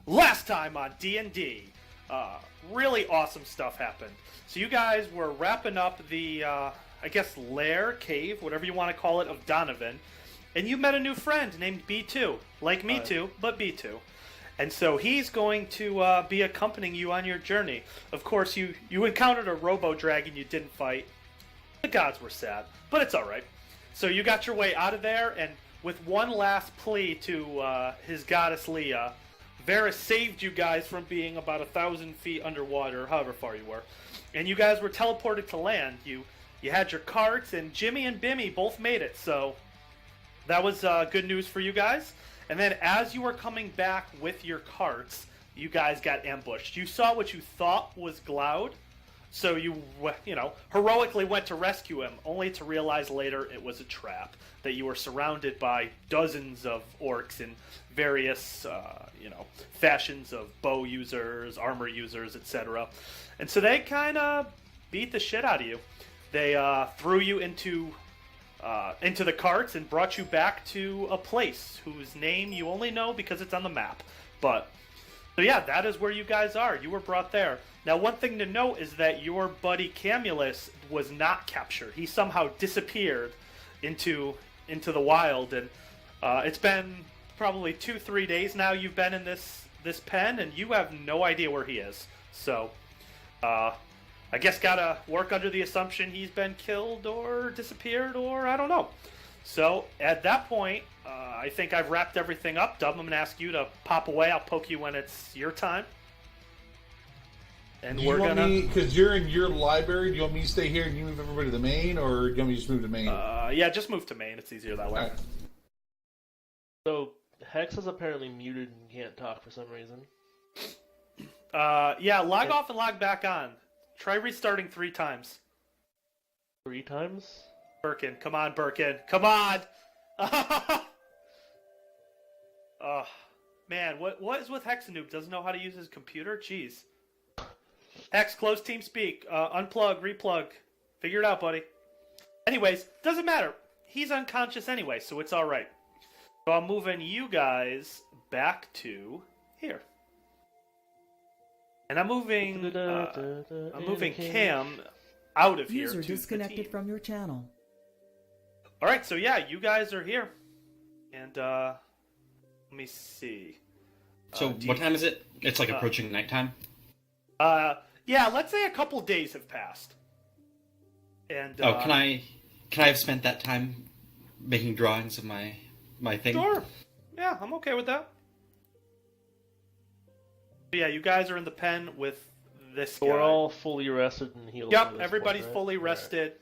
last time on D&D, really awesome stuff happened. So you guys were wrapping up the, I guess, lair, cave, whatever you want to call it, of Donovan, and you met a new friend named B2, like me too, but B2. And so he's going to be accompanying you on your journey. Of course, you encountered a robo-dragon you didn't fight. The gods were sad, but it's alright. So you got your way out of there, and with one last plea to his goddess Leah, Varys saved you guys from being about 1,000 feet underwater, however far you were. And you guys were teleported to land. You had your carts, and Jimmy and Bimmy both made it, so that was good news for you guys. And then as you were coming back with your carts, you guys got ambushed. You saw what you thought was Gloud, so you heroically went to rescue him, only to realize later it was a trap, that you were surrounded by dozens of orcs in various, fashions of bow users, armor users, etc. And so they kind of beat the shit out of you. They threw you into the carts and brought you back to a place whose name you only know because it's on the map. But, so yeah, that is where you guys are. You were brought there. Now, one thing to note is that your buddy Camulus was not captured. He somehow disappeared into the wild, and it's been probably 2-3 days now you've been in this pen, and you have no idea where he is. So, I guess gotta work under the assumption he's been killed or disappeared, or I don't know. So, at that point, I think I've wrapped everything up. Dub, I'm going to ask you to pop away. I'll poke you when it's your time. And we're going to... Because you're in your library, do you want me to stay here and you move everybody to the main, or do you want me to just move to main? Yeah, just move to main. It's easier that way. Right. So, Hex is apparently muted and can't talk for some reason. Yeah, log off and log back on. Try restarting 3 times. 3 times? Birkin, come on, Birkin. Come on! Man, what is with Hexanoob? Doesn't know how to use his computer? Jeez. Hex, close team speak. Unplug, replug. Figure it out, buddy. Anyways, doesn't matter. He's unconscious anyway, so it's alright. So I'm moving you guys back to here. And I'm moving Cam out of here. User to disconnected from your channel. Alright, so yeah, you guys are here. And, let me see. So, what time is it? It's like approaching nighttime? Yeah, let's say a couple days have passed. And, can I have spent that time making drawings of my thing? Sure. Yeah, I'm okay with that. But yeah, you guys are in the pen with this guy. We're all fully rested and healed. Yep, everybody's fully rested.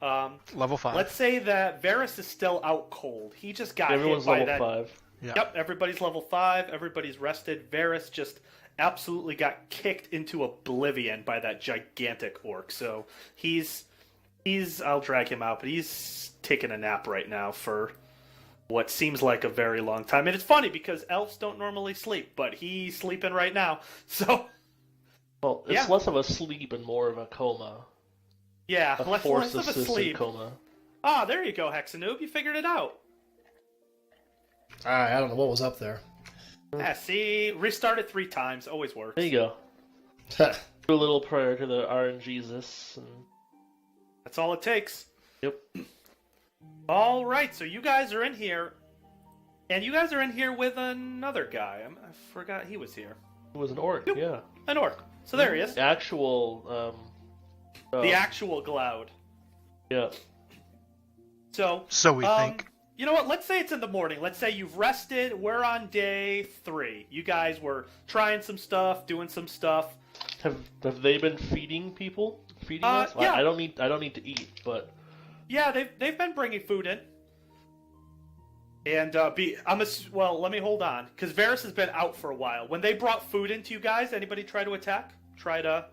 Level 5. Let's say that Varys is still out cold. He just got Everyone's hit by level that. 5. Yeah. Yep, everybody's level 5. Everybody's rested. Varys just absolutely got kicked into oblivion by that gigantic orc. So he's I'll drag him out, but he's taking a nap right now for what seems like a very long time. And it's funny because elves don't normally sleep, but he's sleeping right now. So, well, it's less of a sleep and more of a coma. Yeah, less of a sleep. Coma. Ah, there you go, Hexanoob. You figured it out. Alright, I don't know what was up there. Yeah, see? Restart it 3 times. Always works. There you go. Do a little prayer to the RNGesus. And... That's all it takes. Yep. Alright, so you guys are in here. And you guys are in here with another guy. I forgot he was here. It was an orc, Yep. yeah. An orc. So there he is. The actual, The actual Gloud. Yeah. So we think. You know what? Let's say it's in the morning. Let's say you've rested. We're on day 3. You guys were trying some stuff, doing some stuff. Have they been feeding people? Feeding us? Yeah. I don't need to eat, but Yeah, they've been bringing food in. And let me hold on, because Varys has been out for a while. When they brought food into you guys, anybody try to attack? Try to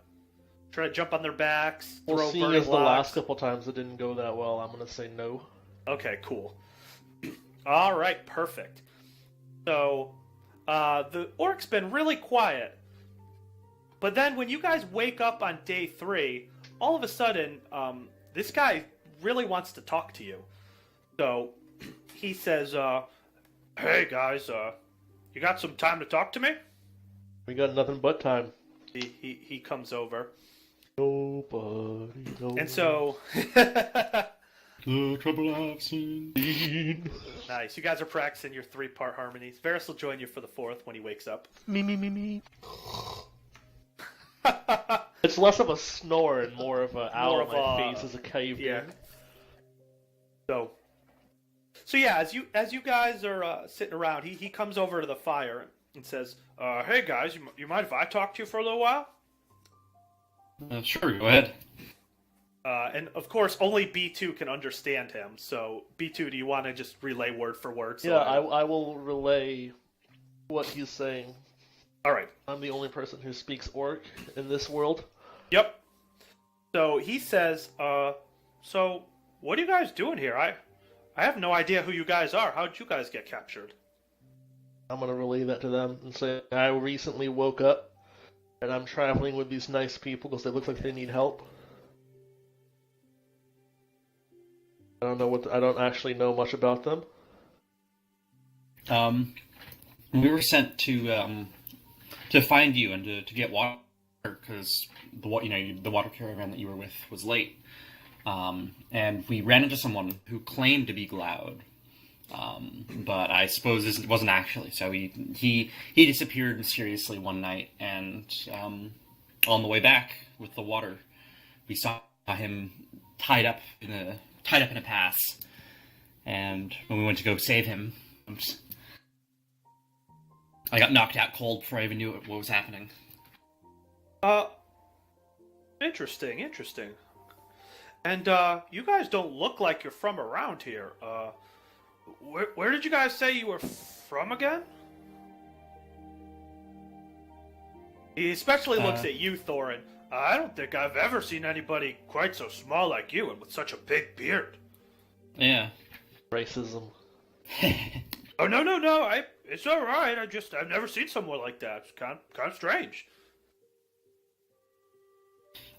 jump on their backs, throw seeing burning as the logs? last couple times it didn't go that well, I'm gonna say no. Okay, cool. All right, perfect. So, the orc's been really quiet. But then when you guys wake up on day 3, all of a sudden, this guy really wants to talk to you. So, he says, hey guys, you got some time to talk to me? We got nothing but time. He comes over. Nobody knows. And so... The trouble I've seen. Nice. You guys are practicing your 3-part harmonies. Varys will join you for the 4th when he wakes up. Me. It's less of a snore and more of a owl in my face as a caveman. Yeah. So yeah, as you guys are sitting around, he comes over to the fire and says, "Hey guys, you mind if I talk to you for a little while?" Sure, go ahead. And of course, only B2 can understand him. So B2, do you want to just relay word for word? So I will relay what he's saying. All right. I'm the only person who speaks Orc in this world. Yep. So he says, so what are you guys doing here? I have no idea who you guys are. How did you guys get captured? I'm going to relay that to them and say, I recently woke up, and I'm traveling with these nice people because they look like they need help. I don't actually know much about them. We were sent to find you and to get water because the water caravan that you were with was late. And we ran into someone who claimed to be Gloud, but I suppose this wasn't actually. So he disappeared mysteriously one night, and on the way back with the water, we saw him tied up in a pass. And when we went to go save him, I got knocked out cold before I even knew what was happening. Interesting. And, you guys don't look like you're from around here. Where did you guys say you were from again? He especially looks at you, Thorin. I don't think I've ever seen anybody quite so small like you and with such a big beard. Yeah. Racism. Oh, no, it's alright. I've never seen someone like that. It's kind of strange.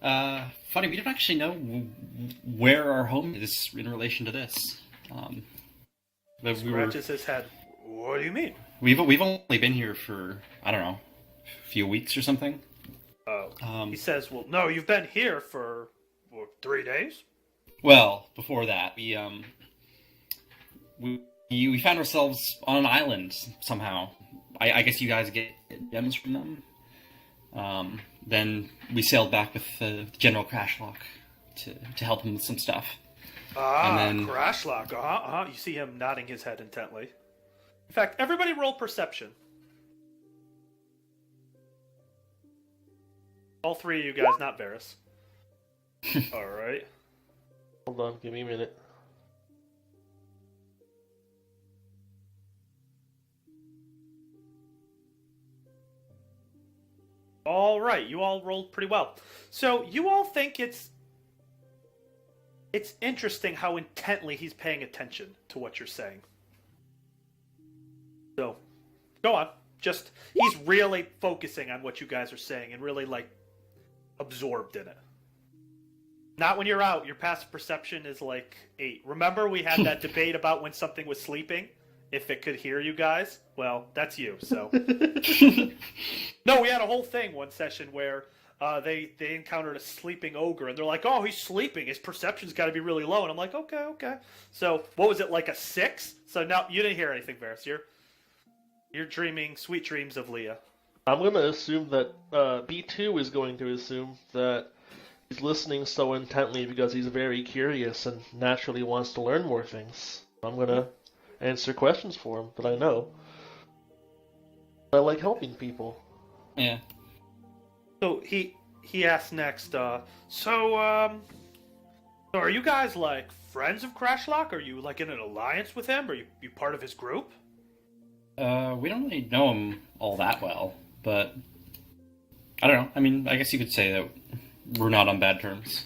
Funny, we don't actually know where our home is in relation to this. But Scratches his head. What do you mean? We've only been here for, I don't know, a few weeks or something. Oh. He says, well, no, you've been here for, 3 days? Well, before that, we found ourselves on an island somehow. I guess you guys get gems from them. Then we sailed back with General Crashlock to help him with some stuff. Ah, and then... Crashlock. You see him nodding his head intently. In fact, everybody roll perception. All 3 of you guys, not Varys. Alright. Hold on, give me a minute. Alright, you all rolled pretty well. So, you all think it's interesting how intently he's paying attention to what you're saying. So, go on. Just, he's really focusing on what you guys are saying and really, absorbed in it. Not when you're out. Your passive perception is 8. Remember we had that debate about when something was sleeping? If it could hear you guys? Well, that's you, so. No, we had a whole thing one session where they encountered a sleeping ogre, and they're like, oh, he's sleeping. His perception's got to be really low. And I'm like, okay. So, what was it, a 6? So, now, you didn't hear anything, Varys. You're dreaming sweet dreams of Leah. I'm going to assume that B2 is going to assume that he's listening so intently because he's very curious and naturally wants to learn more things. I'm going to answer questions for him that I know. I like helping people. Yeah. So he asks next, so are you guys friends of Crashlock? Are you in an alliance with him? Are you part of his group? We don't really know him all that well, but I don't know. I mean, I guess you could say that we're not on bad terms.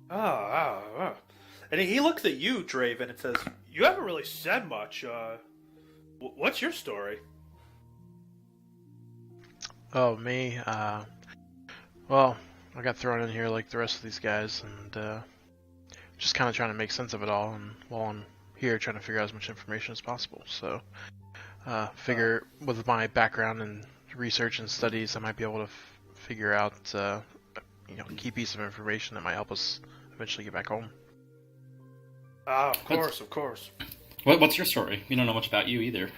And he looks at you, Draven, and says, you haven't really said much. What's your story? Oh, me? Well, I got thrown in here like the rest of these guys, and just kind of trying to make sense of it all, and while I'm here trying to figure out as much information as possible, so figure with my background in research and studies, I might be able to figure out, key piece of information that might help us eventually get back home. Of course. What's your story? We don't know much about you either.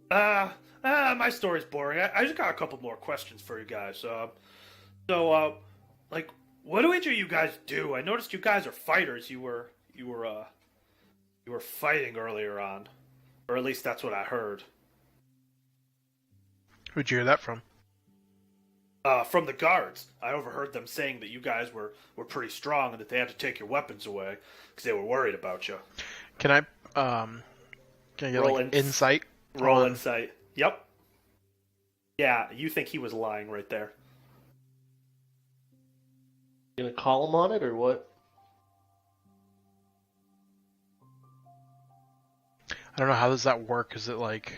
My story's boring. I just got a couple more questions for you guys. What do each of you guys do? I noticed you guys are fighters. You were fighting earlier on, or at least that's what I heard. Who'd you hear that from? From the guards. I overheard them saying that you guys were pretty strong and that they had to take your weapons away because they were worried about you. Can I get insight? Roll insight. Yep. Yeah, you think he was lying right there. You gonna call him on it or what? I don't know, how does that work? Is it like...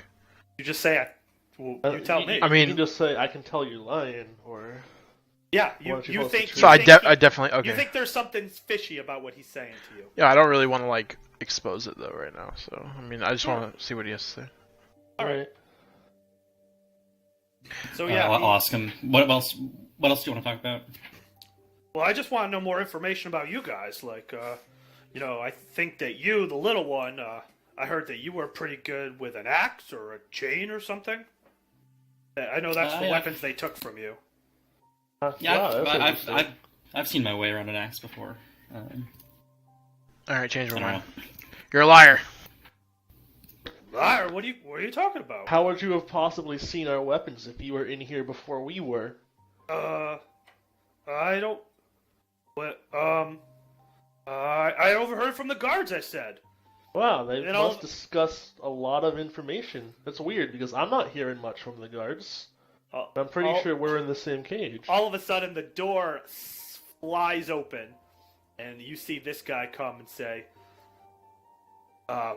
You just say, you tell me. I mean... You can just say, I can tell you're lying, or... Yeah, you think... So I definitely... Okay. You think there's something fishy about what he's saying to you. Yeah, I don't really want to, expose it, though, right now. So, I mean, I just want to see what he has to say. Alright. So, yeah... I'll ask him. What else do you want to talk about? Well, I just want to know more information about you guys. I think that you, the little one, I heard that you were pretty good with an axe or a chain or something. I know that's the weapons they took from you. I've seen my way around an axe before. Alright, change my mind. You're a liar. Liar? What are you talking about? How would you have possibly seen our weapons if you were in here before we were? I don't... What, I overheard from the guards, I said. Wow, they must discuss a lot of information. That's weird, because I'm not hearing much from the guards. I'm pretty sure we're in the same cage. All of a sudden, the door flies open, and you see this guy come and say,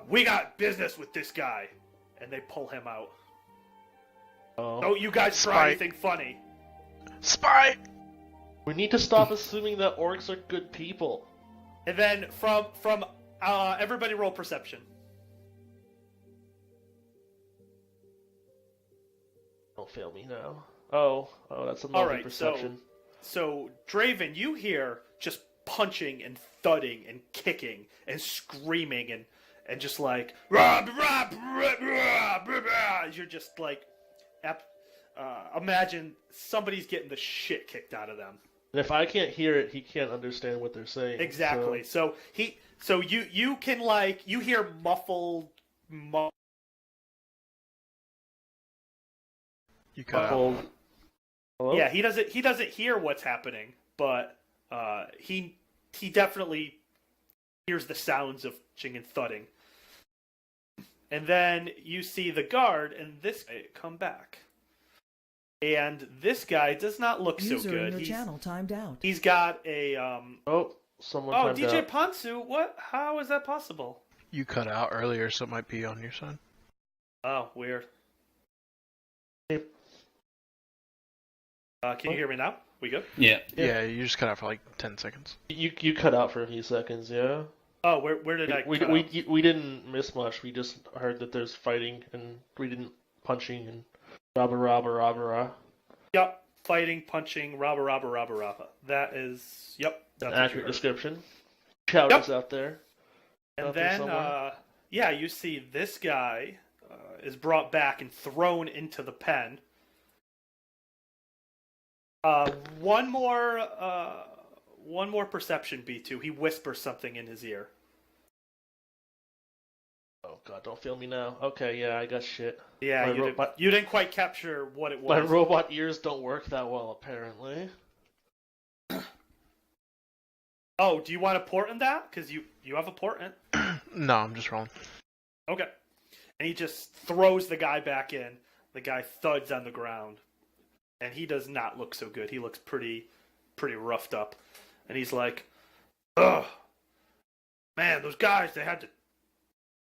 we got business with this guy. And they pull him out. Don't you guys try anything funny. Spy! We need to stop assuming that orcs are good people. And then from everybody roll perception. Don't fail me now. Oh, that's a lovely perception. So Draven, you hear just punching and thudding and kicking and screaming and just like rah, rah, rah, rah, rah, rah. You're just like imagine somebody's getting the shit kicked out of them. And if I can't hear it, he can't understand what they're saying. Exactly. So you can you hear muffled. You cut out. Hello? Yeah, he doesn't hear what's happening, but he definitely hears the sounds of ching and thudding. And then you see the guard and this guy come back. And this guy does not look so good. User in your channel timed out. He's got a someone timed DJ out. Ponsu, what? How is that possible? You cut out earlier, so it might be on your side. Oh, weird. Can you hear me now? We good? Yeah. Yeah, you just cut out for 10 seconds. You cut out for a few seconds, yeah? Oh, where did I cut out? We didn't miss much. We just heard that there's fighting, and we didn't punching and robber. Yep, fighting, punching, robber. That is, yep. That's an accurate description. Shouters out there. And then, you see this guy is brought back and thrown into the pen. One more perception, B2. He whispers something in his ear. Oh god, don't feel me now. Okay, yeah, I got shit. Yeah, you didn't quite capture what it was. My robot ears don't work that well, apparently. Oh, do you want a portent that? Because you have a portent. No, I'm just rolling. Okay. And he just throws the guy back in. The guy thuds on the ground. And he does not look so good. He looks pretty roughed up. And he's like, ugh. Man, those guys, they're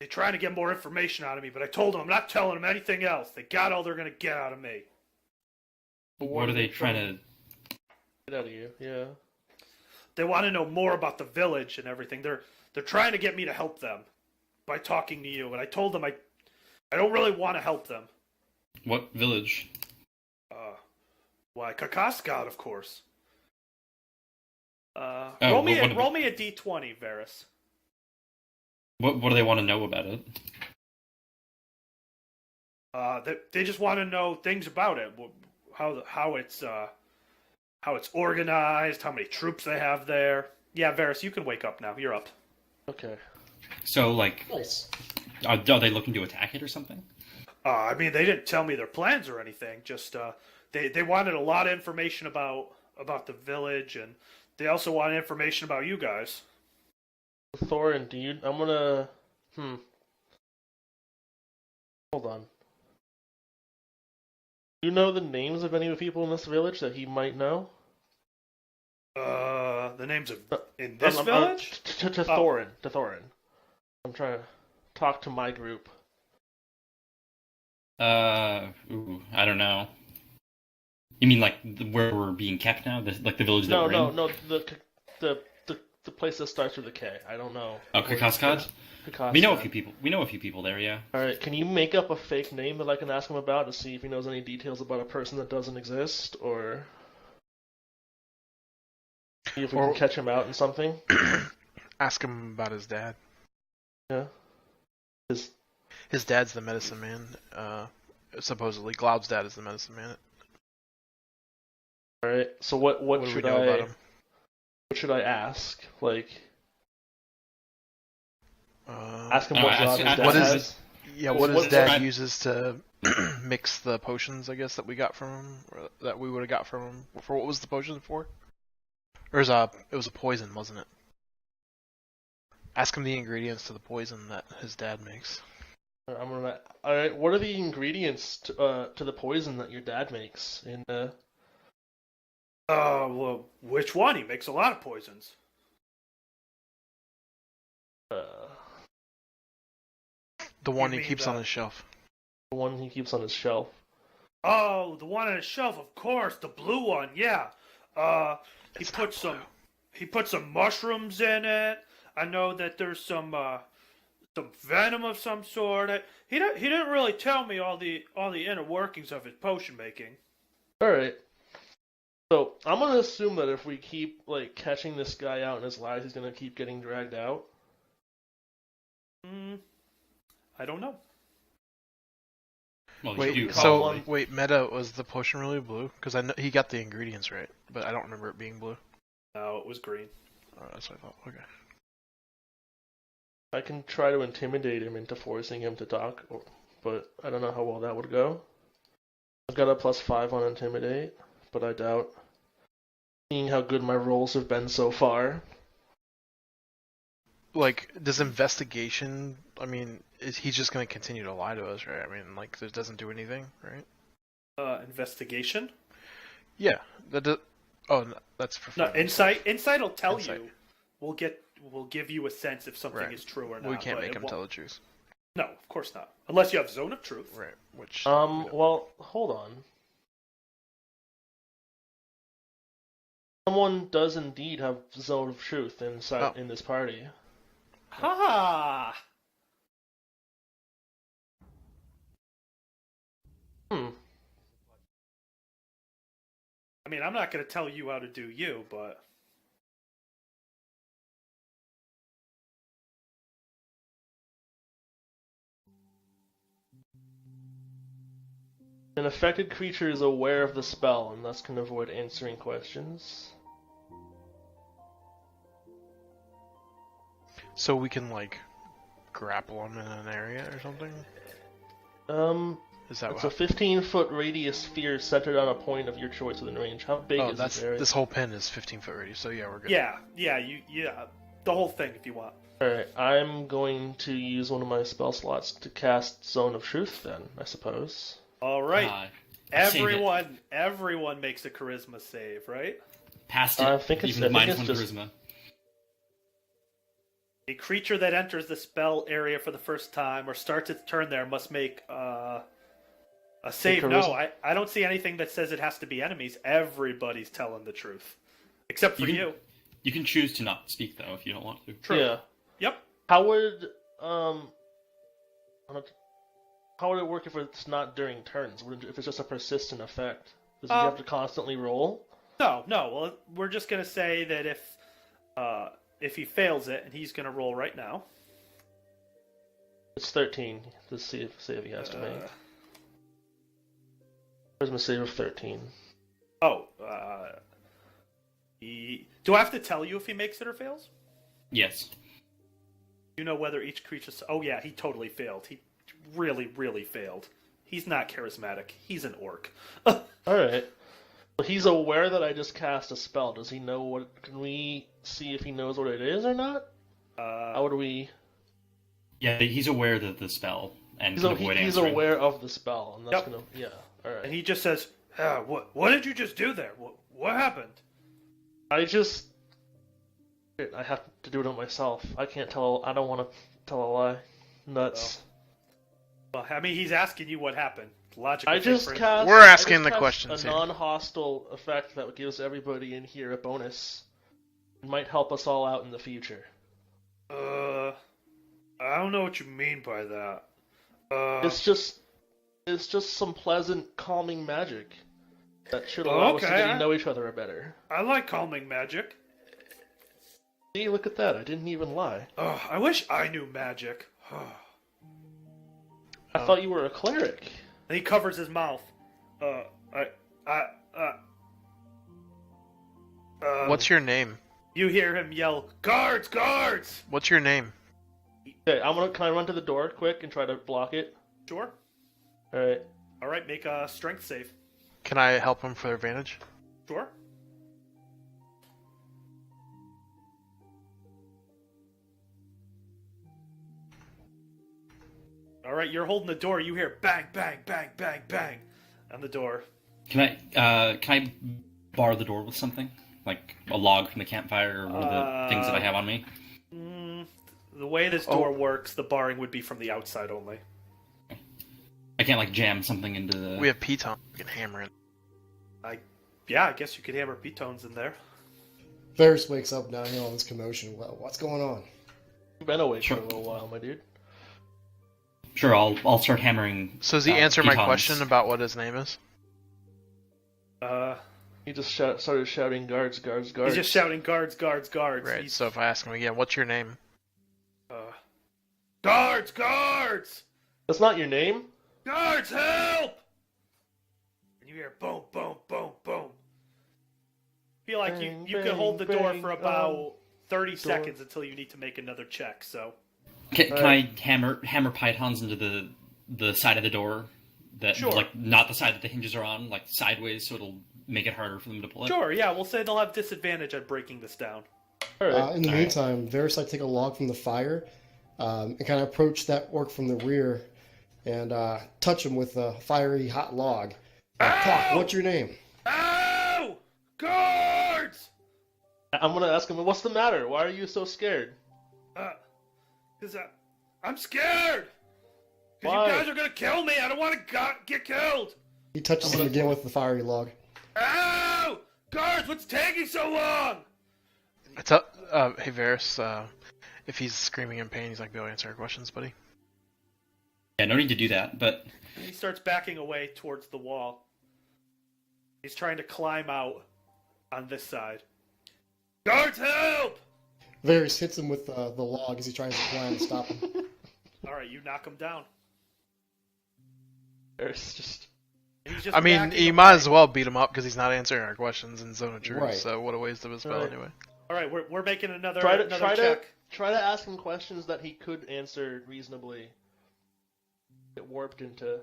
trying to get more information out of me, but I told them I'm not telling them anything else. They got all they're going to get out of me. What are they trying to get out of you? Yeah. They want to know more about the village and everything. They're trying to get me to help them by talking to you. And I told them I don't really want to help them. What village? Why, Kakaskad, of course. Oh, roll me what a d20, Varys. What do they want to know about it? They just want to know things about it, how it's organized, how many troops they have there. Yeah, Varys, you can wake up now. You're up. Okay. So, like, Nice. are they looking to attack it or something? I mean, they didn't tell me their plans or anything. Just they wanted a lot of information about the village, and they also wanted information about you guys. Thorin, I'm gonna... Hold on. Do you know the names of any of the people in this village that he might know? The names of in this village? To Thorin. To Thorin. I'm trying to talk to my group. I don't know. You mean like where we're being kept now? Like the village that we're in? No. The place that starts with a K. I don't know. Oh, Kakaskad? Kakaskad. We know a few people there, yeah. Alright, can you make up a fake name that I can ask him about to see if he knows any details about a person that doesn't exist, or see if we can catch him out in something? Ask him about his dad. Yeah. His dad's the medicine man. Supposedly, Glaub's dad is the medicine man. Alright, so what do should we know about him? What should I ask? Like, ask him no, what ask- job his ask- dad what is- has? Yeah, what his What's dad right- uses to mix the potions, I guess, that we got from him, or that we would have got from him. For what was the potion for? Or it was a poison, wasn't it? Ask him the ingredients to the poison that his dad makes. Alright, what are the ingredients to the poison that your dad makes? Well, which one? He makes a lot of poisons. The one You he mean keeps the- on his shelf. The one he keeps on his shelf. Oh, the one on his shelf, of course, the blue one. Yeah. He It's put not some. blue. He put some mushrooms in it. I know that there's some venom of some sort. He didn't really tell me all the inner workings of his potion making. Alright. So, I'm gonna assume that if we keep, like, catching this guy out in his lies, he's gonna keep getting dragged out. I don't know. Well, you do Wait, probably. wait, Meta, was the potion really blue? Because I know he got the ingredients right, but I don't remember it being blue. No, it was green. Oh, that's what I thought. Okay. I can try to intimidate him into forcing him to talk, but I don't know how well that would go. I've got a +5 on intimidate, but I doubt. Seeing how good my rolls have been so far. Like, does investigation? I mean, he's just going to continue to lie to us, right? I mean, like, it doesn't do anything, right? Investigation? Yeah. Oh, no, that's for No, fun. insight. Insight will tell Insight. you. We'll give you a sense if something Right. is true or not. We can't but make it him won't. tell the truth. No, of course not. Unless you have zone of truth. Right. Which. Well, hold on. Someone does indeed have Zone of Truth inside in this party. Ha! I mean, I'm not going to tell you how to do you, but An affected creature is aware of the spell and thus can avoid answering questions. So we can, like, grapple him in an area or something? Is that It's what? a 15-foot radius sphere centered on a point of your choice within range. How big Oh, is that's this area? this whole pin is 15-foot radius. So yeah, we're good. yeah, the whole thing if you want. Alright, I'm going to use one of my spell slots to cast Zone of Truth then, I suppose. All right, Save it. everyone makes a charisma save, right? Past it, I think it's- even I think minus it's one just- charisma. A creature that enters the spell area for the first time or starts its turn there must make a save. charisma. No, I don't see anything that says it has to be enemies. Everybody's telling the truth, except for You can- you. You can choose to not speak though if you don't want to. True. Yeah. Yep. How would it work if it's not during turns? If it's just a persistent effect? Does he have to constantly roll? No. Well, we're just gonna say that if he fails it, and he's gonna roll right now. It's 13. Let's see if he has to make. Where's my save of 13? Do I have to tell you if he makes it or fails? Yes. You know whether each creature... Oh, yeah, he totally failed. He really, really failed. He's not charismatic. He's an orc. Alright. Well, he's aware that I just cast a spell. Does he know what... Can we see if he knows what it is or not? How would we... Yeah, he's aware that the spell, and He's, can avoid he's answering. aware of the spell, and that's Yep. gonna... Yeah, alright. And he just says, what did you just do there? What happened? I have to do it on myself. I can't tell... I don't want to tell a lie. Nuts. Well, I mean, he's asking you what happened. Logical I thing just for him. cast... We're asking I just the cast questions a here. non-hostile effect that gives everybody in here a bonus. It might help us all out in the future. I don't know what you mean by that. It's just some pleasant, calming magic that should allow us to get to know each other better. I like calming magic. See, look at that. I didn't even lie. I wish I knew magic. I thought you were a cleric. And he covers his mouth. What's your name? You hear him yell, "Guards! Guards!" What's your name? Okay, can I run to the door quick and try to block it? Sure. Alright. All right, make a strength save. Can I help him for advantage? Sure. All right, you're holding the door. You hear bang, bang, bang, bang, bang on the door. Can I bar the door with something? Like a log from the campfire or one of the things that I have on me? The way this door works, the barring would be from the outside only. I can't like jam something into the... We have piton. We can hammer it. I guess you could hammer pitones in there. Varys wakes up now, hearing all this commotion. Well, what's going on? You've been awake for a little while, my dude. Sure, I'll start hammering. So does he answer my pitons. question about what his name is? He just started shouting, guards, guards, guards. He's just shouting, "Guards, guards, guards!" Right. So if I ask him again, what's your name? Guards, guards, That's not your name? guards, help! And you hear boom, boom, boom, boom. Feel like Bang, you can bang, hold the door bang for about on 30 door. seconds until you need to make another check. So Can I hammer pitons into the side of the door? That Sure. Like not the side that the hinges are on, like sideways, so it'll make it harder for them to pull it. sure, yeah, we'll say they'll have disadvantage at breaking this down. Alright. In the meantime, Varys take a log from the fire and kind of approach that orc from the rear and touch him with a fiery hot log. Clock, what's your name? Ow! Guards! I'm gonna ask him, what's the matter? Why are you so scared? Because I'm scared! Because Why? you guys are going to kill me! I don't want to get killed! He touches him again with the fiery log. Ow! Guards, what's taking so long? I tell, hey Varys, if he's screaming in pain, he's not gonna be able to answer our questions, buddy. Yeah, no need to do that, but And he starts backing away towards the wall. He's trying to climb out on this side. Guards, help! Varys hits him with the log as he tries to climb to stop him. Alright, you knock him down. There's just... And he's just I mean, backing you away. might as well beat him up because he's not answering our questions in Zone of Truth. Right. So what a waste of a spell Right. anyway. Alright, we're making another Try to check. try to ask him questions that he could answer reasonably. Get warped into...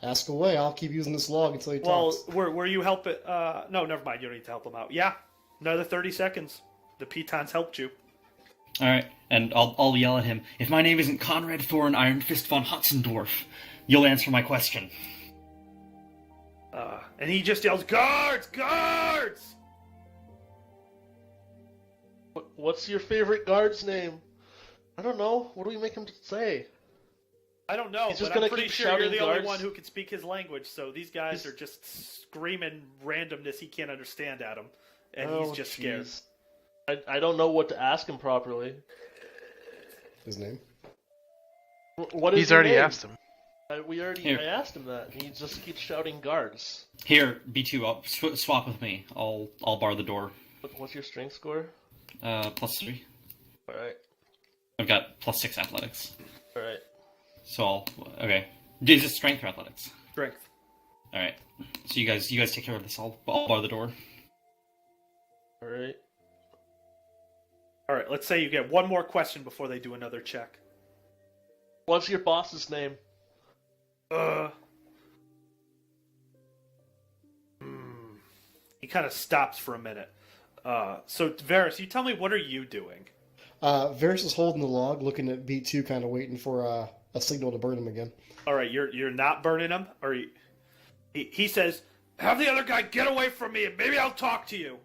Ask away, I'll keep using this log until he Well, talks. were you helping? No, never mind. You don't need to help him out. Yeah, another 30 seconds. The pitons helped you. all right. And I'll yell at him. If my name isn't Conrad Thorin Iron Fist von Hotzendorf, you'll answer my question. And he just yells, "Guards! Guards!" What's your favorite guard's name? I don't know. What do we make him say? I don't know, He's just but I'm gonna pretty keep sure you're shouting the only guards. one who can speak his language. So these guys are just screaming randomness he can't understand at him, and he's just scared. jeez. I don't know what to ask him properly. His name? What is He's your already name? asked him. I asked him that. He just keeps shouting guards. Here, B2, swap with me. I'll bar the door. What's your strength score? +3. Alright. I've got +6 athletics. Alright. So okay. Is it strength or athletics? Strength. Alright. So you guys take care of this. I'll bar the door. Alright. All right, let's say you get one more question before they do another check. What's your boss's name? He kind of stops for a minute. So, Varys, you tell me, what are you doing? Varys is holding the log, looking at B2, kind of waiting for a signal to burn him again. All right, you're not burning him? Or he says, have the other guy get away from me, and maybe I'll talk to you.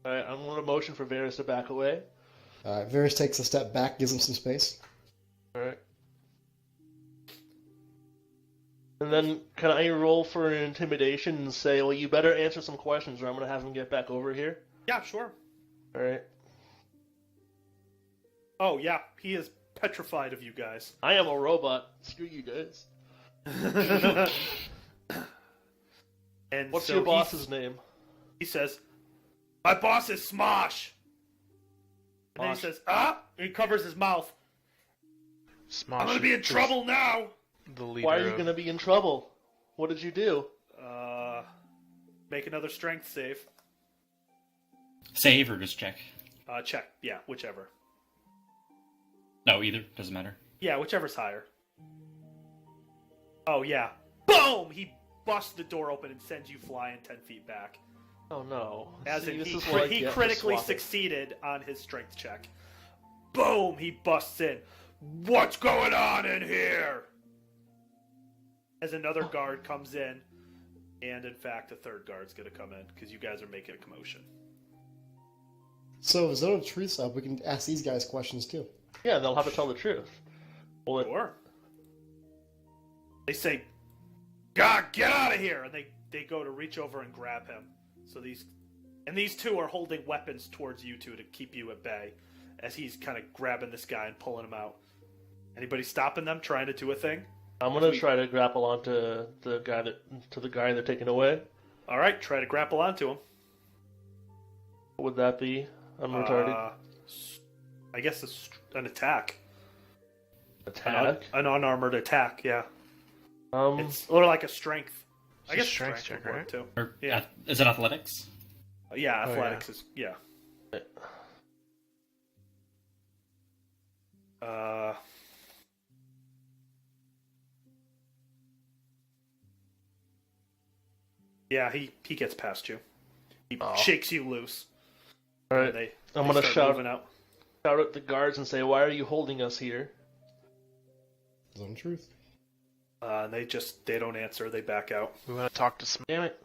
Alright, I'm going to motion for Varys to back away. Varys takes a step back, gives him some space. Alright. And then, can I roll for an intimidation and say, well, you better answer some questions or I'm going to have him get back over here? Yeah, sure. Alright. Oh, yeah, he is petrified of you guys. I am a robot. Screw you guys. And What's so your boss's name? He says, my boss is Smosh. And then he Smosh. says, and he covers his mouth. Smosh I'm going to be in is trouble now. The leader Why are you of- going to be in trouble? What did you do? Make another strength save. Save or just check? Check. Yeah, whichever. No, either. Doesn't matter. Yeah, whichever's higher. Oh, yeah. Boom! He busts the door open and sends you flying 10 feet back. Oh no. As See, in, this he, is what I he get for critically swapping. succeeded on his strength check. Boom! He busts in. What's going on in here? As another guard comes in, and in fact, a third guard's going to come in because you guys are making a commotion. So if Zone of Truth's up, we can ask these guys questions too. Yeah, they'll have to tell the truth. Well, Sure. They say, God, get out of here! And they go to reach over and grab him. So these two are holding weapons towards you two to keep you at bay, as he's kind of grabbing this guy and pulling him out. Anybody stopping them, trying to do a thing? I'm gonna try to grapple onto the guy they're taking away. All right, try to grapple onto him. What would that be? I'm retarded. I guess it's an attack. Attack. An unarmored attack, yeah. Um, It's or like a strength. I a guess strength strength check, would work right? too. Or Yeah. is it athletics? Yeah, Oh, athletics is yeah. Yeah, he gets past you. He shakes you loose. all And right. they I'm gonna start shout moving out. at the guards and say, "Why are you holding us here?" Zone of Truth. And they don't answer. They back out. We want to talk to Smosh. Damn it.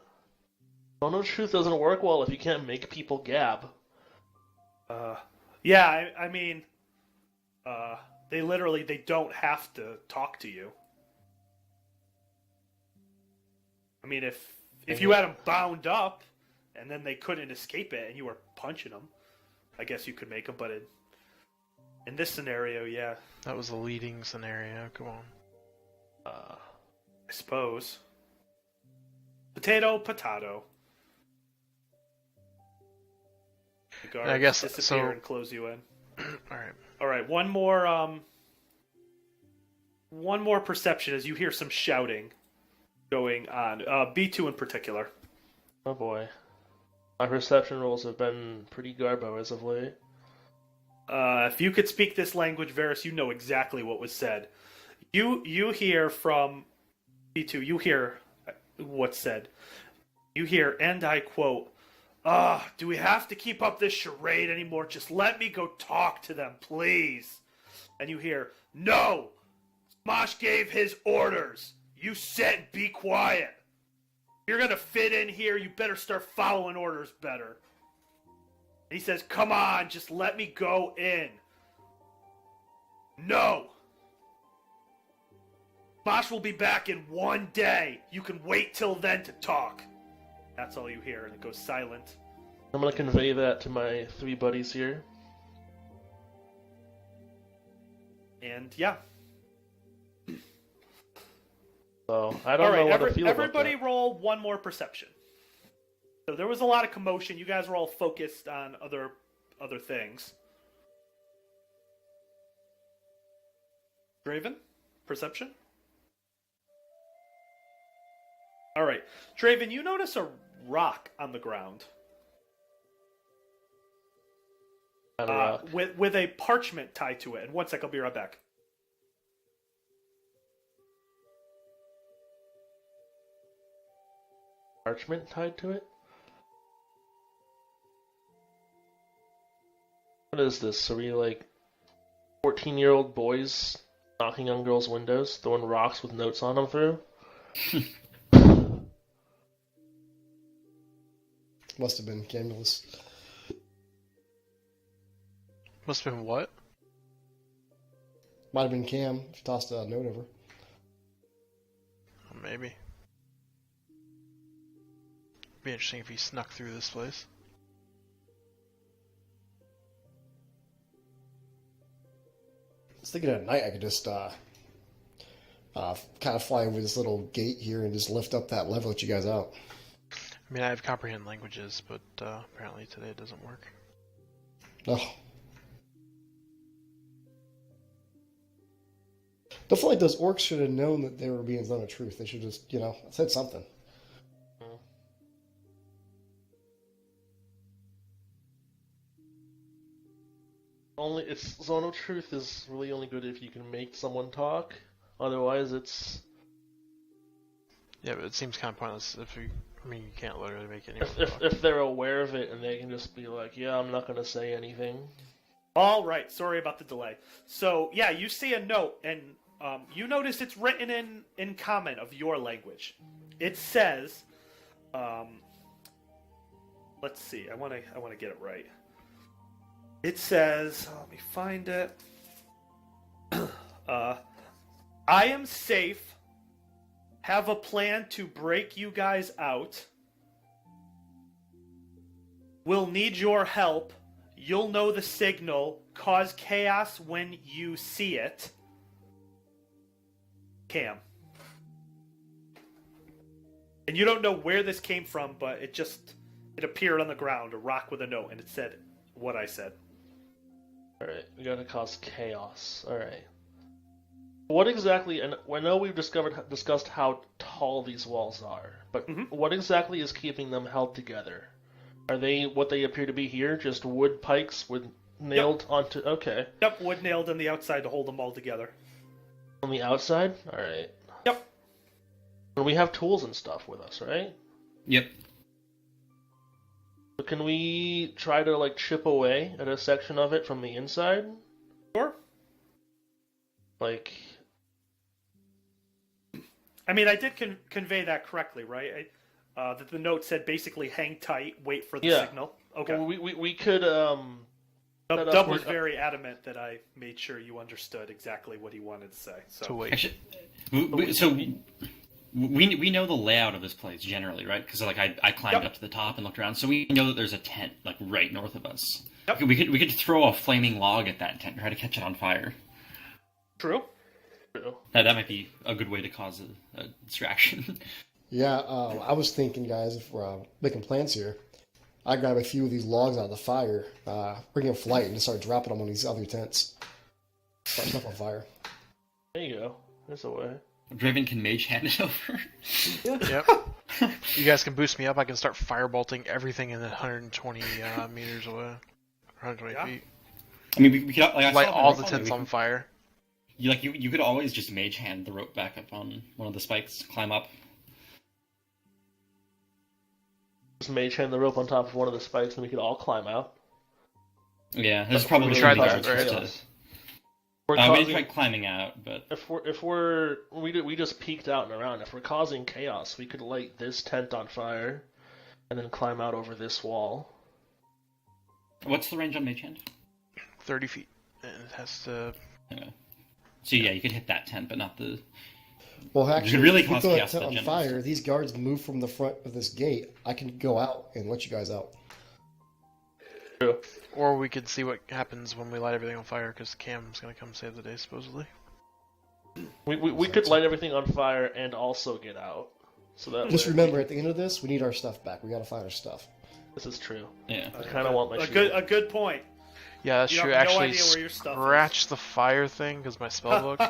Well, no, truth doesn't work well if you can't make people gab. Yeah, I mean, they don't have to talk to you. I mean, if you had them bound up and then they couldn't escape it and you were punching them, I guess you could make them. But in this scenario, yeah, That was the leading scenario. Come on. I suppose. Potato, potato. The guards I guess disappear so. and close you in. All right. All right, one more perception as you hear some shouting going on. B2 in particular. Oh boy. My perception rolls have been pretty garbo as of late. If you could speak this language, Varys, you know exactly what was said. You hear from B2. You hear what's said. You hear, and I quote, do we have to keep up this charade anymore? Just let me go talk to them, please. And you hear, no! Smosh gave his orders. You said be quiet. If you're gonna fit in here, you better start following orders better. And he says, come on, just let me go in. No! Smosh will be back in 1 day. You can wait till then to talk. That's all you hear, and it goes silent. I'm gonna convey that to my 3 buddies here. And yeah. So I All don't know right, what to feel everybody about roll one more perception. So there was a lot of commotion. You guys were all focused on other things. Draven, perception? All right. Draven, you notice a rock on the ground. that. With a parchment tied to it. And one sec, I'll be right back. Parchment tied to it? What is this? Are we like 14-year-old boys knocking on girls' windows, throwing rocks with notes on them through? Must have been Camulus. Must have been what? Might have been Cam. If you tossed a note over. Maybe. Be interesting if he snuck through this place. I was thinking at night I could just kind of fly over this little gate here and just lift up that level, let you guys out. I mean, I have comprehend languages, but apparently today it doesn't work. Oh. I feel like those orcs should have known that they were being zone of truth. They should just, said something. Zone of Truth is really only good if you can make someone talk. Otherwise, it's... Yeah, but it seems kind of pointless if you... I mean, you can't literally make anyone talk. If they're aware of it and they can just be like, yeah, I'm not going to say anything. All right, sorry about the delay. So, yeah, you see a note, and you notice it's written in common of your language. It says, let's see, I want to get it right. It says, let me find it. I am safe. Have a plan to break you guys out. We'll need your help. You'll know the signal. Cause chaos when you see it. Cam. And you don't know where this came from, but it appeared on the ground, a rock with a note, and it said what I said. Alright, we gotta cause chaos. Alright. What exactly, and I know we've discussed how tall these walls are, but what exactly is keeping them held together? Are they what they appear to be here? Just wood pikes nailed onto... Okay. Yep, wood nailed on the outside to hold them all together. On the outside? Alright. Yep. And we have tools and stuff with us, right? Yep. So can we try to, chip away at a section of it from the inside? Sure. I mean, I did convey that correctly, right? That the note said basically hang tight, wait for the signal. Okay. Well, we could, Dub was very adamant that I made sure you understood exactly what he wanted to say. So To wait. Actually, we know the layout of this place generally, right? Because I climbed up to the top and looked around, so we know that there's a tent right north of us. Yep. We could throw a flaming log at that tent, and try to catch it on fire. True. That might be a good way to cause a distraction. Yeah, I was thinking, guys, if we're making plans here, I grab a few of these logs out of the fire, bring in flight, and just start dropping them on these other tents. Start stuff on fire. There you go. There's a way. Draven can mage hand it over. Yep. You guys can boost me up. I can start firebolting everything in 120 meters away. 120 feet. I mean, we could I Light saw all rope the tents on fire. You could always just mage hand the rope back up on one of the spikes, climb up. Just mage hand the rope on top of one of the spikes, and we could all climb out. Yeah, there's probably We tried that, guards right? we tried climbing out, but we just peeked out and around. If we're causing chaos, we could light this tent on fire, and then climb out over this wall. what's the range on mage hand? 30 feet. And it has to... Okay. So yeah, you could hit that tent, but not the... Well, actually, really if we cause throw that chaos tent to on general fire, these guards move from the front of this gate. I can go out and let you guys out. True. Or we could see what happens when we light everything on fire, because Cam's going to come save the day, supposedly. We could light everything on fire and also get out. So that Just way- remember, at the end of this, we need our stuff back. We gotta find our stuff. This is true. Yeah. I kind of want my A shield. good point. Yeah, that's You true. have no Actually, idea where your stuff is. scratch the fire thing because my spell book.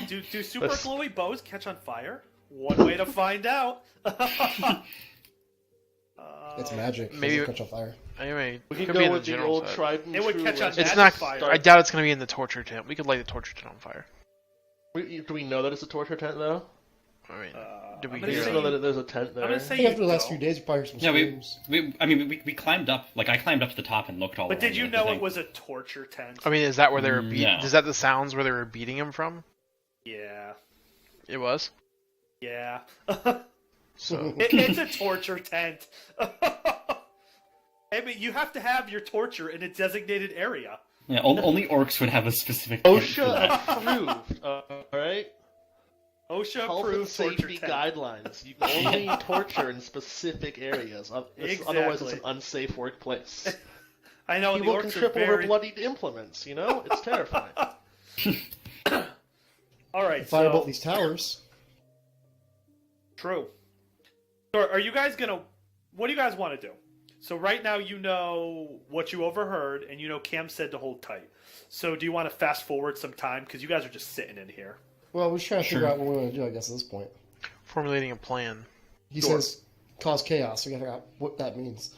do super That's- glowy bows catch on fire? One way to find out. It's magic. maybe- Maybe catch on fire. Anyway, We could could be go in with the the general old set. tried and It would true catch on recipe. It's magic not. fire. I doubt it's going to be in the torture tent. We could light the torture tent on fire. Do we know that it's a torture tent though? I mean, I'm did we gonna We hear just say- know it? that there's a tent there. I'm gonna say I think after the you last know. few days, you probably heard some Yeah, screams. we climbed up. Like I climbed up to the top and looked all But around. did you like, know the it thing. was a torture tent? I mean, is that where they were beating? No. Is that the sounds where they were beating him from? Yeah. It was. Yeah. So It's a torture tent. I mean, you have to have your torture in a designated area. Yeah, only orcs would have a specific. tent for OSHA that. approved. Alright? OSHA Health and approved torture safety tent. guidelines. You can only torture in specific areas. Otherwise, it's an unsafe workplace. I know People the can orcs are trip over very. bloodied implements, you know? It's terrifying. All right, Firebolt so these towers. true. So, are you guys gonna? What do you guys want to do? So right now, you know what you overheard, and you know Cam said to hold tight. So do you want to fast forward some time because you guys are just sitting in here? Well, we're just trying to figure Sure. out what we're going to do, I guess, at this point. formulating a plan. He Sure. says cause chaos, so we got to figure out what that means.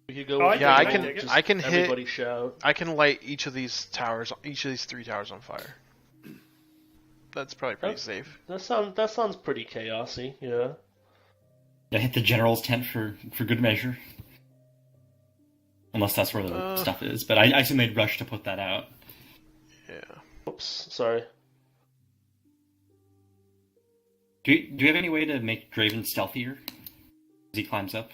We could go Oh, I with dig it, I just dig it. I can hit- everybody shout. I can light each of these towers, each of these 3 towers on fire. That's probably pretty safe. That sounds pretty chaosy, yeah. I hit the general's tent for good measure. Unless that's where the stuff is, but I assume they'd rush to put that out. Yeah. Oops, sorry. Do you have any way to make Draven stealthier as he climbs up?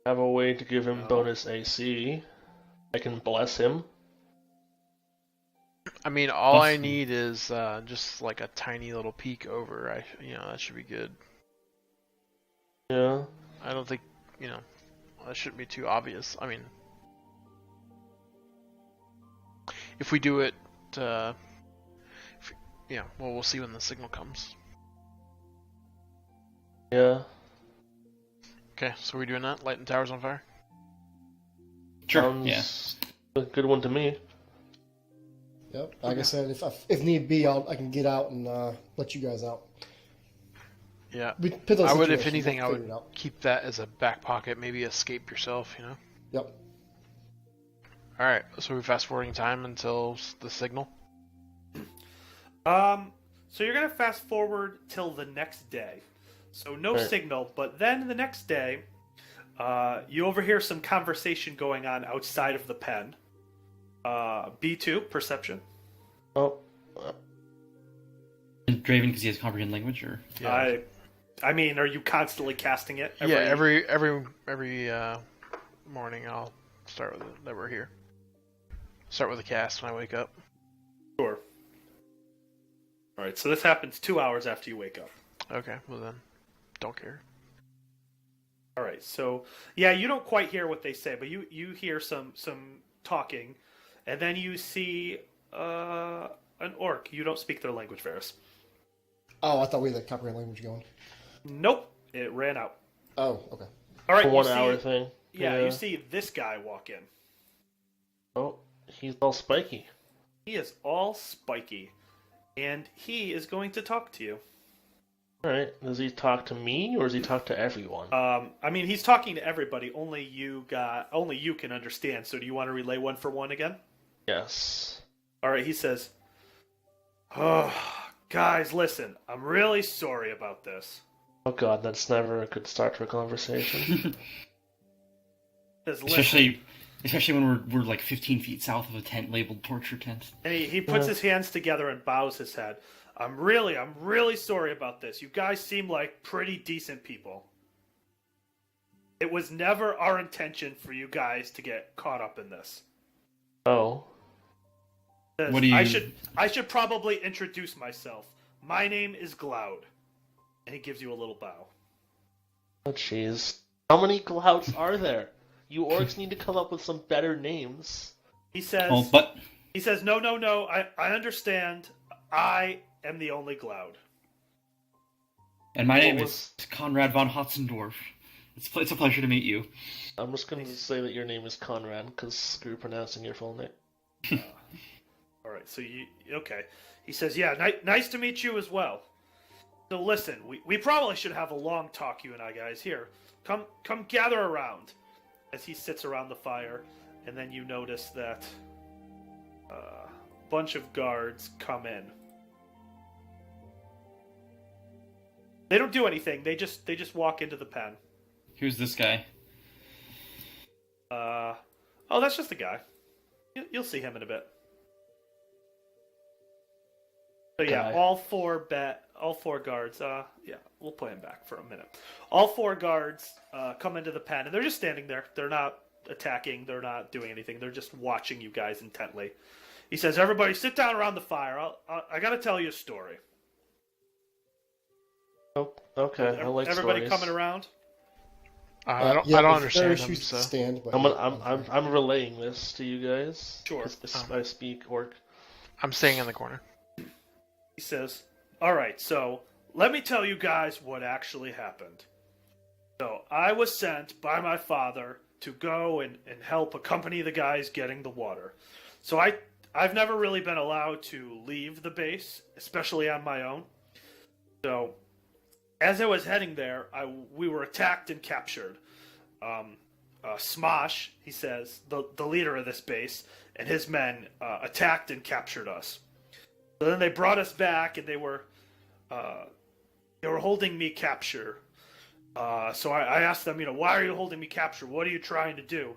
I have a way to give him bonus AC. I can bless him. I mean, all I Awesome. need is just like a tiny little peek over. That should be good. Yeah. I don't think, that shouldn't be too obvious. I mean, if we do it, we'll see when the signal comes. Yeah. Okay, so we're doing that? Lighting towers on fire? Sure. Sounds a good one to me. Yep. Like I said, if need be, I can get out and let you guys out. Yeah. We put those I would, if situations, anything, I we'll would figure it out. keep that as a back pocket. Maybe escape yourself, Yep. Alright, so we're fast forwarding time until the signal. So you're gonna fast forward till the next day. So no Right. signal, but then the next day, you overhear some conversation going on outside of the pen. B2 perception. Oh, Draven because he has comprehend language, or I mean, are you constantly casting it? Every morning I'll start with it that we're here. Start with a cast when I wake up. Sure. All right, so this happens 2 hours after you wake up. Okay, well then, don't care. All right, so yeah, you don't quite hear what they say, but you hear some talking, and then you see an orc. You don't speak their language, Varys. Oh, I thought we had the comprehend language going. Nope, it ran out. Oh, okay. All right, a you 1 see- hour thing. Yeah, you see this guy walk in. Oh, he's all spiky. He is all spiky, and he is going to talk to you. Alright, does he talk to me or does he talk to everyone? I mean, he's talking to everybody. Only you can understand. So, do you want to relay one for one again? Yes. All right. He says, "Oh, guys, listen. I'm really sorry about this." Oh god, that's never a good start to a conversation. He says, "Listen." especially when we're like 15 feet south of a tent labeled torture tent. And he puts his hands together and bows his head. I'm really sorry about this. You guys seem like pretty decent people. It was never our intention for you guys to get caught up in this. Oh. Says, What do you- I should probably introduce myself. My name is Gloud. And he gives you a little bow. Oh jeez. How many clouds are there? You orcs need to come up with some better names. He says, Well, but He says, no, no, no, I understand. I am the only Gloud. And my name What is Conrad von Hotzendorf. It's a pleasure to meet you. I'm just going to say that your name is Conrad, because screw pronouncing your full name. All right, so okay. He says, yeah, nice to meet you as well. So listen, we probably should have a long talk, you and I, guys. Here, come gather around. As he sits around the fire, and then you notice that a bunch of guards come in. They don't do anything. They just walk into the pen. Who's this guy? Oh, that's just a guy. You'll see him in a bit. So yeah, Guy. all four guards. Yeah, we'll play him back for a minute. All four guards come into the pen, and they're just standing there. They're not attacking. They're not doing anything. They're just watching you guys intently. He says, "Everybody, sit down around the fire. I got to tell you a story." Oh, okay, I like everybody stories. coming around. I don't Yeah, understand there him. she So stand, but I'm relaying this to you guys. Sure. 'Cause I speak orc. I'm staying in the corner. He says, "All right, so let me tell you guys what actually happened. So I was sent by my father to go and help accompany the guys getting the water. So I've never really been allowed to leave the base, especially on my own. So as I was heading there, we were attacked and captured. Smosh, he says, the leader of this base, and his men attacked and captured us. So then they brought us back, and they were holding me capture. So I asked them, why are you holding me capture? What are you trying to do?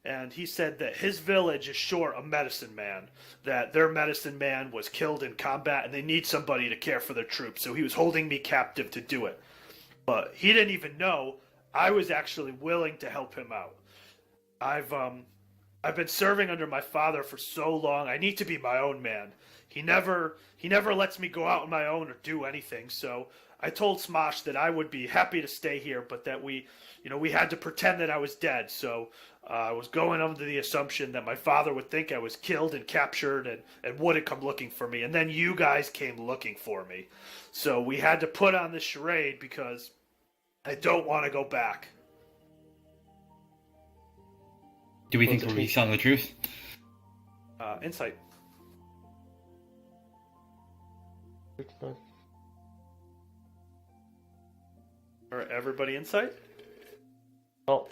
And he said that his village is short a medicine man, that their medicine man was killed in combat, and they need somebody to care for their troops. So he was holding me captive to do it. But he didn't even know I was actually willing to help him out. I've been serving under my father for so long. I need to be my own man. He never lets me go out on my own or do anything. So I told Smosh that I would be happy to stay here, but that we had to pretend that I was dead. So I was going under the assumption that my father would think I was killed and captured and wouldn't come looking for me. And then you guys came looking for me. So we had to put on this charade because I don't want to go back." Do we think we're telling the truth? Insight. All right, everybody insight? Well,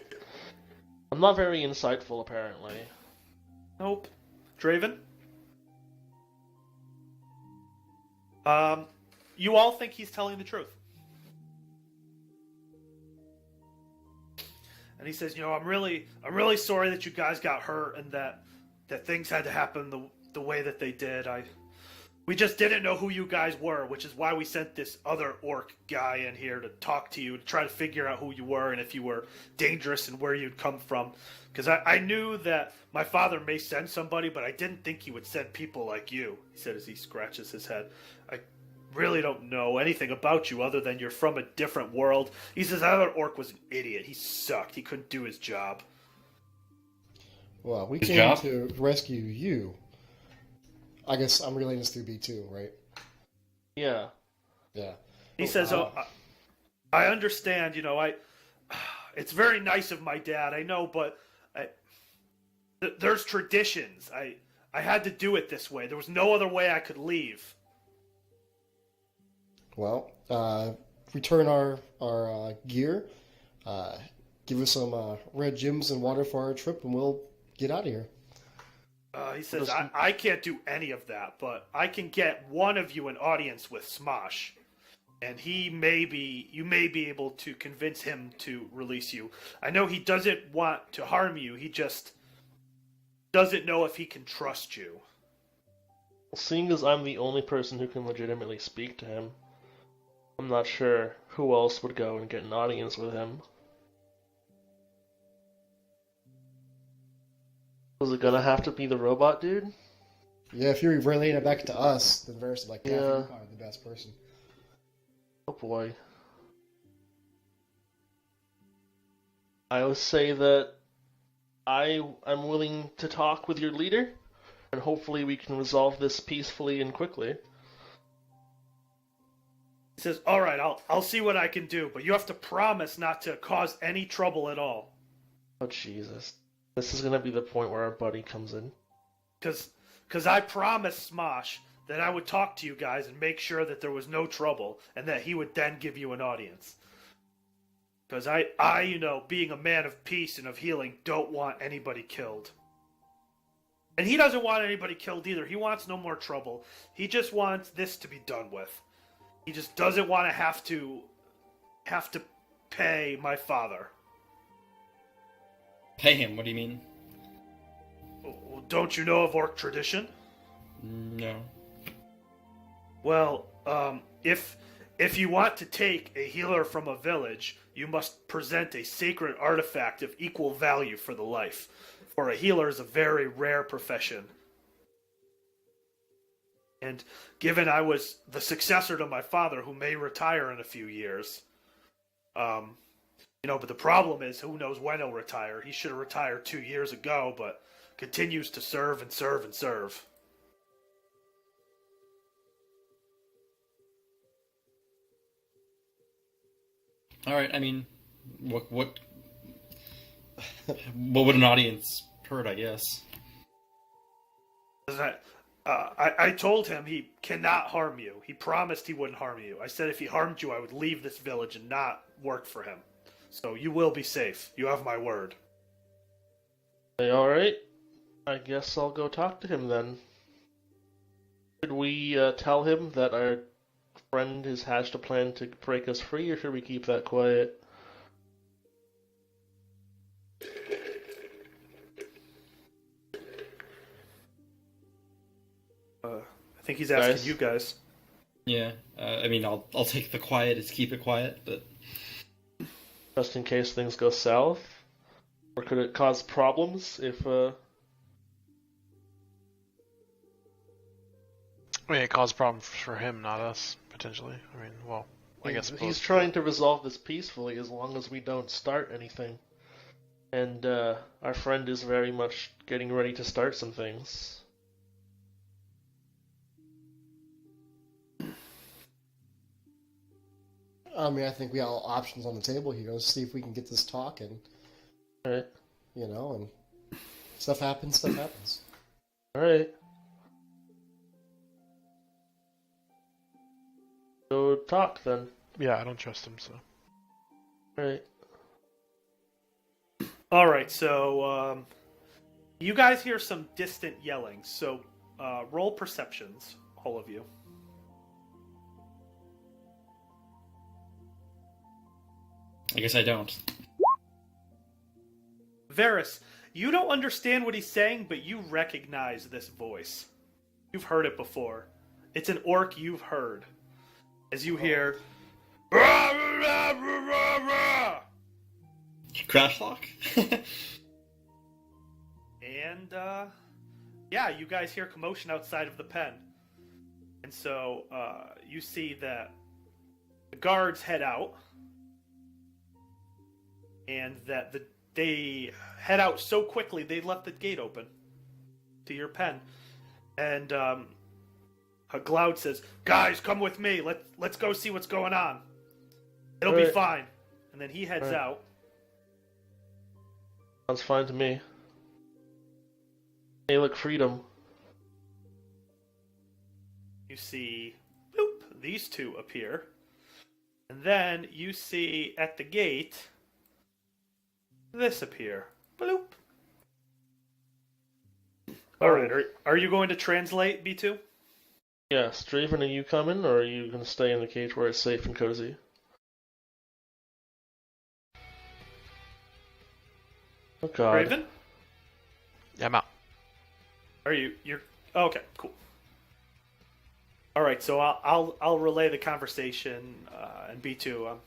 I'm not very insightful, apparently. Nope. Draven? You all think he's telling the truth. And he says, I'm really sorry that you guys got hurt and that things had to happen the way that they did. We just didn't know who you guys were, which is why we sent this other orc guy in here to talk to you, to try to figure out who you were and if you were dangerous and where you'd come from. Because I knew that my father may send somebody, but I didn't think he would send people like you, he said as he scratches his head. I really don't know anything about you other than you're from a different world. He says that other orc was an idiot. He sucked. He couldn't do his job. Well, we His came job? to rescue you. I guess I'm relating this to B2, right? Yeah. Yeah. He says, I understand, it's very nice of my dad, I know, but there's traditions. I had to do it this way. There was no other way I could leave. Well, return our gear, give us some red gems and water for our trip, and we'll get out of here. He says, I can't do any of that, but I can get one of you an audience with Smosh, and you may be able to convince him to release you. I know he doesn't want to harm you, he just doesn't know if he can trust you. Seeing as I'm the only person who can legitimately speak to him, I'm not sure who else would go and get an audience with him. Was it gonna have to be the robot dude? Yeah, if you're relaying it back to us, then Varys is like, yeah, you're probably the best person. Oh boy. I would say that I'm willing to talk with your leader, and hopefully we can resolve this peacefully and quickly. He says, "All right, I'll see what I can do, but you have to promise not to cause any trouble at all." Oh, Jesus. This is going to be the point where our buddy comes in. Because I promised Smosh that I would talk to you guys and make sure that there was no trouble, and that he would then give you an audience. Because I, you know, being a man of peace and of healing, don't want anybody killed. And he doesn't want anybody killed either. He wants no more trouble. He just wants this to be done with. He just doesn't want to have to pay my father. Pay him? What do you mean? Well, don't you know of orc tradition? No. Well, if you want to take a healer from a village, you must present a sacred artifact of equal value for the life. For a healer is a very rare profession. And given I was the successor to my father, who may retire in a few years, you know, but the problem is, who knows when he'll retire. He should have retired 2 years ago, but continues to serve and serve and serve. All right. I mean, what would an audience hurt? I guess. I told him he cannot harm you. He promised he wouldn't harm you. I said if he harmed you, I would leave this village and not work for him. So you will be safe. You have my word. Hey, alright. I guess I'll go talk to him then. Should we tell him that our friend has hatched a plan to break us free, or should we keep that quiet? I think he's asking Guys? you guys. Yeah. I mean, I'll take the quiet. Is keep it quiet, but Just in case things go south? Or could it cause problems if, I mean, it caused problems for him, not us, potentially. I mean, well, I guess he's both. trying to resolve this peacefully as long as we don't start anything. And, our friend is very much getting ready to start some things. I mean, I think we have all options on the table here. Let's see if we can get this talking. Alright. You know, and stuff happens, stuff happens. Alright. Go talk then. Yeah, I don't trust him, so. Alright. All right, so you guys hear some distant yelling. So roll perceptions, all of you. I guess I don't. Varys, you don't understand what he's saying, but you recognize this voice. You've heard it before. It's an orc you've heard. As you hear... Crash lock. And, yeah, you guys hear commotion outside of the pen. And so, you see that the guards head out. And that they head out so quickly they left the gate open to your pen. And, Gloud says, "Guys, come with me. Let's go see what's going on. It'll be fine." And then he heads out. Sounds fine to me. Hey, look, freedom. You see, bloop, these two appear. And then you see at the gate, this appear. Bloop. Alright, are you going to translate, B2? Yeah, Straven, are you coming, or are you going to stay in the cage where it's safe and cozy? Oh god. Raven? Yeah, I'm out. You're okay, cool. Alright, so I'll relay the conversation, and B2,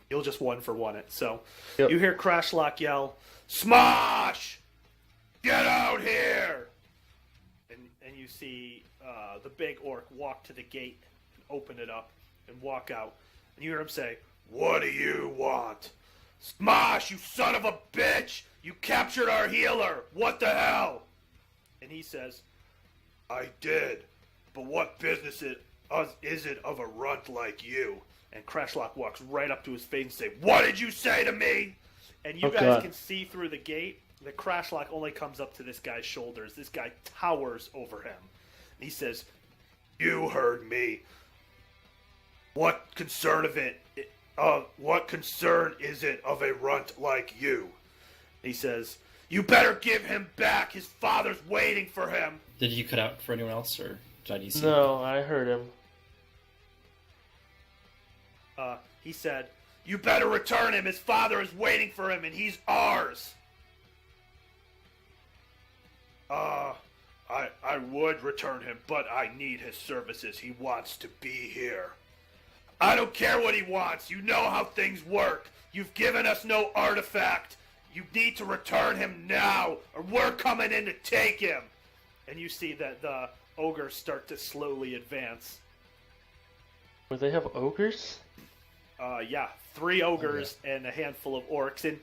you'll just one for one it. So, Yep. You hear Crashlock yell, "Smosh! Get out here!" And you see the big orc walk to the gate and open it up and walk out. And you hear him say, "What do you want? Smosh, you son of a bitch! You captured our healer! What the hell?" And he says, I did, but what business is it of a runt like you? And Crashlock walks right up to his face and say, "What did you say to me?" And you guys can see through the gate that Crashlock only comes up to this guy's shoulders. This guy towers over him. And he says, "You heard me. What concern is it of a runt like you?" He says, "You better give him back. His father's waiting for him." Did you cut out for anyone else, or did I see? No, I heard him. He said, "You better return him. His father is waiting for him, and he's ours." I would return him, but I need his services. He wants to be here. I don't care what he wants. You know how things work. You've given us no artifact. You need to return him now, or we're coming in to take him. And you see that the ogres start to slowly advance. Wait, they have ogres? Yeah, 3 ogres and a handful of orcs. And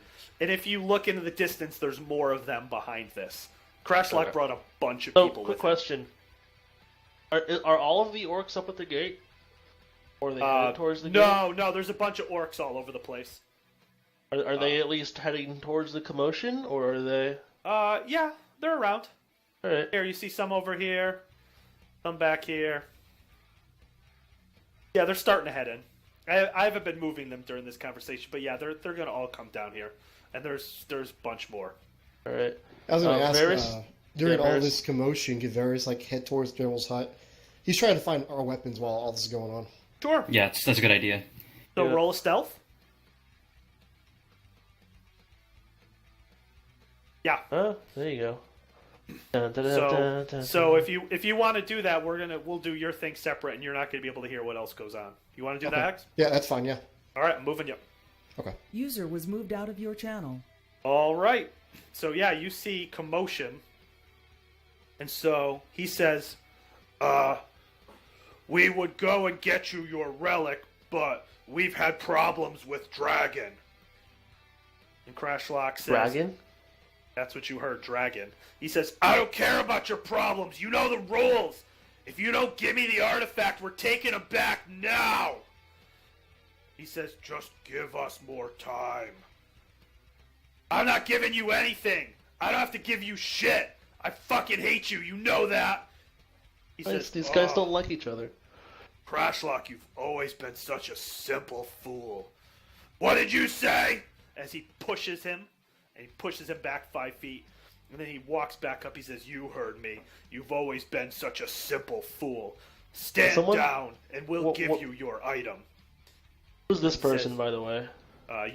if you look into the distance, there's more of them behind this. Crashlock brought a bunch of people quick with question. Are all of the orcs up at the gate? Or are they headed towards the gate? No, there's a bunch of orcs all over the place. Are they at least heading towards the commotion, or are they... Yeah, they're around. Alright. Here, you see some over here, some back here. Yeah, they're starting to head in. I haven't been moving them during this conversation, but yeah, they're going to all come down here. And there's a bunch more. Alright. I was going to ask, Varys? during all Varys? this commotion, could Varys head towards General's hut? He's trying to find our weapons while all this is going on. Sure. Yeah, that's a good idea. So Yeah. roll a stealth. Yeah. Oh, there you go. So if you want to do that, we'll do your thing separate, and you're not going to be able to hear what else goes on. You want to do that, Hex? Yeah, that's fine, yeah. All right, I'm moving you. Okay. User was moved out of your channel. All right. So yeah, you see commotion, and so he says, "We would go and get you your relic, but we've had problems with Dragon." And Crashlock says, Dragon? That's what you heard, Dragon. He says, "I don't care about your problems. You know the rules. If you don't give me the artifact, we're taking him back now." He says, "Just give us more time." "I'm not giving you anything. I don't have to give you shit. I fucking hate you. You know that." He says, These guys don't like each other. "Crashlock, you've always been such a simple fool. What did you say?" As he pushes him, and he pushes him back 5 feet. And then he walks back up. He says, "You heard me. You've always been such a simple fool. Stand down, and we'll give you your item." Who's this person, says- by the way?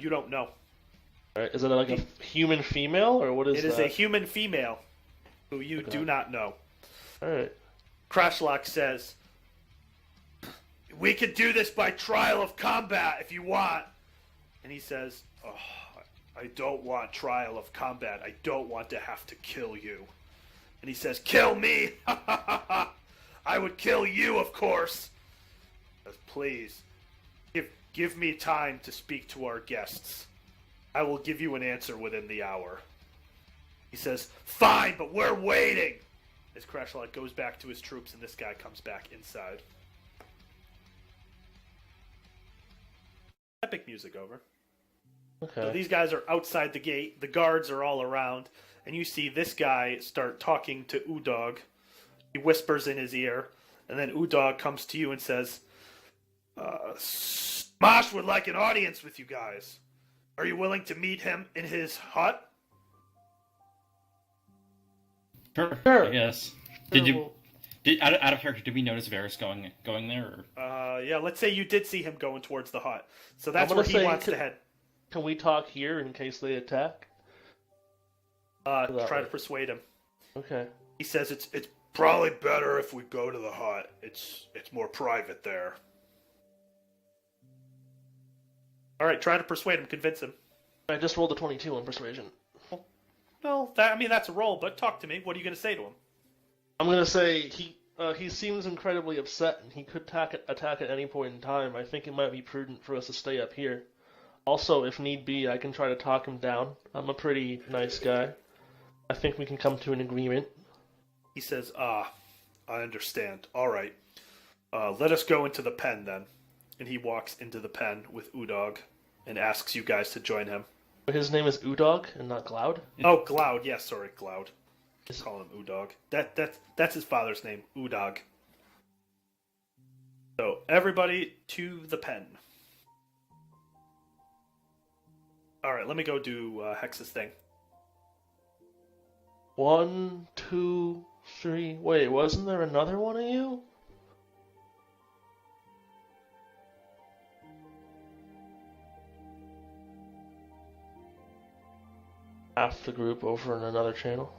You don't know. Alright, is it like a human female, or what is It that? is a human female who you do not know. Alright. Crashlock says, "We could do this by trial of combat if you want." And he says, "Oh, I don't want trial of combat. I don't want to have to kill you." And he says, "Kill me? I would kill you, of course." He says, "Please, give me time to speak to our guests. I will give you an answer within the hour." He says, "Fine, but we're waiting." As Crashlock goes back to his troops, and this guy comes back inside. Epic music over. Okay. So these guys are outside the gate. The guards are all around, and you see this guy start talking to Udog. He whispers in his ear, and then Udog comes to you and says, "Smosh would like an audience with you guys. Are you willing to meet him in his hut?" Sure. Yes. Out of character, did we notice Varys going there? Or? Yeah, let's say you did see him going towards the hut. So that's I'm where gonna he say wants to head. Can we talk here in case they attack? Try to persuade him. Okay. He says it's probably better if we go to the hut. It's more private there. All right, try to persuade him, convince him. I just rolled a 22 on persuasion. Well, that's a roll, but talk to me. What are you going to say to him? I'm gonna say he seems incredibly upset, and he could attack at any point in time. I think it might be prudent for us to stay up here. Also, if need be, I can try to talk him down. I'm a pretty nice guy. I think we can come to an agreement. He says, I understand. All right. Let us go into the pen then. And he walks into the pen with Udog and asks you guys to join him. His name is Udog and not Cloud? Oh, Gloud. Yes, sorry, Gloud. Just call him Udog. That's his father's name, Udog. So, everybody to the pen. Alright, let me go do Hex's thing. 1, 2, 3. Wait, wasn't there another one of you? Half the group over in another channel.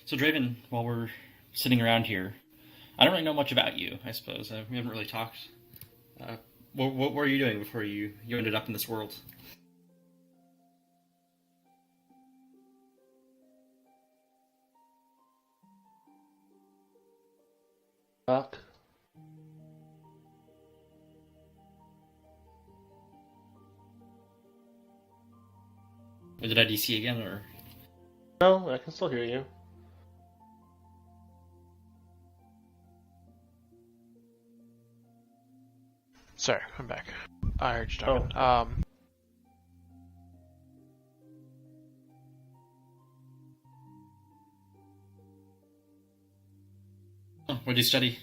So Draven, while we're sitting around here, I don't really know much about you, I suppose. We haven't really talked. What were you doing before you ended up in this world? Doc? Did I DC again, or? No, I can still hear you. Sorry, I'm back. I heard you talking. Oh, what did you study?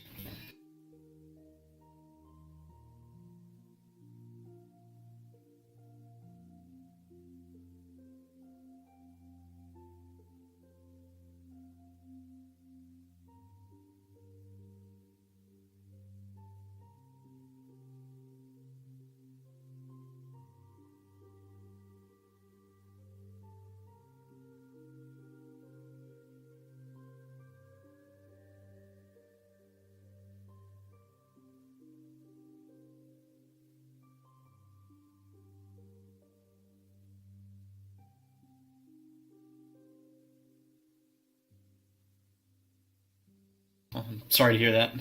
Oh, I'm sorry to hear that.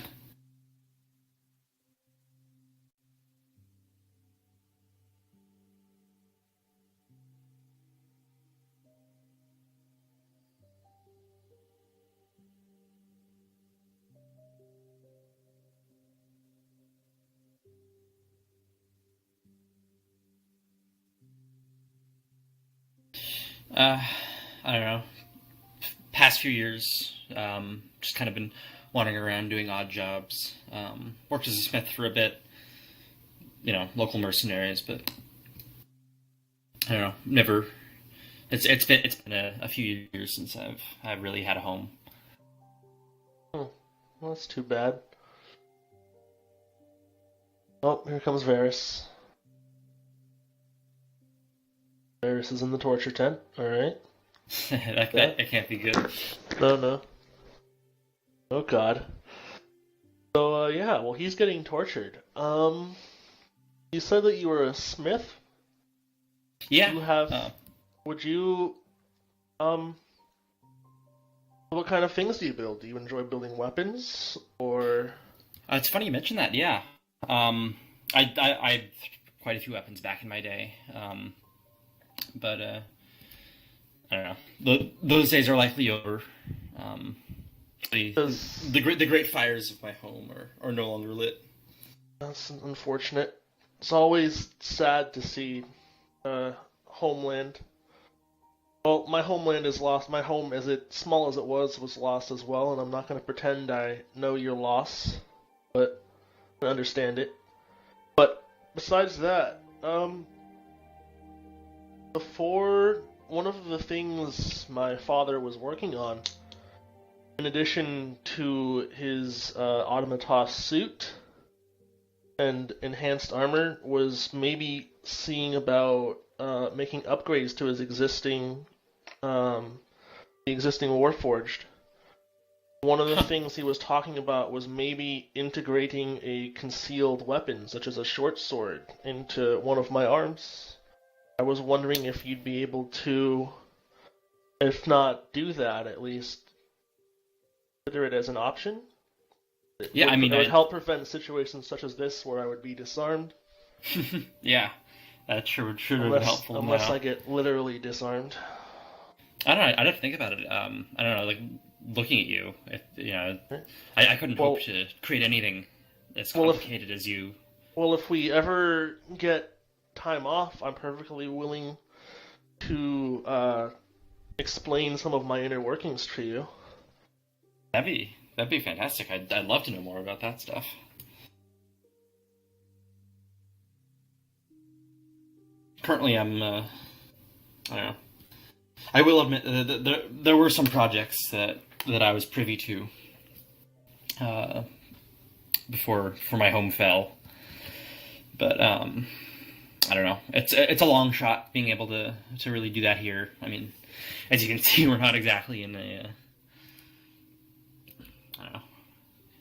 I don't know. Past few years, just kind of been wandering around doing odd jobs. Worked as a smith for a bit, local mercenaries, but I don't know. Never. It's been a few years since I've really had a home. Oh, well, that's too bad. Oh, here comes Varys. Varys is in the torture tent. All right. that can't be good. No. Oh God. So, yeah, well, he's getting tortured. You said that you were a smith? Yeah. You have... Would you... What kind of things do you build? Do you enjoy building weapons, or... It's funny you mentioned that, yeah. I had quite a few weapons back in my day. But, I don't know. Those days are likely over. The great fires of my home are no longer lit. That's unfortunate. It's always sad to see homeland. Well, my homeland is lost. My home, as small as it was lost as well, and I'm not going to pretend I know your loss, but I understand it. But besides that, before, one of the things my father was working on, in addition to his automatos suit and enhanced armor, was maybe seeing about making upgrades to his existing Warforged. One of the things he was talking about was maybe integrating a concealed weapon, such as a short sword, into one of my arms. I was wondering if you'd be able to, if not do that, at least consider it as an option. It would help prevent situations such as this where I would be disarmed. Yeah, that sure would be helpful. Unless I get literally disarmed. I don't know. I'd have to think about it. I don't know. Like looking at you, I couldn't hope to create anything as complicated as you. Well, if we ever get time off, I'm perfectly willing to explain some of my inner workings to you. That'd be fantastic. I'd love to know more about that stuff. Currently, I'm I don't know. I will admit that there were some projects that I was privy to before my home fell, but I don't know. It's a long shot being able to really do that here. I mean, as you can see, we're not exactly in a I don't know,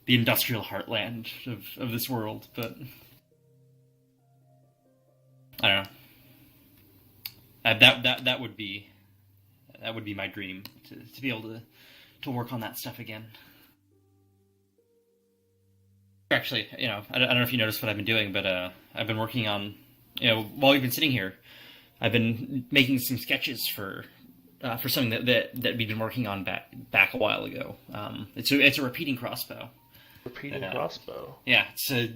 the industrial heartland of this world, but I don't know. That would be my dream, to be able to work on that stuff again. Actually, I don't know if you noticed what I've been doing, but I've been working on, while we've been sitting here, I've been making some sketches for something that we've been working on back a while ago. It's a repeating crossbow. Crossbow. Yeah, it's a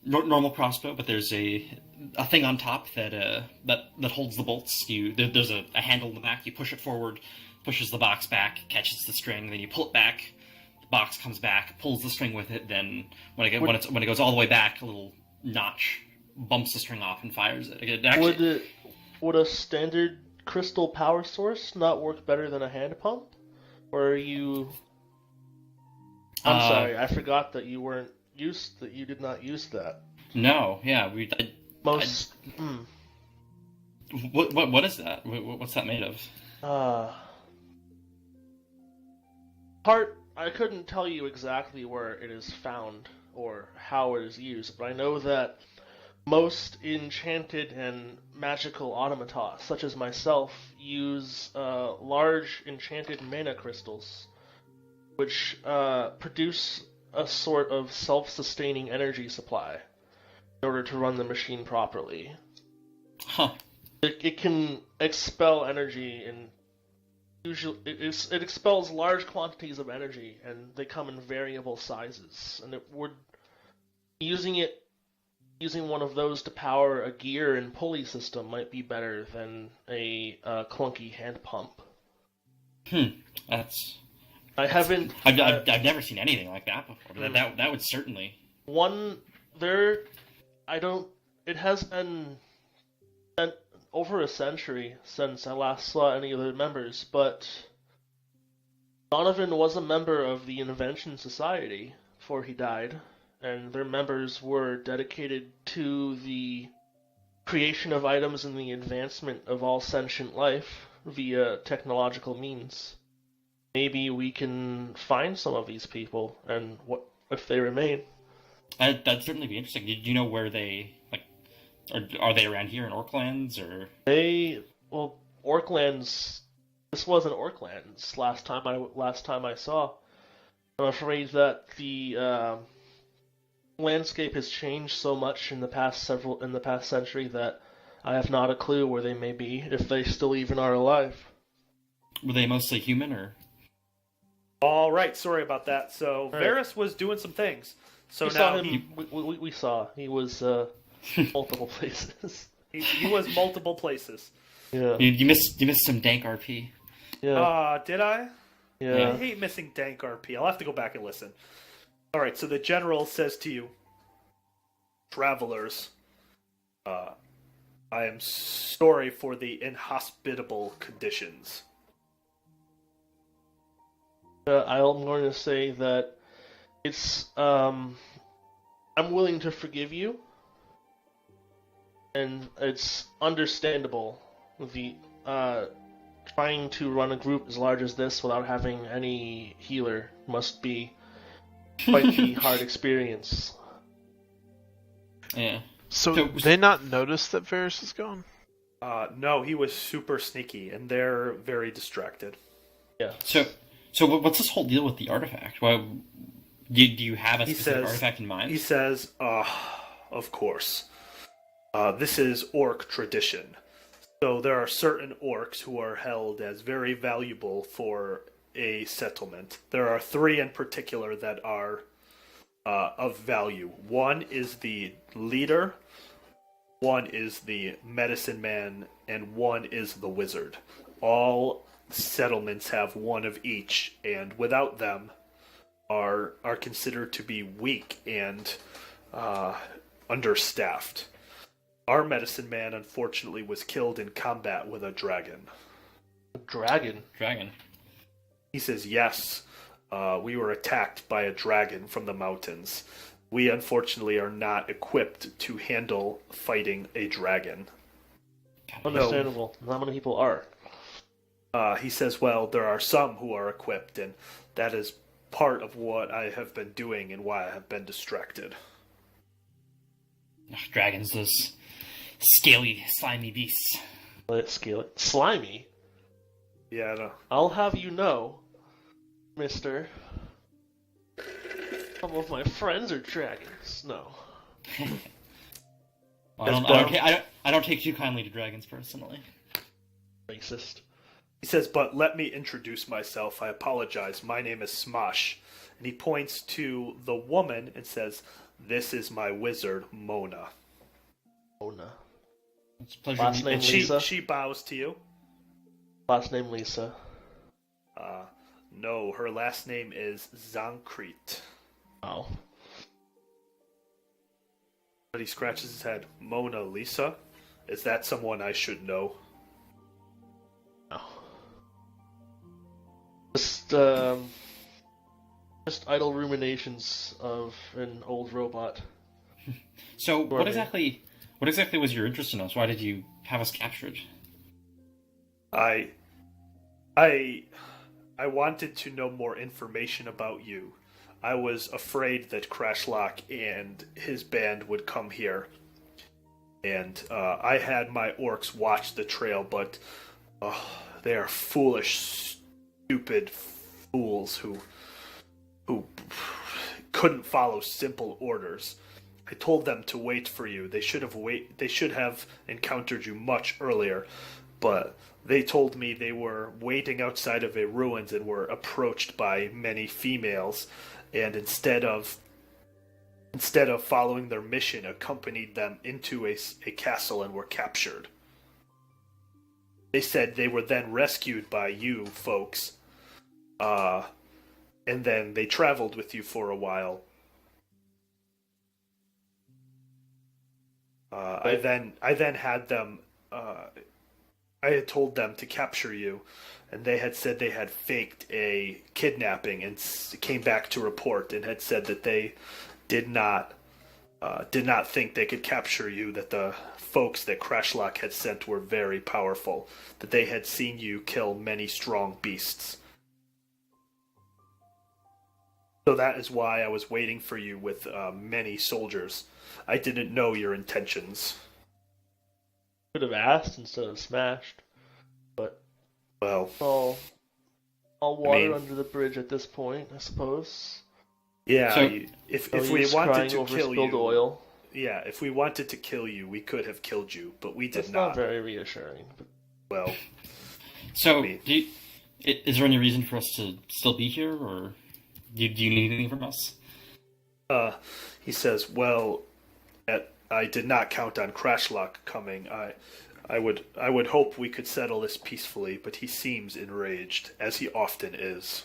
normal crossbow, but there's a thing on top that holds the bolts. There's a handle in the back. You push it forward, pushes the box back, catches the string. Then you pull it back. The box comes back, pulls the string with it. Then when it goes all the way back, a little notch bumps the string off and fires it. Would a standard crystal power source not work better than a hand pump? Or are you? I'm sorry, I forgot that you did not use that. No, yeah, What is that? What's that made of? I couldn't tell you exactly where it is found or how it is used, but I know that most enchanted and magical automatas, such as myself, use large enchanted mana crystals, which produce a sort of self-sustaining energy supply in order to run the machine properly. Huh. It can expel energy, and usually it expels large quantities of energy, and they come in variable sizes. And using one of those to power a gear and pulley system might be better than a clunky hand pump. That's. I've never seen anything like that before. That would certainly. It has been over a century since I last saw any of the members, but Donovan was a member of the Invention Society before he died, and their members were dedicated to the creation of items and the advancement of all sentient life via technological means. Maybe we can find some of these people and if they remain. That'd certainly be interesting. Did you know where they are they around here in Orklands or? Orklands. This wasn't Orklands last time I saw. I'm afraid that the landscape has changed so much in the past century that I have not a clue where they may be, if they still even are alive. Were they mostly human or? All right, sorry about that. So right. Varys was doing some things. So We now saw him. We saw he was multiple places. he was multiple places. Yeah. You missed some dank RP. Yeah. Did I? Yeah. I hate missing dank RP. I'll have to go back and listen. All right, so the general says to you, travelers, I am sorry for the inhospitable conditions. I'm going to say that it's. I'm willing to forgive you, and it's understandable. The trying to run a group as large as this without having any healer must be quite the hard experience. Yeah. So So- they not notice that Varys is gone? No, he was super sneaky, and they're very distracted. Yeah. So what's this whole deal with the artifact? Well, do you have a He specific says- artifact in mind? He says, of course. This is orc tradition. So there are certain orcs who are held as very valuable for a settlement. There are 3 in particular that are of value. One is the leader, one is the medicine man, and one is the wizard. All settlements have one of each, and without them are considered to be weak and understaffed. Our medicine man, unfortunately, was killed in combat with a dragon. Dragon. He says, yes, we were attacked by a dragon from the mountains. We, unfortunately, are not equipped to handle fighting a dragon. Understandable. Not many people are. He says, well, there are some who are equipped, and that is part of what I have been doing and why I have been distracted. Ugh, dragons, those scaly, slimy beasts. Let's scale it. Slimy. Yeah, no. I'll have you know, mister. Some of my friends are dragons. No. Well, I don't take too kindly to dragons personally. Racist. He says, but let me introduce myself. I apologize. My name is Smosh. And he points to the woman and says, this is my wizard, Mona. Mona. It's a pleasure Last to meet name you. Lisa? She bows to you. Last name Lisa. No, her last name is Zoncrete. Oh. But he scratches his head. Mona Lisa? Is that someone I should know? No. Just idle ruminations of an old robot. So Sure, what man. exactly was your interest in us? Why did you have us captured? I wanted to know more information about you. I was afraid that Crashlock and his band would come here. And I had my orcs watch the trail, but they are foolish, stupid fools who couldn't follow simple orders. I told them to wait for you. They should have encountered you much earlier, but they told me they were waiting outside of a ruins and were approached by many females, and instead of following their mission, accompanied them into a castle and were captured. They said they were then rescued by you folks, and then they traveled with you for a while. I then had them. I had told them to capture you, and they had said they had faked a kidnapping and came back to report and had said that they did not think they could capture you. That the folks that Crashlock had sent were very powerful. That they had seen you kill many strong beasts. So that is why I was waiting for you with many soldiers. I didn't know your intentions. Could have asked instead of smashed, but Well, all water mean- under the bridge at this point, I suppose. yeah, So- if No we use wanted crying to over kill spilled you, oil. yeah, if we wanted to kill you, we could have killed you, but we did That's not. not very reassuring. But Well, So, Me. is there any reason for us to still be here, or do you need anything from us? he says, well, I did not count on Crashlock coming. I would hope we could settle this peacefully, but he seems enraged, as he often is.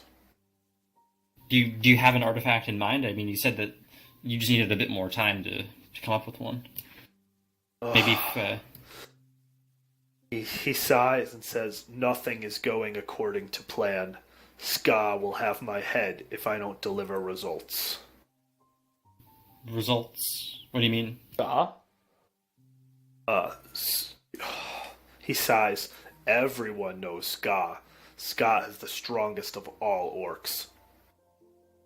Do you have an artifact in mind? I mean, you said that you just needed a bit more time to come up with one. Maybe if, He sighs and says, nothing is going according to plan. Ska will have my head if I don't deliver results. results. What do you mean? ah, He sighs. Everyone knows Ska. Ska is the strongest of all orcs.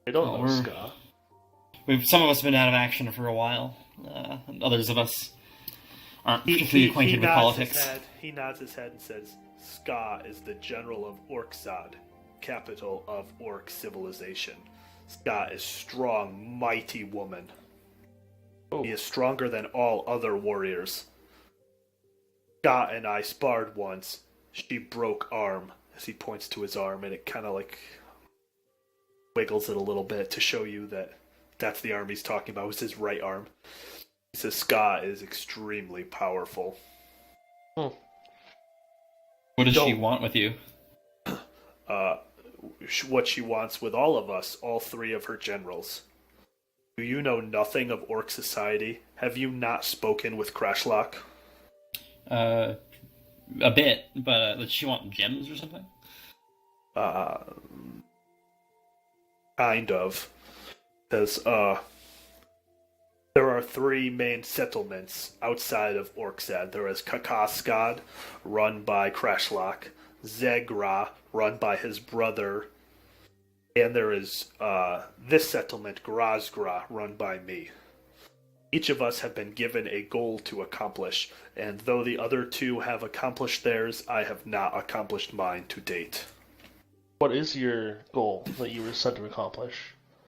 I don't Oh, know, we're- Ska. Some of us have been out of action for a while. And others of us aren't particularly acquainted with politics. He nods his head and says, Ska is the general of Orcsad, capital of Orc civilization. Ska is strong, mighty woman. Oh. He is stronger than all other warriors. Ska and I sparred once. She broke arm, as he points to his arm, and it kind of like wiggles it a little bit to show you that that's the arm he's talking about. It was his right arm. He says Ska is extremely powerful. What does she Don't- want with you? What she wants with all of us, all three of her generals. Do you know nothing of Orc society? Have you not spoken with Crashlock? A bit, but does she want gems or something? Kind of. Says, there are three main settlements outside of Orcsad. There is Kakaskad, run by Crashlock, Zegra, run by his brother, and there is this settlement, Grazgra, run by me. Each of us have been given a goal to accomplish, and though the other two have accomplished theirs, I have not accomplished mine to date. What is your goal that you were sent to accomplish?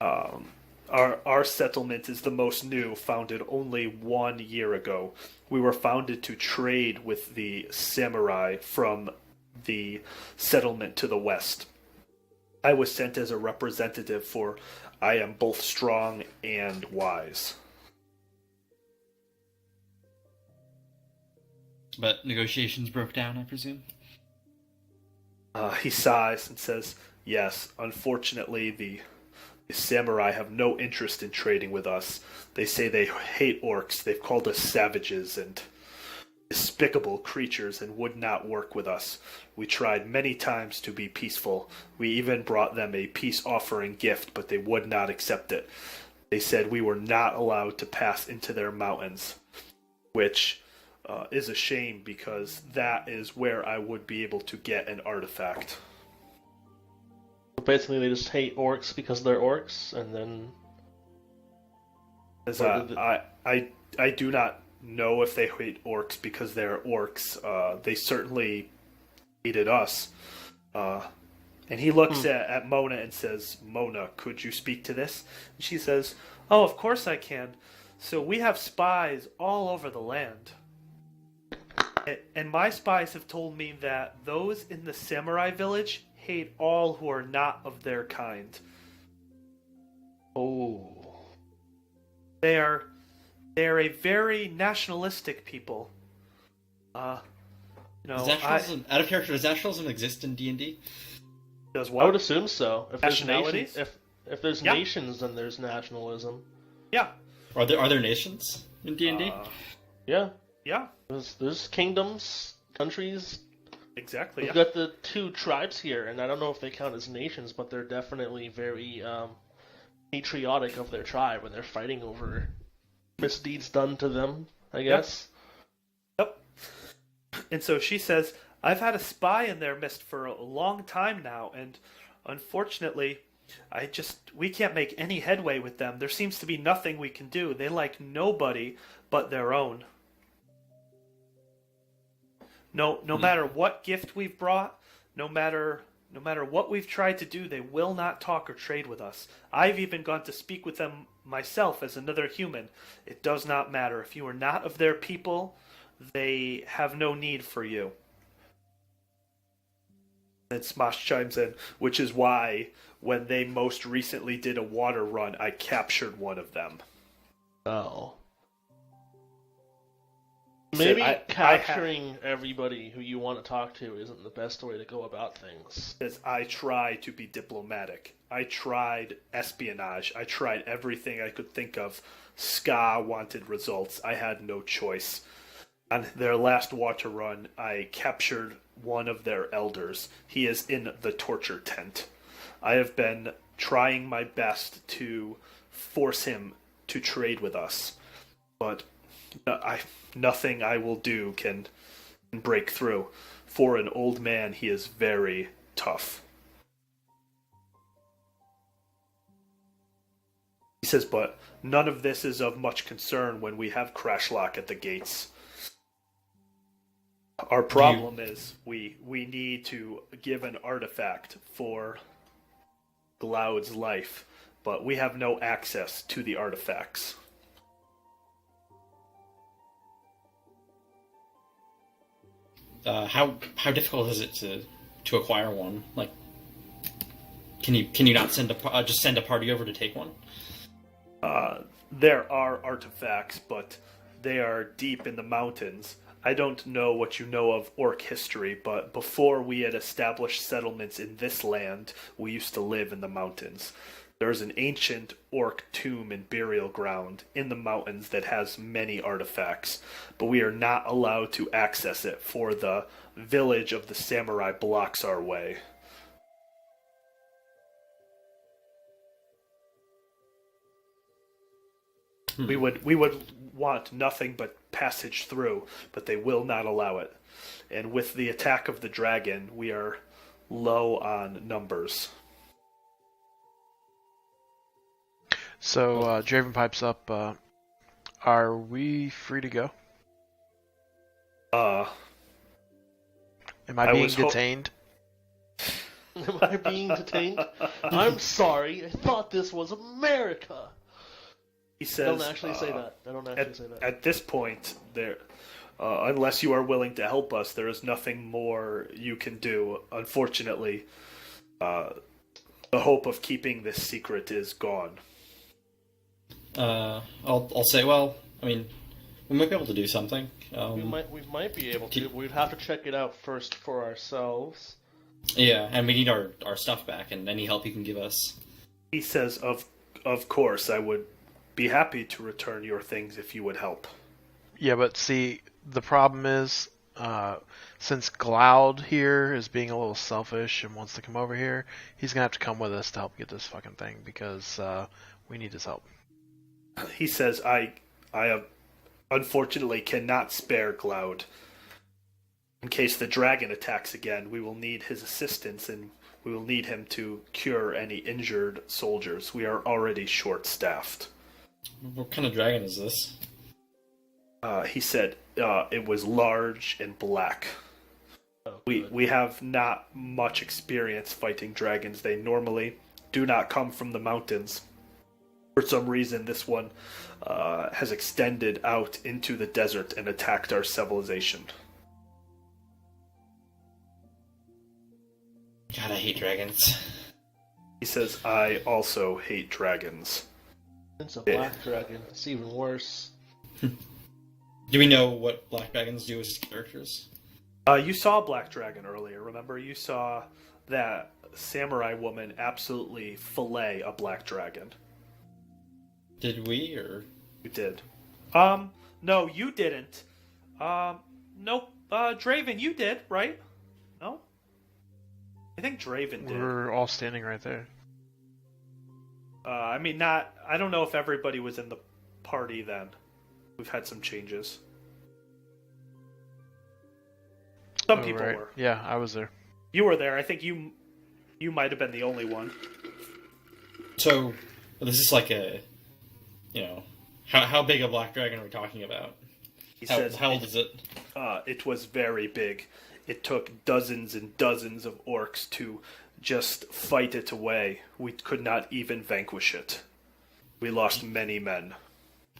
Our settlement is the most new, founded only 1 year ago. We were founded to trade with the samurai from the settlement to the west. I was sent as a representative for I am both strong and wise. But negotiations broke down, I presume? He sighs and says, yes, unfortunately the samurai have no interest in trading with us. They say they hate orcs. They've called us savages and despicable creatures and would not work with us. We tried many times to be peaceful. We even brought them a peace offering gift, but they would not accept it. They said we were not allowed to pass into their mountains, which is a shame because that is where I would be able to get an artifact. Basically, they just hate orcs because they're orcs, and then As, Or did I do not know if they hate orcs because they're orcs. They certainly hated us. And he looks at Mona and says, Mona, could you speak to this? And she says, oh, of course I can. So we have spies all over the land. And my spies have told me that those in the samurai village hate all who are not of their kind. oh, They are a very nationalistic people. Out of character, does nationalism exist in D&D? Does I what? would assume so. If there's Nationalities? nations, if there's Yeah. nations, then there's nationalism. Yeah. Are there nations in D&D? Yeah, Yeah. there's kingdoms, countries. Exactly. We've Yeah. got the two tribes here, and I don't know if they count as nations, but they're definitely very patriotic of their tribe when they're fighting over misdeeds done to them, I guess. Yep. And so she says, I've had a spy in their midst for a long time now, and unfortunately, We can't make any headway with them. There seems to be nothing we can do. They like nobody but their own. No matter what gift we've brought, no matter what we've tried to do, they will not talk or trade with us. I've even gone to speak with them myself as another human. It does not matter. If you are not of their people, they have no need for you. And Smosh chimes in, which is why when they most recently did a water run, I captured one of them. Oh. Maybe I capturing everybody who you want to talk to isn't the best way to go about things. Says, I try to be diplomatic. I tried espionage. I tried everything I could think of. Ska wanted results. I had no choice. On their last water run, I captured one of their elders. He is in the torture tent. I have been trying my best to force him to trade with us, but nothing I will do can break through. For an old man, he is very tough. He says, but none of this is of much concern when we have Crashlock at the gates. Our problem is we need to give an artifact for Gloud's life, but we have no access to the artifacts. How difficult is it to acquire one? Like, can you not send just send a party over to take one? There are artifacts, but they are deep in the mountains. I don't know what you know of orc history, but before we had established settlements in this land, we used to live in the mountains. There's an ancient orc tomb and burial ground in the mountains that has many artifacts, but we are not allowed to access it, for the village of the samurai blocks our way. We would want nothing but passage through, but they will not allow it. And with the attack of the dragon, we are low on numbers. So, Draven pipes up, are we free to go? Am I being detained? Am I being detained? I'm sorry, I thought this was America! He says, I don't actually say that. At this point, unless you are willing to help us, there is nothing more you can do. Unfortunately, the hope of keeping this secret is gone. I'll say, well, I mean, we might be able to do something. We might be able to. We'd have to check it out first for ourselves. Yeah, and we need our stuff back, and any help you can give us. He says, of course, I would be happy to return your things if you would help. Yeah, but see, the problem is, since Gloud here is being a little selfish and wants to come over here, he's gonna have to come with us to help get this fucking thing, because we need his help. He says, I unfortunately cannot spare Gloud. In case the dragon attacks again, we will need his assistance, and we will need him to cure any injured soldiers. We are already short-staffed. What kind of dragon is this? He said it was large and black. Oh, we have not much experience fighting dragons. They normally do not come from the mountains. For some reason, this one has extended out into the desert and attacked our civilization. God, I hate dragons. He says, I also hate dragons. It's a black dragon. It's even worse. Do we know what black dragons do as characters? You saw a black dragon earlier, remember? You saw that samurai woman absolutely fillet a black dragon. Did we, or? You did. No, you didn't. Nope. Draven, you did, right? No? I think Draven did. We're all standing right there. I don't know if everybody was in the party then. We've had some changes. Some people were. Yeah, I was there. You were there. I think you might have been the only one. So, this is like a, how big a black dragon are we talking about? He How says, old is it? It was very big. It took dozens and dozens of orcs to just fight it away. We could not even vanquish it. We lost many men.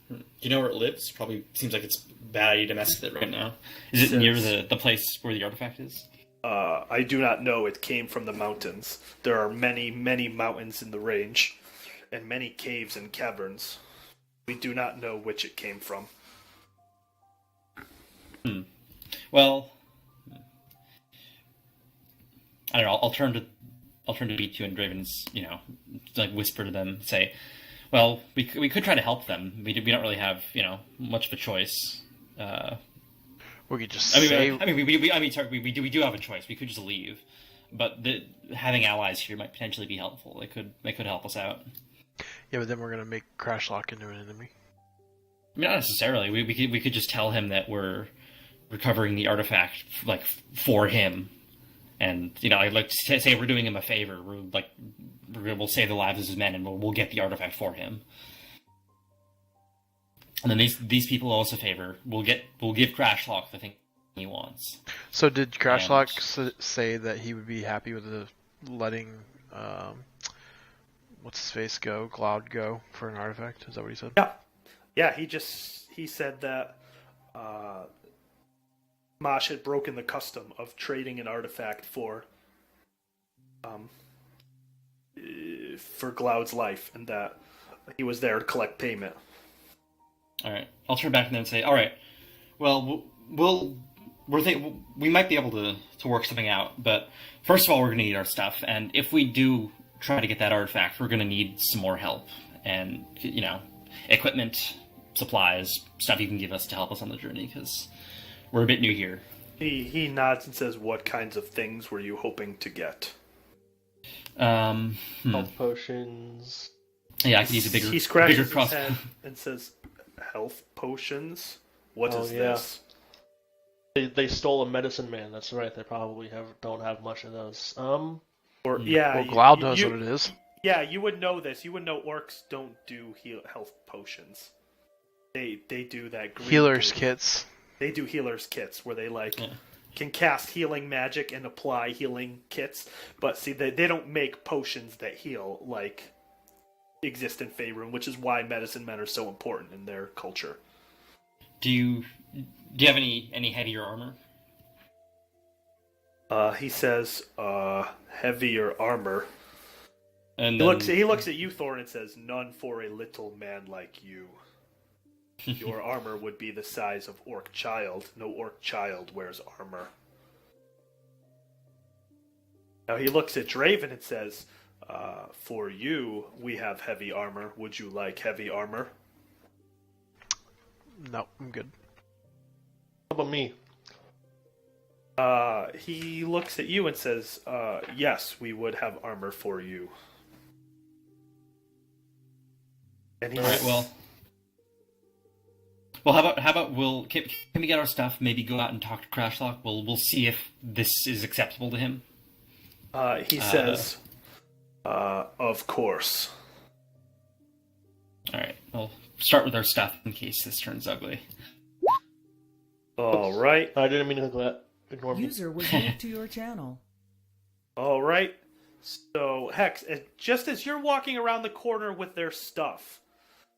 Do you know where it lives? Probably seems like it's bad idea to mess with it right now. Is it near the place where the artifact is? I do not know. It came from the mountains. There are many, many mountains in the range, and many caves and caverns. We do not know which it came from. Well, I don't know. I'll turn to B2 and Draven's, like whisper to them, say, well, we could try to help them. We don't really have, much of a choice. We could just we do have a choice. We could just leave, but having allies here might potentially be helpful. They could help us out. Yeah, but then we're gonna make Crashlock into an enemy. I mean, not necessarily. We could just tell him that we're recovering the artifact like for him, and like say we're doing him a favor. We'll save the lives of his men, and we'll get the artifact for him. And then these people owe us a favor. We'll give Crashlock the thing he wants. So did Crashlock say that he would be happy with letting what's his face go, Cloud go for an artifact? Is that what he said? Yeah. He said that Mosh had broken the custom of trading an artifact for Cloud's life, and that he was there to collect payment. All right, I'll turn back to them and say, all right, well, we might be able to work something out, but first of all, we're going to need our stuff, and if we do try to get that artifact, we're going to need some more help, and, equipment, supplies, stuff you can give us to help us on the journey, because we're a bit new here. He nods and says, what kinds of things were you hoping to get? Health potions. Yeah, I could use a bigger He scratches bigger his crossbow. head and says, health potions? What is yeah. this? They stole a medicine man. That's right. They probably don't have much of those. Well, Cloud knows what it is. Yeah, you would know this. You would know orcs don't do health potions. They do that green Healer's goo. kits. They do healer's kits where they can cast healing magic and apply healing kits. But see, they don't make potions that heal like exist in Faerun, which is why medicine men are so important in their culture. Do you have any heavier armor? He says, heavier armor. And He looks at you, Thor, and says, none for a little man like you. Your armor would be the size of orc child. No orc child wears armor. Now he looks at Draven and says, for you, we have heavy armor. Would you like heavy armor? No, I'm good. How about me? He looks at you and says, yes, we would have armor for you. And all right, well, how about can we get our stuff? Maybe go out and talk to Crashlock. We'll see if this is acceptable to him. He says, of course. All right, we'll start with our stuff in case this turns ugly. All right. I didn't mean to ignore me. User was moved to your channel. All right. So, Hex, just as you're walking around the corner with their stuff,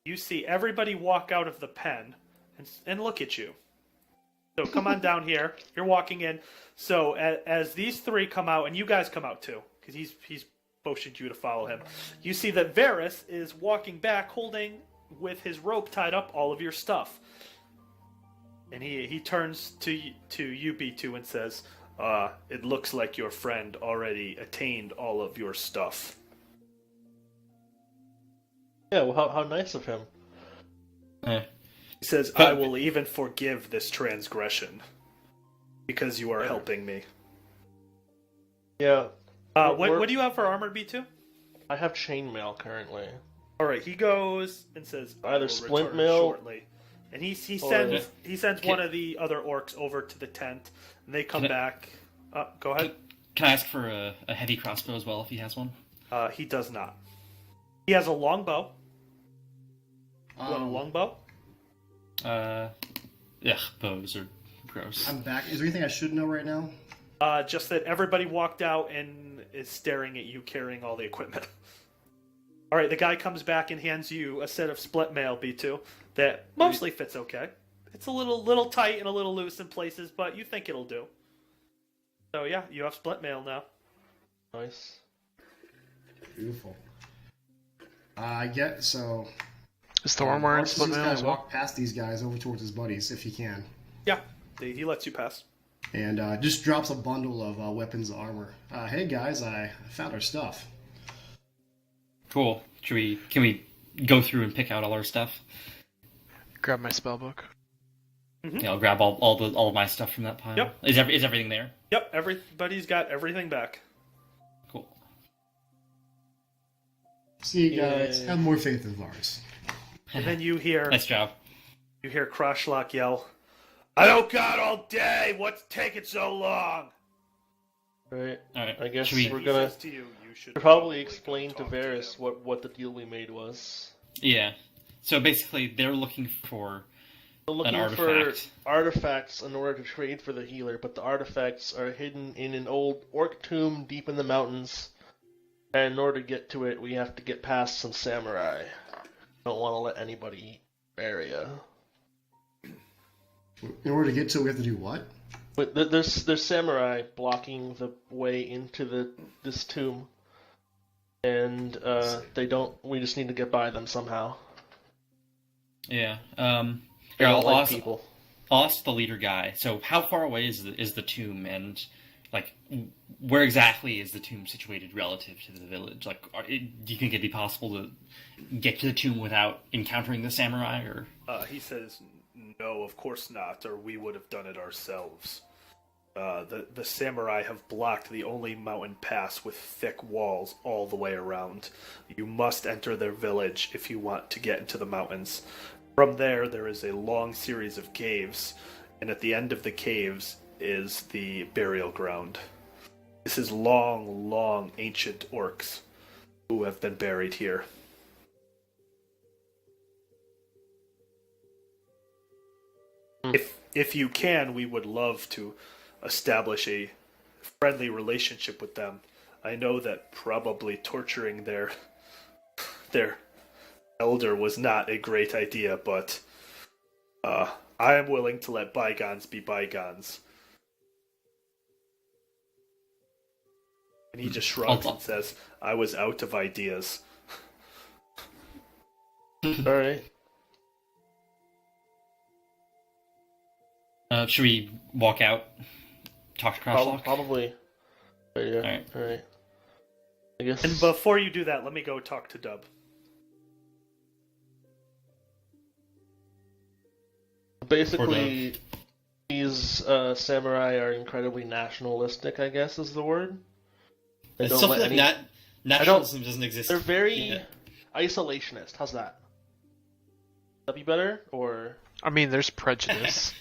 you see everybody walk out of the pen and look at you. So come on down here. You're walking in. So as these three come out, and you guys come out too, because he's motioned you to follow him. You see that Varys is walking back, holding with his rope tied up all of your stuff. And he turns to you, B2, and says, it looks like your friend already attained all of your stuff. Yeah, well, how nice of him. He says, I will even forgive this transgression because you are helping me. Yeah. What do you have for armor, B2? I have chainmail currently. All right, he goes and says, Either will splint return mail, shortly. And he sends one of the other orcs over to the tent, and they come back. Go ahead. Can I ask for a heavy crossbow as well if he has one? He does not. He has a longbow. You want a Um, longbow? Bows are gross. I'm back. Is there anything I should know right now? Just that everybody walked out and is staring at you carrying all the equipment. All right, the guy comes back and hands you a set of split mail, B2, that mostly fits okay. It's a little tight and a little loose in places, but you think it'll do. So yeah, you have split mail now. Nice. Beautiful. I get so. Is Thorn wearing Orcish split just mail gotta as well? walk past these guys over towards his buddies if he can, Yeah, he lets you pass. and just drops a bundle of weapons and armor. Hey guys, I found our stuff. Cool. Can we go through and pick out all our stuff? Grab my spell book. Yeah, I'll grab all of my stuff from that pile. Yep. Is everything there? Yep, everybody's got everything back. Cool. See you guys. Yay. Have more faith in ours. And then you hear Nice job. Crashlock yell, "I don't got all day. What's taking so long?" Right. All right. I guess Should we- we're He gonna says to you, you should probably explain to talk Varys him. what the deal we made was. Yeah. So basically, they're looking for We're looking artifact. for artifacts in order to trade for the healer, but the artifacts are hidden in an old orc tomb deep in the mountains. And in order to get to it, we have to get past some samurai. Don't want to let anybody area. In order to get to it, we have to do what? But there's samurai blocking the way into this tomb, and they don't. We just need to get by them somehow. Yeah. They Here, don't I'll like ask, people. I'll ask the leader guy. So, how far away is the tomb, and like, where exactly is the tomb situated relative to the village? Like, do you think it'd be possible to get to the tomb without encountering the samurai? Or He says, "No, of course not, or we would have done it ourselves. The samurai have blocked the only mountain pass with thick walls all the way around. You must enter their village if you want to get into the mountains. From there is a long series of caves, and at the end of the caves is the burial ground. This is long ancient orcs who have been buried here." If you can, we would love to establish a friendly relationship with them. I know that probably torturing their elder was not a great idea, but I am willing to let bygones be bygones. And he just shrugs and says, "I was out of ideas." Alright. should we walk out, talk to Crosslock? Probably. Yeah. Alright. Alright. I guess. And before you do that, let me go talk to Dub. Basically, these samurai are incredibly nationalistic, I guess is the word. They It's don't something let like any... nationalism doesn't exist. They're very Yeah. isolationist. How's that? Would that be better? Or... I mean, there's prejudice.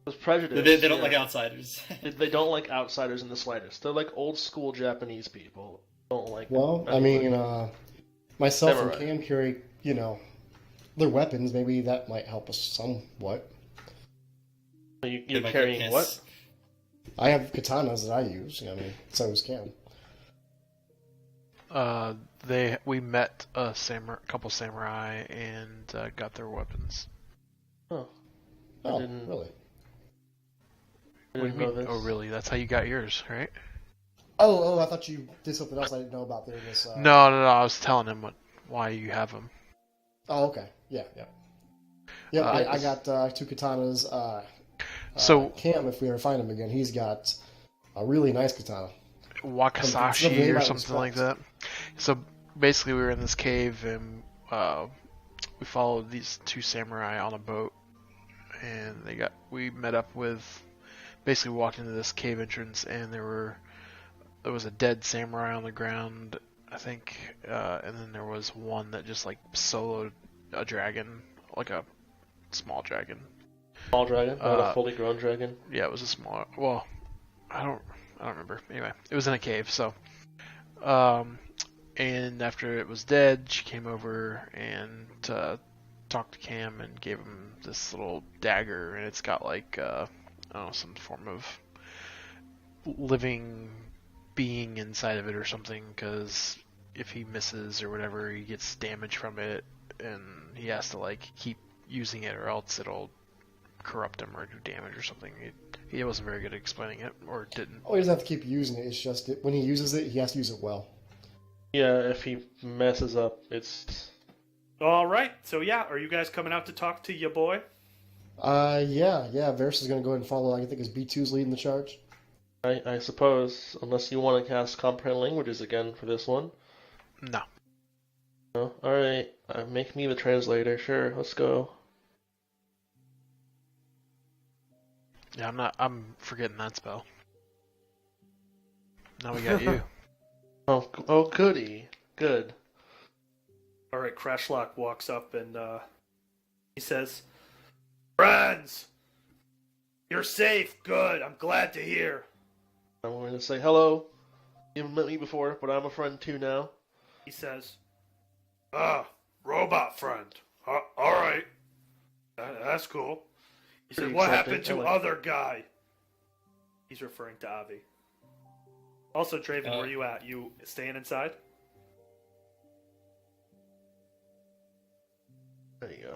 There's prejudice. They don't yeah. like outsiders. They don't like outsiders in the slightest. They're like old school Japanese people. Don't like... Well, I anybody. mean, myself Samurai. and Cam carry, their weapons. Maybe that might help us somewhat. You're They might carrying get what? pissed. I have katanas that I use. So does Cam. We met a couple samurai and got their weapons. Oh. Oh, didn't- really? I What do didn't you know mean? this. Oh, really? That's how you got yours, right? Oh, I thought you did something else I didn't know about during this. No. I was telling him why you have them. Oh, okay. Yeah. Yeah, I got 2 katanas. So- Cam, if we ever find him again, he's got a really nice katana. Wakasashi or Something something like about that. So basically, we were in this cave and we followed these 2 samurai on a boat, and we met up with. Basically, walked into this cave entrance, and there was a dead samurai on the ground, I think, and then there was one that just like soloed a dragon, like a small dragon. Small dragon? Not a fully grown dragon? Yeah, it was a smaller. Well, I don't remember. Anyway, it was in a cave. So, And after it was dead, she came over and talked to Cam and gave him this little dagger, and it's got like I don't know, some form of living being inside of it or something, because if he misses or whatever, he gets damage from it, and he has to like keep using it or else it'll corrupt him or do damage or something. He wasn't very good at explaining it, or didn't. Oh, he doesn't have to keep using it. It's just that when he uses it, he has to use it well. Yeah, if he messes up, it's... All right. So yeah, are you guys coming out to talk to your boy? Yeah. Varys is going to go ahead and follow. I think it's B2's leading the charge. I suppose, unless you want to cast Comprehend Languages again for this one. No. No? Alright, make me the translator, sure, let's go. Yeah, I'm forgetting that spell. Now we got you. Oh, goody. Good. All right. Crashlock walks up and he says, "Friends, you're safe. Good. I'm glad to hear." I'm going to say hello. You haven't met me before, but I'm a friend too now. He says, robot friend. All right. That's cool. He said, Pretty "What accepting, happened to I like other guy?" He's referring to Avi. Also, Draven, where you at? You staying inside? There you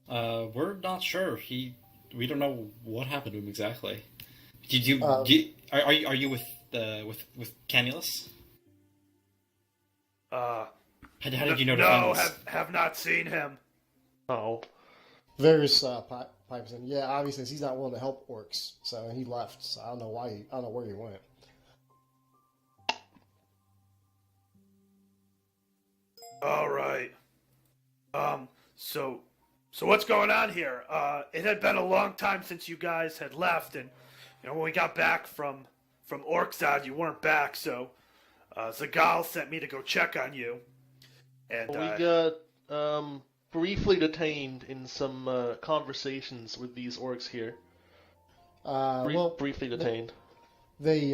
go. We're not sure. We don't know what happened to him exactly. Are you with Camulus? How did you know to find No, us? have not seen him. Oh. Varys pipes in. Yeah, obviously he's not willing to help orcs, so he left. So I don't know why. I don't know where he went. All right. So what's going on here? It had been a long time since you guys had left, and when we got back from Orcsad, you weren't back. So Zagal sent me to go check on you. And We got briefly detained in some conversations with these orcs here. Briefly detained. They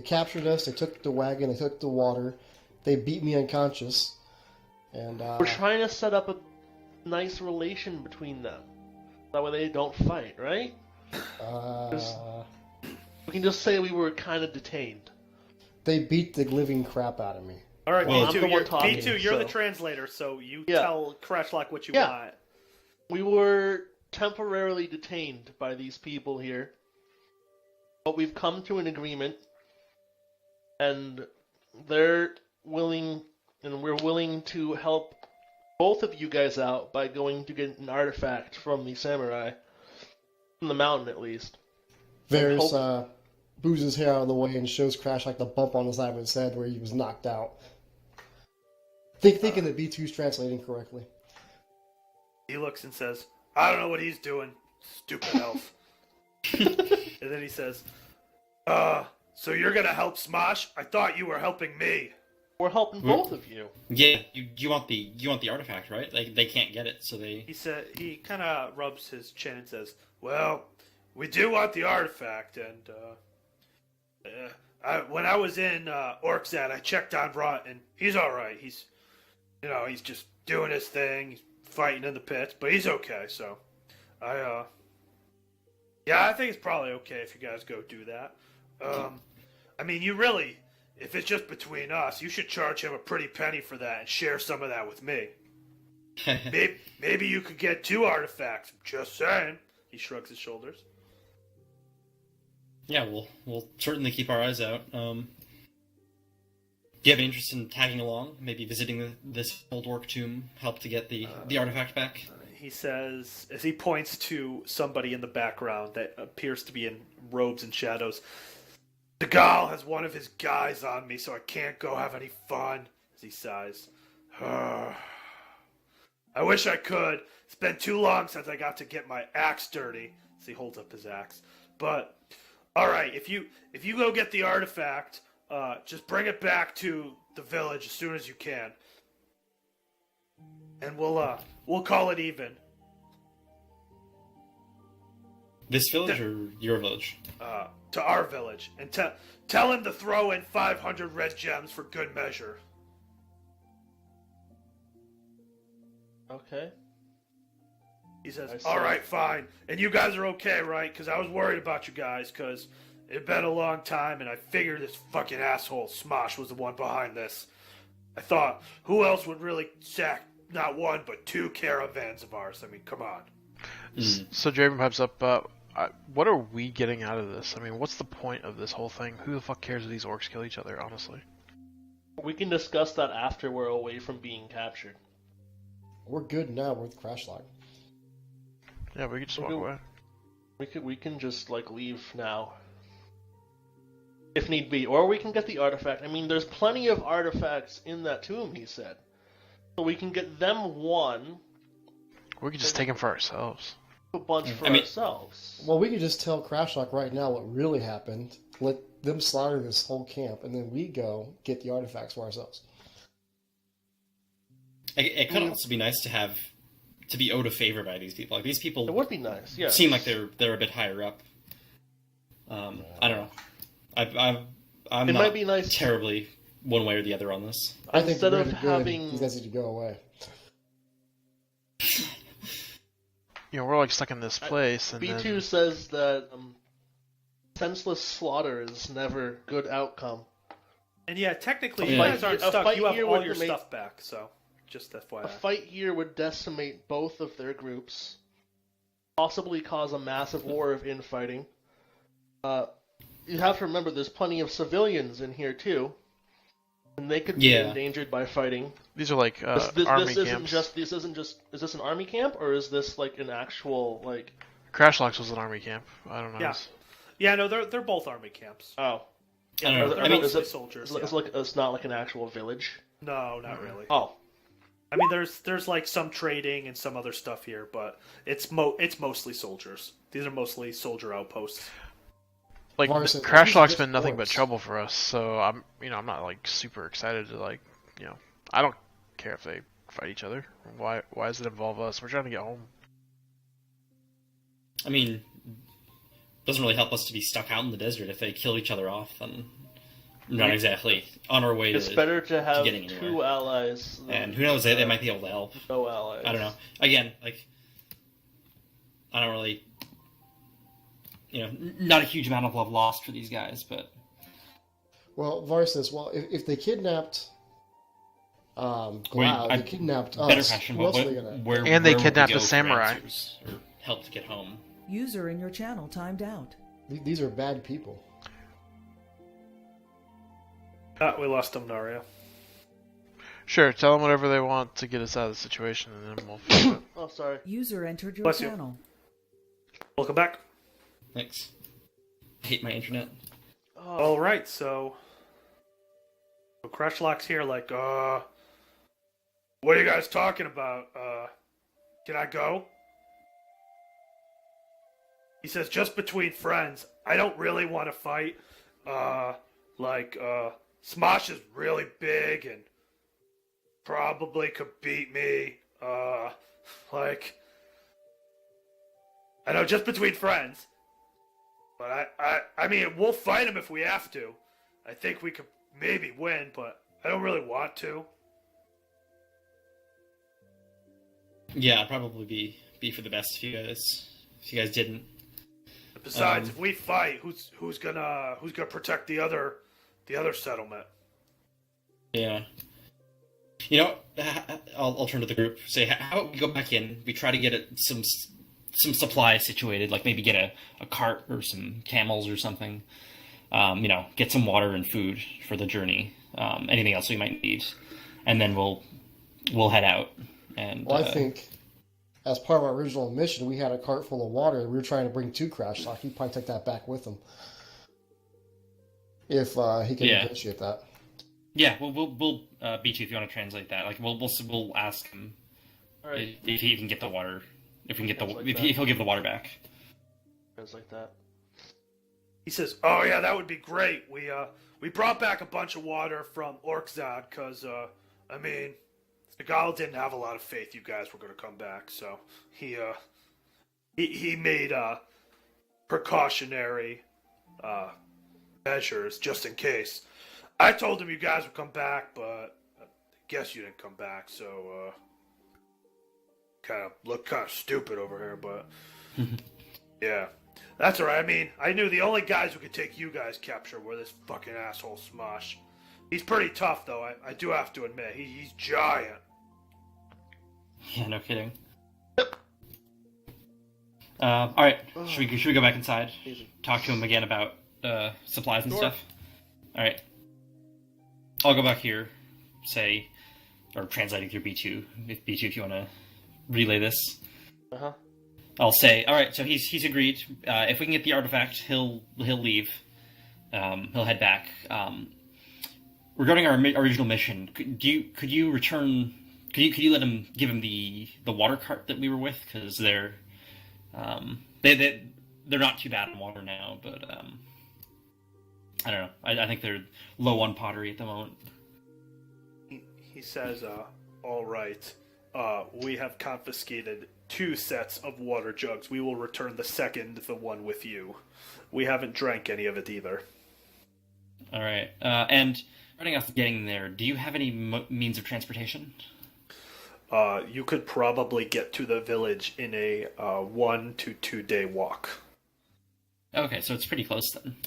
captured us. They took the wagon. They took the water. They beat me unconscious. And We're trying to set up a nice relation between them. That way they don't fight, right? We can just say we were kind of detained. They beat the living crap out of me. all right, Well, I'm the B2, one talking, B2, you're so- the translator, so you Yeah. tell Crashlock what you Yeah. want. We were temporarily detained by these people here. But we've come to an agreement. And they're willing, and we're willing to help both of you guys out by going to get an artifact from the samurai. From the mountain, at least. Varys boos his hair out of the way and shows Crash like the bump on the side of his head where he was knocked out. Thinking that B2's translating correctly. He looks and says, "I don't know what he's doing, stupid elf." And then he says, so you're gonna help Smosh? I thought you were helping me." We're helping both of you. Yeah, you want the artifact, right? They can't get it, so they. He kind of rubs his chin and says, "Well, we do want the artifact, and when I was in Orcsad, I checked on Rot, and he's all right. He's just doing his thing, he's fighting in the pits, but he's okay. So, I think it's probably okay if you guys go do that. I mean, you really, if it's just between us, you should charge him a pretty penny for that and share some of that with me. Maybe you could get 2 artifacts. Just saying." He shrugs his shoulders. Yeah, we'll certainly keep our eyes out. Do you have any interest in tagging along? Maybe visiting this old orc tomb, help to get the artifact back? He says, as he points to somebody in the background that appears to be in robes and shadows, "Zagal has one of his guys on me, so I can't go have any fun," as he sighs. "I wish I could. It's been too long since I got to get my axe dirty," as he holds up his axe. "But, alright, if you go get the artifact, just bring it back to the village as soon as you can. And we'll call it even." This village or your village? To our village, and tell him to throw in 500 red gems for good measure. Okay. He says, I see. all right, fine. And you guys are okay, right? Because I was worried about you guys, because it'd been a long time, and I figured this fucking asshole Smosh was the one behind this. I thought, who else would really sack not one, but 2 caravans of ours? I mean, come on. So Draven pipes up, what are we getting out of this? I mean, what's the point of this whole thing? Who the fuck cares if these orcs kill each other, honestly? We can discuss that after we're away from being captured. We're good now with Crashlock. Yeah, we could just walk Okay. away. We can just like leave now, if need be, or we can get the artifact. I mean, there's plenty of artifacts in that tomb. He said, so we can get them one. We could just take them for ourselves. A bunch for ourselves. Well, we could just tell Crashlock right now what really happened, let them slaughter this whole camp, and then we go get the artifacts for ourselves. It could also be nice to be owed a favor by these people. Like these It people would be nice. Yeah. seem like they're a bit higher up. I don't know. I'm It not might be nice terribly one way or the other on this. I think Instead we're of good. having- These guys need to go away. You know, we're like stuck in this place, and B2 then... says that senseless slaughter is never good outcome. And yeah, technically, A you fight- guys aren't a stuck. fight You have here all would your make- stuff back, so just FYI. A fight here would decimate both of their groups, possibly cause a massive war of infighting. You have to remember there's plenty of civilians in here too, and they could be Yeah. endangered by fighting. These are like This army isn't camps. just. This isn't just. Is this an army camp or is this like an actual like? Crashlocks was an army camp. I don't know. Yeah. Yeah, no, they're both army camps. Oh, I don't They're know. they're I mean, mostly is it- soldiers. it's yeah. like it's not like an actual village. No, not really. Oh, I mean, there's like some trading and some other stuff here, but it's mostly soldiers. These are mostly soldier outposts. Like Varus says, Crashlock's "These are been nothing but orcs." trouble for us, so I'm not like super excited to like, I don't care if they fight each other. Why does it involve us? We're trying to get home. I mean, doesn't really help us to be stuck out in the desert if they kill each other off. And not exactly on our way it's to better to have getting 2 anywhere. allies. Than, And who knows? They might be able to help. no allies. I don't know. Again, like I don't really, not a huge amount of love lost for these guys, but Well, Varus says, well, if they kidnapped Glau, I- they kidnapped better us. question. Who else are What, they gonna? where, And they where would we kidnapped go a for samurai. answers or help to get home. User in your channel timed out. These are bad people. We lost them, Naria. Sure, tell them whatever they want to get us out of the situation, and then we'll fix it. Oh, sorry. User entered your Bless you. channel. Welcome back. Thanks. I hate my internet. All right, so Crashlock's here. Like, what are you guys talking about? Can I go? He says, just between friends. I don't really want to fight. Smosh is really big and probably could beat me. I know, just between friends. But I mean, we'll fight him if we have to. I think we could maybe win, but I don't really want to. Yeah, it'd probably be for the best if you guys didn't. Besides, if we fight, who's gonna protect the other settlement? Yeah. I'll turn to the group. Say, how about we go back in? We try to get some supplies situated, like maybe get a cart or some camels or something. Get some water and food for the journey. Anything else we might need, and then we'll head out. And Well, I think as part of our original mission, we had a cart full of water. We were trying to bring to Crashlock. He'd probably take that back with him if he can negotiate that. yeah, we'll B2 if you want to translate that. Like we'll ask him All right. if he can get the water. If we can get Like if that. he'll give the water back. Things like that. He says, "Oh yeah, that would be great. We brought back a bunch of water from Orczad because I mean, Segal didn't have a lot of faith you guys were going to come back, so he made precautionary measures just in case. I told him you guys would come back, but I guess you didn't come back, so look kind of stupid over here, but yeah, that's alright. I mean, I knew the only guys who could take you guys capture were this fucking asshole Smosh. He's pretty tough, though. I do have to admit, he's giant. Yeah, no kidding. All right, should we go back inside? Easy. Talk to him again about supplies and Sure. stuff. All right, I'll go back here, say, or translating through B2. If you want to relay this, I'll say, all right. So he's agreed. If we can get the artifact, he'll leave. He'll head back. Regarding our original mission, could you return? Could you let him give him the water cart that we were with? Because they're not too bad in water now, but I don't know. I think they're low on pottery at the moment. He says, all right. We have confiscated 2 sets of water jugs. We will return the one with you. We haven't drank any of it either. All right. And running off getting there, do you have any means of transportation? You could probably get to the village in a 1 to 2 day walk. Okay, so it's pretty close then.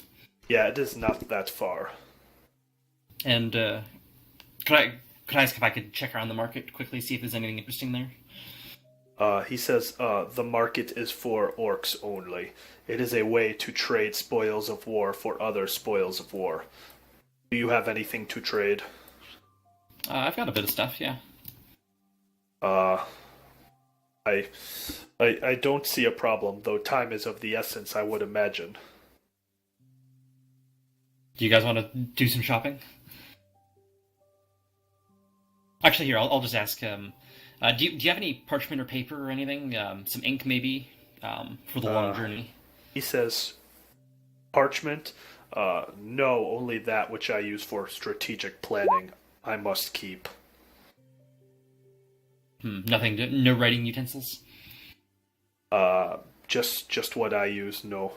Yeah, it is not that far. And could I ask if I could check around the market quickly, see if there's anything interesting there? He says the market is for orcs only. It is a way to trade spoils of war for other spoils of war. Do you have anything to trade? I've got a bit of stuff, yeah. I don't see a problem, though time is of the essence, I would imagine. Do you guys want to do some shopping? Actually, here, I'll just ask, do you have any parchment or paper or anything? Some ink, maybe, for the long journey? He says, parchment? No, only that which I use for strategic planning. I must keep. Nothing, no writing utensils? Just what I use, no.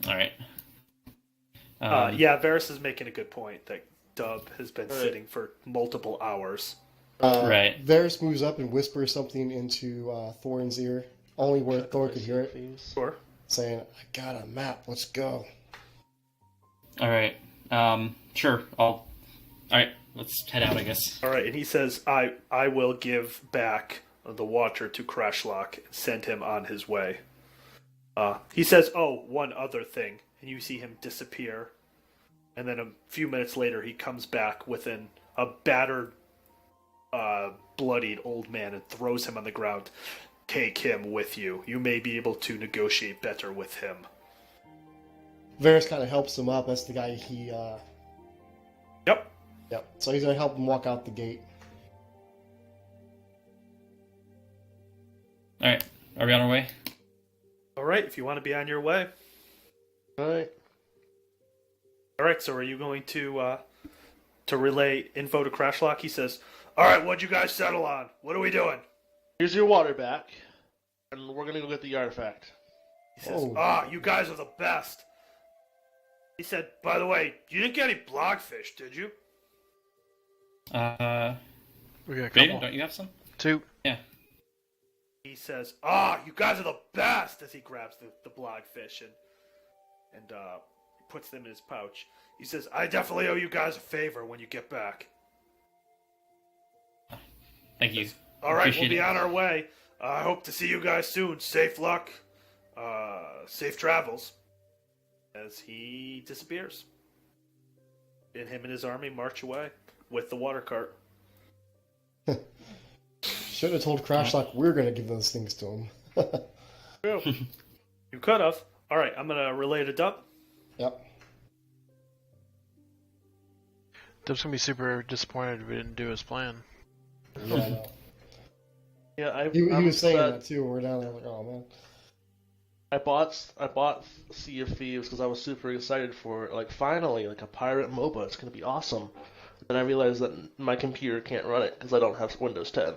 Alright. Yeah, Varys is making a good point that Dub has been sitting for multiple hours. Right. Varys moves up and whispers something into Thorin's ear, only where Thorin could hear it, Sure. saying, I got a map, let's go. Alright. Sure, Alright, let's head out, I guess. Alright, and he says, I will give back the water to Crashlock and send him on his way. He says, oh, one other thing. And you see him disappear. And then a few minutes later, he comes back with a battered, bloodied old man and throws him on the ground. Take him with you. You may be able to negotiate better with him. Varys kind of helps him up. That's the guy he... Yep. Yep. So he's going to help him walk out the gate. Alright, are we on our way? Alright, if you want to be on your way. Alright. Alright, so are you going to relay info to Crashlock? He says, alright, what'd you guys settle on? What are we doing? Here's your water back, and we're gonna go get the artifact. He says, you guys are the best. He said, by the way, you didn't get any blogfish, did you? We got a Raven, couple. don't you have some? 2. Yeah. He says, you guys are the best, as he grabs the blogfish and puts them in his pouch. He says, I definitely owe you guys a favor when you get back. Thank you. All right, we'll Appreciate be it. on our way. I hope to see you guys soon. Safe luck. Safe travels. As he disappears. And him and his army march away with the water cart. Should have told Crashlock we're going to give those things to him. You could have. All right, I'm going to relay to Dub. Yep. Dub's gonna be super disappointed if we didn't do his plan. Yeah, I know. Yeah, He was saying that too. We're down there like, oh man. I bought Sea of Thieves because I was super excited for it. Like, finally, like a pirate MOBA. It's gonna be awesome. Then I realized that my computer can't run it because I don't have Windows 10.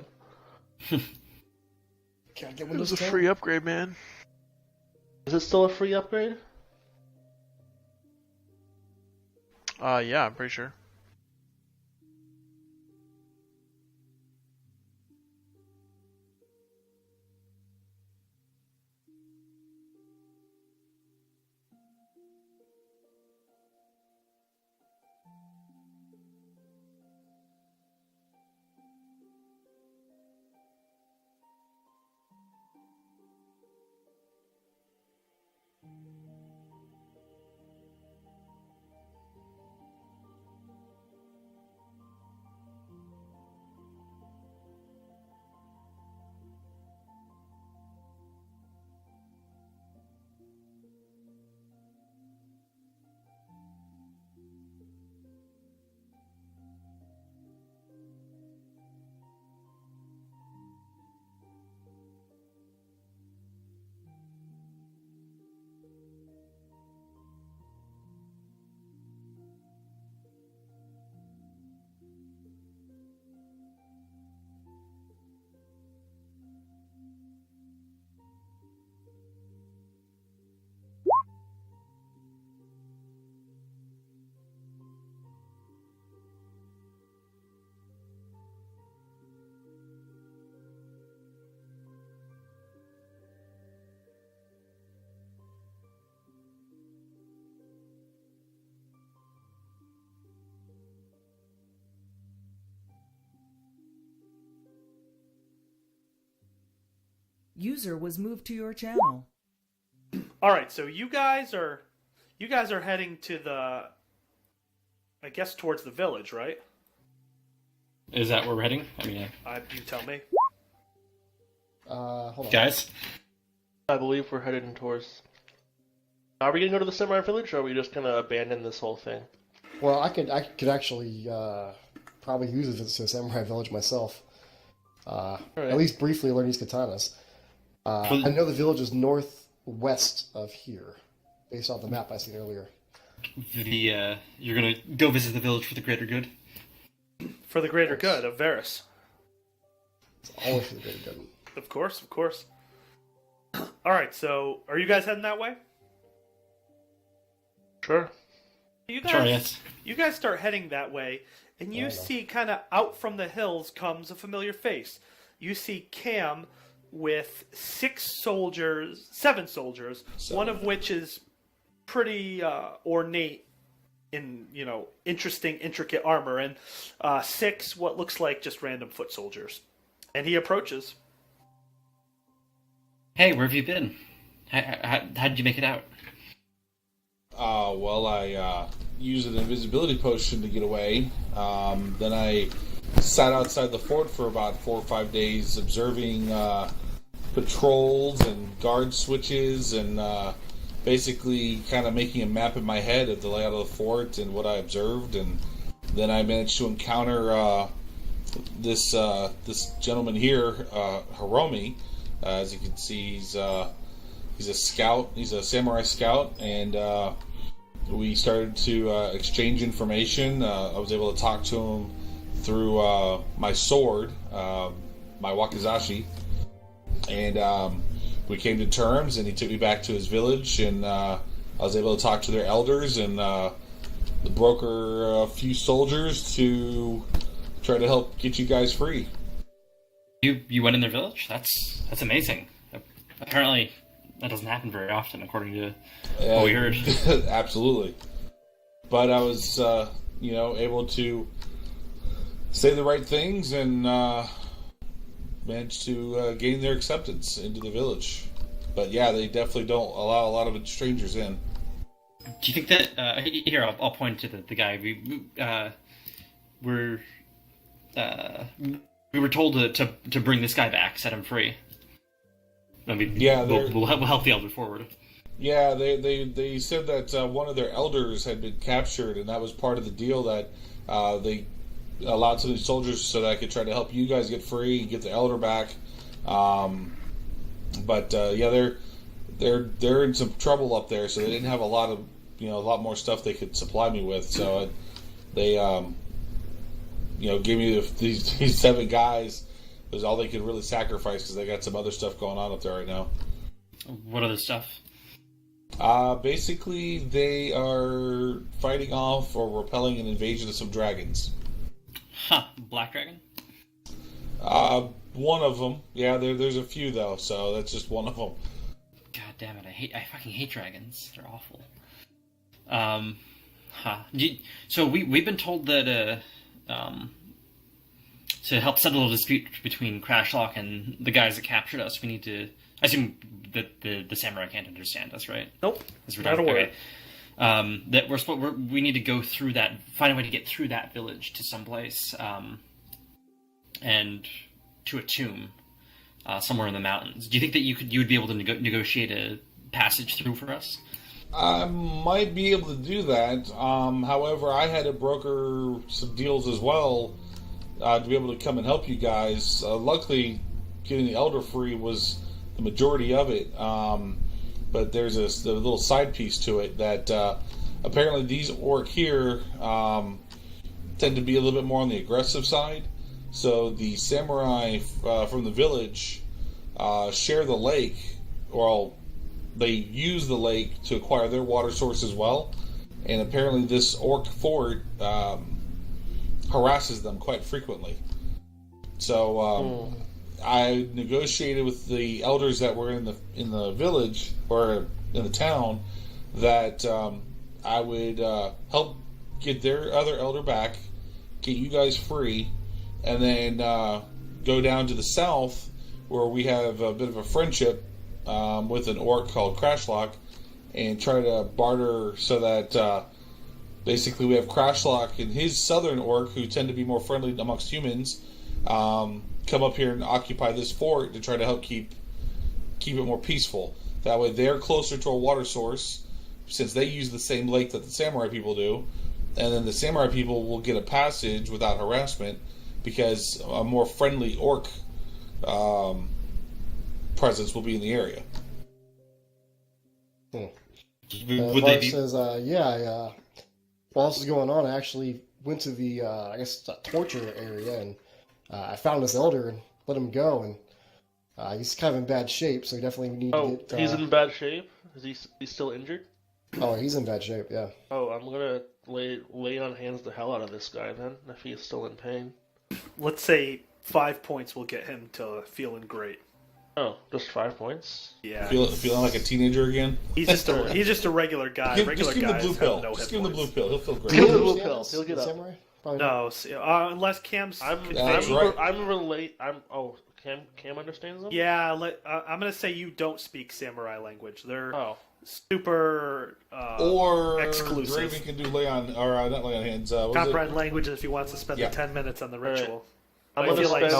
Can't get It Windows was a 10? free upgrade, man. Is it still a free upgrade? Yeah, I'm pretty sure. User was moved to your channel. All right, so you guys are heading to I guess towards the village, right? Is that where we're heading? I mean, You tell me. Hold on. guys. I believe we're headed towards. Are we gonna go to the samurai village, or are we just gonna abandon this whole thing? Well, I could actually probably use it to Samurai Village myself. Right. At least briefly learn these katanas. I know the village is northwest of here, based off the map I seen earlier. You're gonna go visit the village for the greater good. For the greater good of Varus. It's always for the greater good. Of course, of course. All right, so are you guys heading that way? Sure. You guys, Sure, yes. You guys start heading that way, and you see kind of out from the hills comes a familiar face. You see Cam with 7 soldiers, one of which is pretty ornate in, interesting, intricate armor, and 6 what looks like just random foot soldiers. And he approaches. Hey, where have you been? How did you make it out? Well, I used an invisibility potion to get away. Then I sat outside the fort for about 4 or 5 days, observing patrols and guard switches, and basically kind of making a map in my head of the layout of the fort and what I observed. And then I managed to encounter this gentleman here, Hiromi. As you can see, he's a scout. He's a samurai scout, and we started to exchange information. I was able to talk to him through my sword, my wakizashi, and we came to terms, and he took me back to his village, and I was able to talk to their elders and broker a few soldiers to try to help get you guys free. You went in their village? That's amazing. Apparently, that doesn't happen very often, according to what we heard. Absolutely. But I was, able to say the right things and managed to gain their acceptance into the village. But yeah, they definitely don't allow a lot of strangers in. Do you think that here? I'll point to the guy. We were told to bring this guy back, set him free. I mean, yeah, we'll help the elder forward. Yeah, they said that one of their elders had been captured, and that was part of the deal, that they allowed some of these soldiers so that I could try to help you guys get free, get the elder back. But they're in some trouble up there, so they didn't have a lot more stuff they could supply me with. So they gave me these 7 guys. It was all they could really sacrifice because they got some other stuff going on up there right now. What other stuff? Basically, they are fighting off or repelling an invasion of some dragons. Huh? Black dragon? One of them. Yeah, there's a few though, so that's just one of them. God damn it! I fucking hate dragons. They're awful. So we've been told that to help settle a dispute between Crashlock and the guys that captured us, we need to. I assume that the samurai can't understand us, right? Nope. Not a word. That we need to go through that, find a way to get through that village to someplace, and to a tomb somewhere in the mountains. Do you think that you would be able to negotiate a passage through for us? I might be able to do that. However, I had to broker some deals as well to be able to come and help you guys. Luckily, getting the elder free was the majority of it. But there's a little side piece to it that apparently these orc here tend to be a little bit more on the aggressive side. So the samurai from the village share the lake, or they use the lake to acquire their water source as well. And apparently this orc fort harasses them quite frequently. So I negotiated with the elders that were in the village or in the town that I would help get their other elder back, get you guys free, and then go down to the south where we have a bit of a friendship with an orc called Crashlock, and try to barter so that basically we have Crashlock and his southern orc, who tend to be more friendly amongst humans, come up here and occupy this fort to try to help keep it more peaceful. That way they're closer to a water source, since they use the same lake that the samurai people do, and then the samurai people will get a passage without harassment because a more friendly orc presence will be in the area. Would Mark they be? says, while this was going on, I actually went to the, torture area, and I found this elder and let him go, and he's kind of in bad shape, so we definitely need to get... he's in bad shape? Is he still injured? Oh, he's in bad shape, yeah. Oh, I'm gonna lay on hands the hell out of this guy then, if he is still in pain. Let's say 5 points will get him to feeling great. Oh, just 5 points? Yeah. Feeling like a teenager again? He's just a regular guy. Just give him the blue pill. Just give him the blue pill. He'll feel great. Give him the blue Samus, pill. He'll get up. Samurai? Probably No, unless Cam's... That's right. Cam understands them? Yeah, I'm going to say you don't speak samurai language. They're super Or exclusive. Draven can do lay on, or not lay on hands. What was it? Comprehend languages if he wants to spend the 10 minutes on the ritual. I'm I feel like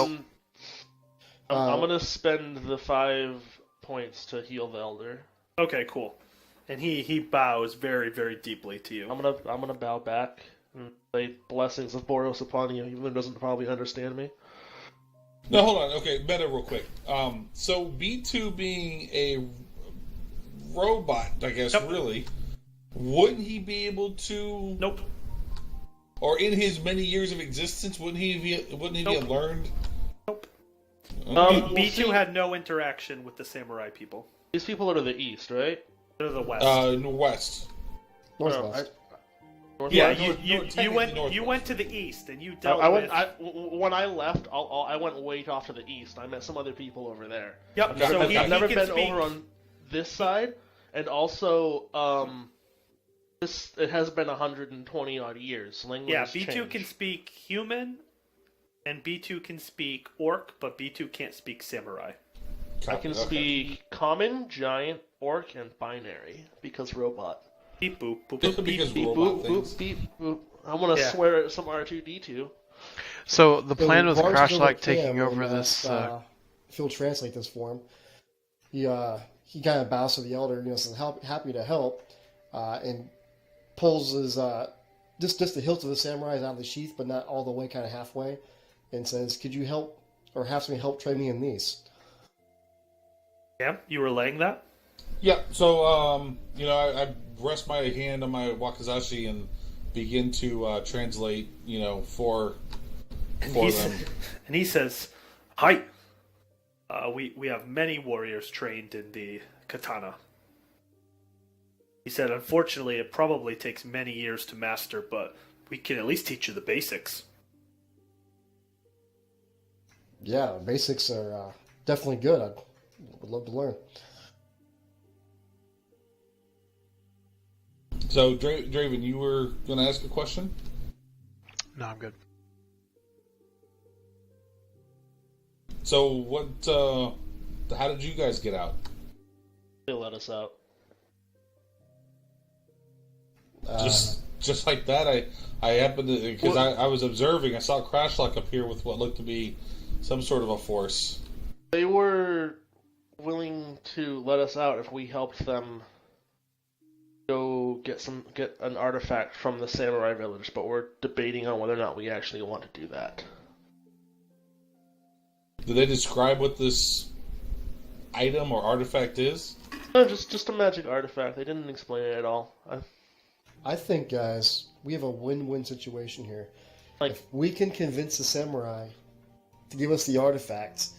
I'm gonna spend the 5 points to heal the elder. okay, cool. And he bows very, very deeply to you. I'm gonna bow back and say blessings of Boros upon you, even though he doesn't probably understand me. No, hold on. Okay, meta real quick. So B2 being a robot, I guess, really, wouldn't he be able to... Nope. Or in his many years of existence, wouldn't he have learned? Nope. Okay. B2 had no interaction with the samurai people. These people are to the east, right? They're to the west. West. Northwest. Yeah, Northwest. you went to the east and you dealt with. When I left, I went way off to the east. I met some other people over there. Yep. I've So never, I've never can been speak. over on this side, and also it has been 120 odd years. Language Yeah, has B2 changed. can speak human, and B2 can speak orc, but B2 can't speak samurai. I can speak common, giant, orc, and binary because robot. Beep boop boop boop beep Because beep. robot Boop things. boop beep boop. I'm gonna Yeah. swear at some R2D2. So the plan was Var's still Crashlock with taking Cam, over and, this. if he'll translate this for him. He kind of bows to the elder, says happy to help, and pulls his just the hilt of the samurai out of the sheath, but not all the way, kind of halfway, and says, "Could you help or have somebody help train me in these?" Yeah, you were laying that. Yeah, so, I rest my hand on my wakizashi and begin to translate, for them. And he says, "Hi. We have many warriors trained in the katana." He said, "Unfortunately, it probably takes many years to master, but we can at least teach you the basics." Yeah, the basics are definitely good. I would love to learn. So, Draven, you were going to ask a question? No, I'm good. So, how did you guys get out? They let us out. Just like that, I happened to, because I was observing, I saw Crashlock up here with what looked to be some sort of a force. They were willing to let us out if we helped them go get an artifact from the samurai village, but we're debating on whether or not we actually want to do that. Did they describe what this item or artifact is? No, just a magic artifact. They didn't explain it at all. I think, guys, we have a win-win situation here. If we can convince the samurai to give us the artifacts,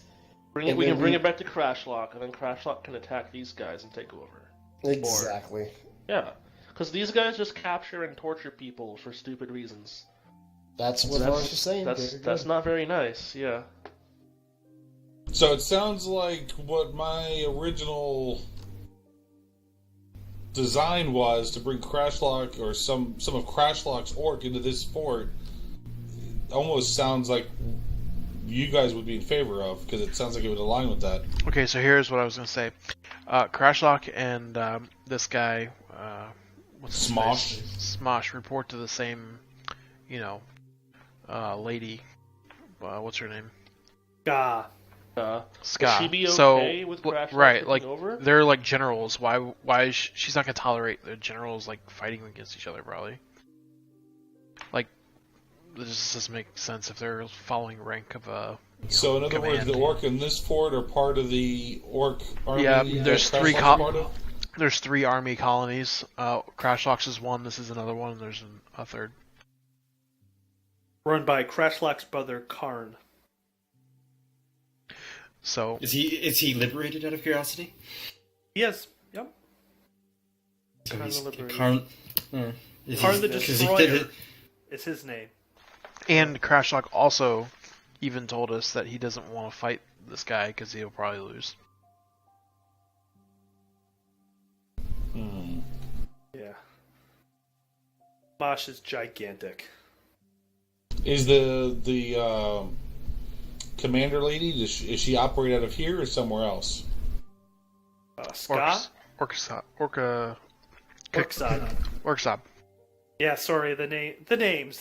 we can bring it back to Crashlock, and then Crashlock can attack these guys and take over. exactly. Yeah, because these guys just capture and torture people for stupid reasons. That's what Varsh is saying. That's not very nice. Yeah. So it sounds like what my original design was to bring Crashlock or some of Crashlock's orc into this fort almost sounds like you guys would be in favor of, because it sounds like it would align with that. Okay, so here's what I was gonna say. Crashlock and this guy, what's his Smosh. face? Smosh report to the same, lady. What's her name? Gah. Ska. Would she be So, okay with Crashlock right, taking like over? they're like generals. Why is she's not gonna tolerate the generals like fighting against each other? Probably. Like, this just doesn't make sense if they're following rank of a. So in other words, command. the orc in this fort are part of the orc army. Yeah, that there's Crashlock's three part of? There's 3 army colonies. Crashlock's is one. This is another one. And there's a third. Run by Crashlock's brother Karn. So Is he liberated out of curiosity? Yes. Yep. So Karn he's the Liberator. Karn. Karn the because Destroyer is his name. and Crashlock also even told us that he doesn't want to fight this guy because he'll probably lose. Yeah. Mosh is gigantic. Is the commander lady? Is she operate out of here or somewhere else? Ska? Orcsab. Orcsad. Yeah, sorry, the names.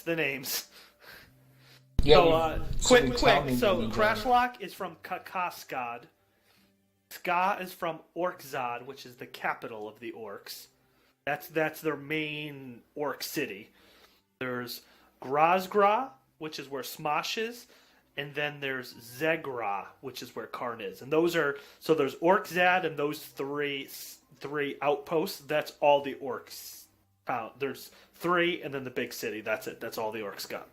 Yeah. So, quick. names So, in Crashlock is from Kaskad. Ska is from Orczad, which is the capital of the orcs. That's their main orc city. There's Grozgra, which is where Smosh is, and then there's Zegra, which is where Karn is. And those are so there's Orczad and those three outposts. That's all the orcs. There's 3, and then the big city. That's it. That's all the orcs got.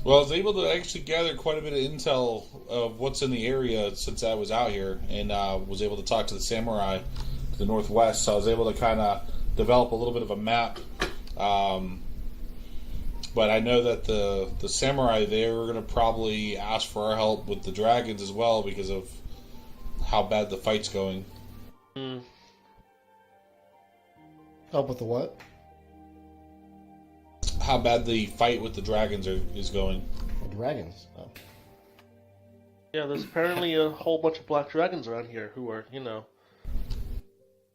Well, I was able to actually gather quite a bit of intel of what's in the area since I was out here, and was able to talk to the samurai to the northwest. So I was able to kind of develop a little bit of a map. But I know that the samurai there are going to probably ask for our help with the dragons as well because of how bad the fight's going. Help with the what? How bad the fight with the dragons is going. The dragons. Oh. Yeah, there's apparently a whole bunch of black dragons around here who are,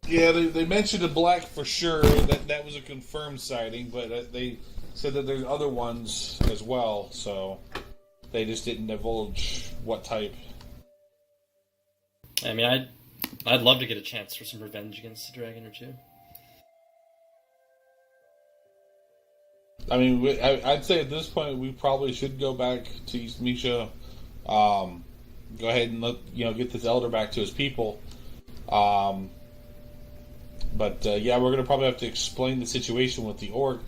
Yeah, they mentioned a black for sure. That was a confirmed sighting, but they said that there's other ones as well. So they just didn't divulge what type. I mean, I'd love to get a chance for some revenge against a dragon or two. I mean, I'd say at this point we probably should go back to East Misha. Go ahead and get this elder back to his people. But yeah, we're gonna probably have to explain the situation with the orc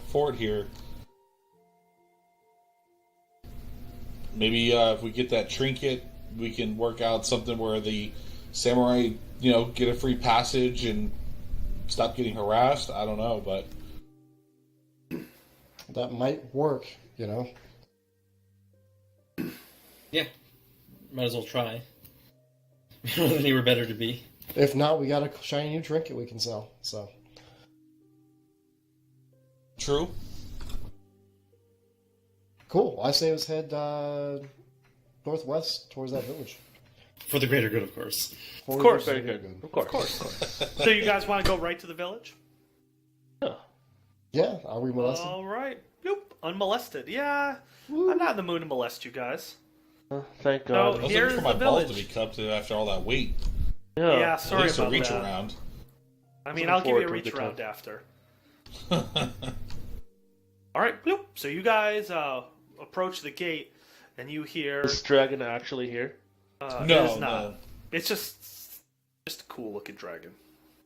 fort here. Maybe if we get that trinket, we can work out something where the samurai, get a free passage and stop getting harassed. I don't know, but That might work, Yeah, might as well try. Anywhere better to be. If not, we got a shiny new trinket we can sell. So true. cool. I say let's head northwest towards that village. For the greater good, of course. Of course. very good. Of course. So you guys want to go right to the village? Yeah, are we molested? All right. Boop. Unmolested. Yeah. I'm not in the mood to molest you guys. Thank No, God. I was looking Here's for my the balls to village. be cupped after all that weight. Yeah, At sorry least a about reach that. around. I mean, Looking I'll give you a forward to a reach good around time. after. All right. Bloop. So you guys approach the gate, and you hear. Is this dragon actually here? It No, is not. no. It's just a cool looking dragon.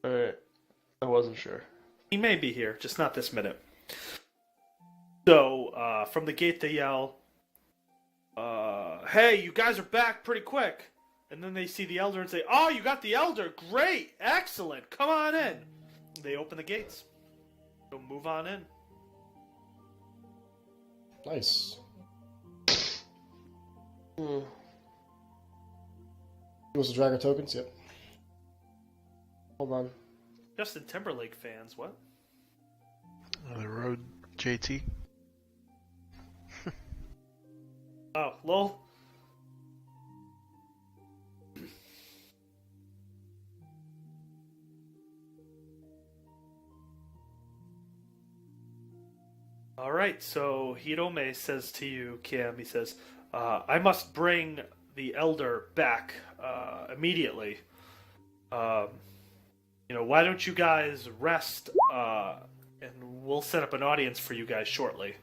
Alright. I wasn't sure. He may be here, just not this minute. So, from the gate they yell, hey, you guys are back pretty quick. And then they see the elder and say, oh, you got the elder. Great. Excellent. Come on in. They open the gates. So move on in. Nice. Hmm. Was the dragon tokens? Yep. Hold on. Justin Timberlake fans, what? On the road, JT. Oh, lol. All right, so Hirome says to you, Kim, he says, I must bring the elder back immediately. Why don't you guys rest, and we'll set up an audience for you guys shortly.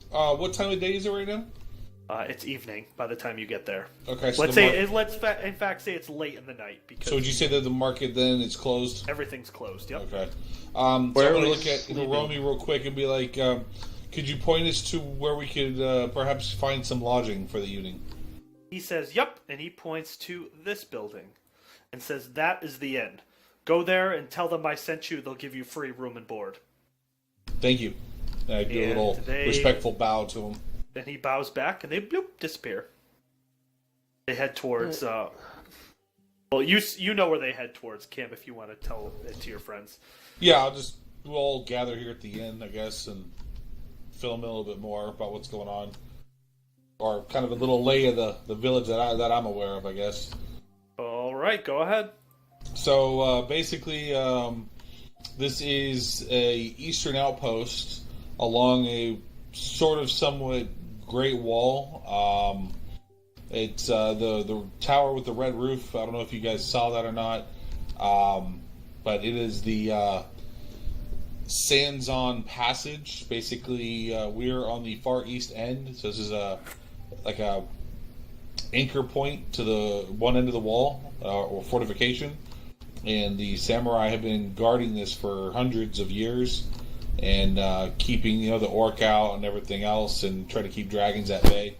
What time of day is it right now? It's evening by the time you get there. Okay, so Let's in fact say it's late in the night because So would you say that the market then is closed? everything's closed. Yep. Okay. So I'm Where going to are we look at sleeping? Hiromi real quick and be like, could you point us to where we could perhaps find some lodging for the evening? He says, "Yep," and he points to this building, and says, "That is the inn. Go there and tell them I sent you. They'll give you free room and board." Thank you. And I do a And little they- respectful bow to him. Then he bows back, and they disappear. They head towards. Well, you know where they head towards, Kim. If you want to tell it to your friends. Yeah, we'll all gather here at the inn, I guess, and fill them in a little bit more about what's going on, or kind of a little lay of the village that I'm aware of, I guess. All right, go ahead. So basically, this is a eastern outpost along a sort of somewhat great wall. It's the tower with the red roof. I don't know if you guys saw that or not, but it is the Sands-on Passage. Basically, we're on the far east end, so this is like a anchor point to the one end of the wall or fortification, and the samurai have been guarding this for hundreds of years and keeping the orc out and everything else, and trying to keep dragons at bay.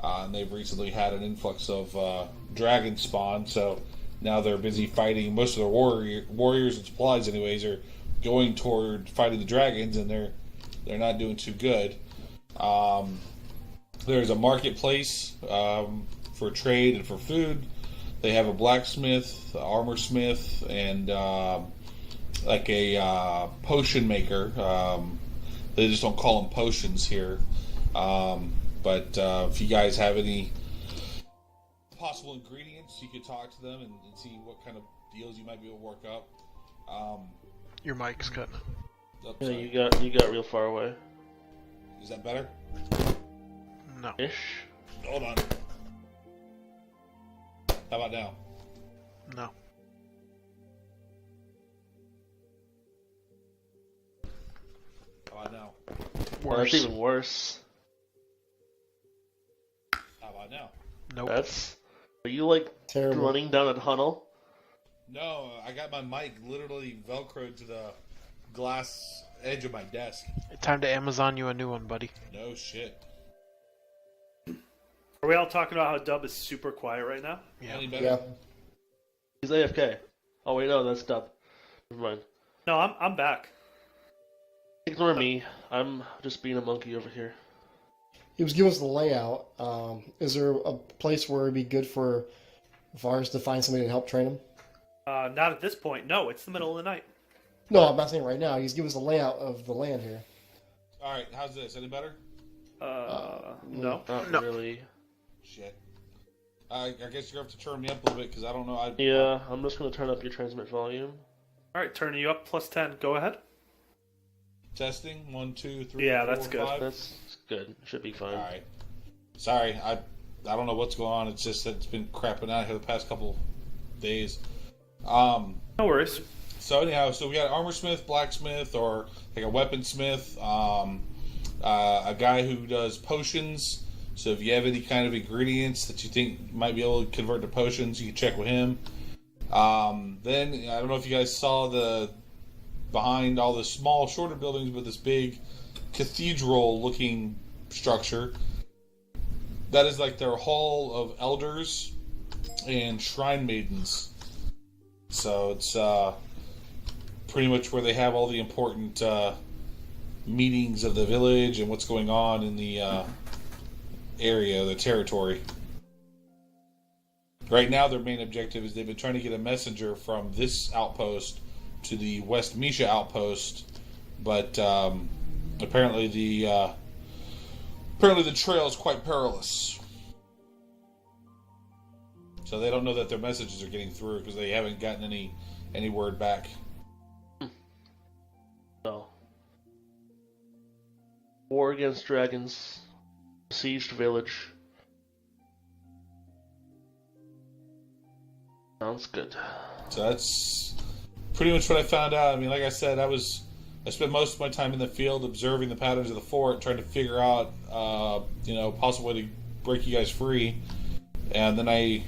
And they've recently had an influx of dragon spawn, so now they're busy fighting. Most of their warriors and supplies, anyways, are going toward fighting the dragons, and they're not doing too good. There's a marketplace for trade and for food. They have a blacksmith, armor smith, and like a potion maker. They just don't call them potions here. But if you guys have any possible ingredients, you could talk to them and see what kind of deals you might be able to work up. Your mic's cutting. Yeah, you got real far away. Is that better? No. Ish. Hold on. How about now? No. How about now? Well, that's even worse. How about now? Nope. Are you like Terrible. running down a tunnel? No, I got my mic literally velcroed to the glass edge of my desk. Time to Amazon you a new one, buddy. No shit. Are we all talking about how Dub is super quiet right now? Yeah. Any better? Yeah. He's AFK. Oh wait, no, that's Dub. Never mind. No, I'm back. Ignore me. I'm just being a monkey over here. He was giving us the layout. Is there a place where it'd be good for Vars to find somebody to help train him? Not at this point. No, it's the middle of the night. No, I'm not saying right now. He's giving us the layout of the land here. All right, how's this? Any better? No. Not No. really. Shit. I guess you're gonna have to turn me up a little bit because I don't know. Yeah, I'm just gonna turn up your transmit volume. All right, turning you up +10. Go ahead. Testing 1, 2, 3. Yeah, 4, that's good. 5. That's good. Should be fine. All right. Sorry, I don't know what's going on. It's just that it's been crapping out here the past couple days. No worries. So anyhow, we got an armor smith, blacksmith, or like a weaponsmith, a guy who does potions. So if you have any kind of ingredients that you think might be able to convert to potions, you can check with him. Then I don't know if you guys saw behind all the small, shorter buildings, but this big cathedral-looking structure. That is like their hall of elders and shrine maidens. So it's pretty much where they have all the important meetings of the village and what's going on in the area, the territory. Right now, their main objective is they've been trying to get a messenger from this outpost to the West Misha outpost, but Apparently the trail is quite perilous. So they don't know that their messages are getting through because they haven't gotten any word back. So, war against dragons, besieged village. Sounds good. So that's pretty much what I found out. I mean, like I said, I spent most of my time in the field observing the patterns of the fort, trying to figure out, possible way to break you guys free. And then I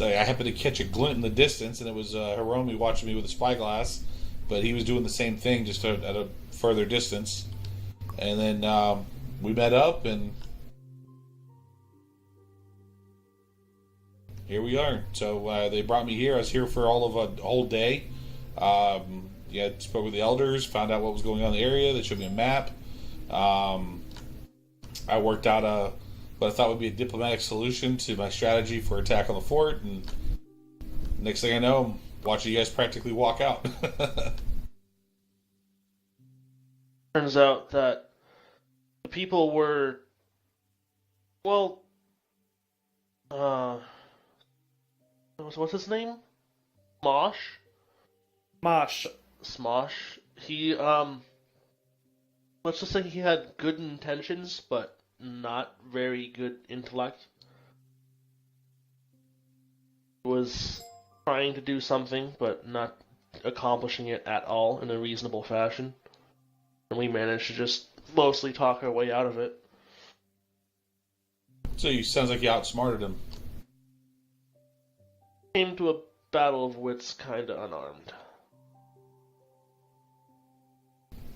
happened to catch a glint in the distance, and it was Hiromi watching me with a spyglass, but he was doing the same thing, just at a further distance. And then we met up, and here we are. So they brought me here. I was here for all of a whole day. Spoke with the elders, found out what was going on in the area. They showed me a map. I worked out what I thought would be a diplomatic solution to my strategy for attack on the fort, and next thing I know, I'm watching you guys practically walk out. Turns out that the people were, well, what's his name? Mosh. Smosh. He, let's just say he had good intentions, but not very good intellect. Was trying to do something, but not accomplishing it at all in a reasonable fashion. And we managed to just mostly talk our way out of it. So you sounds like you outsmarted him. Came to a battle of wits kinda unarmed.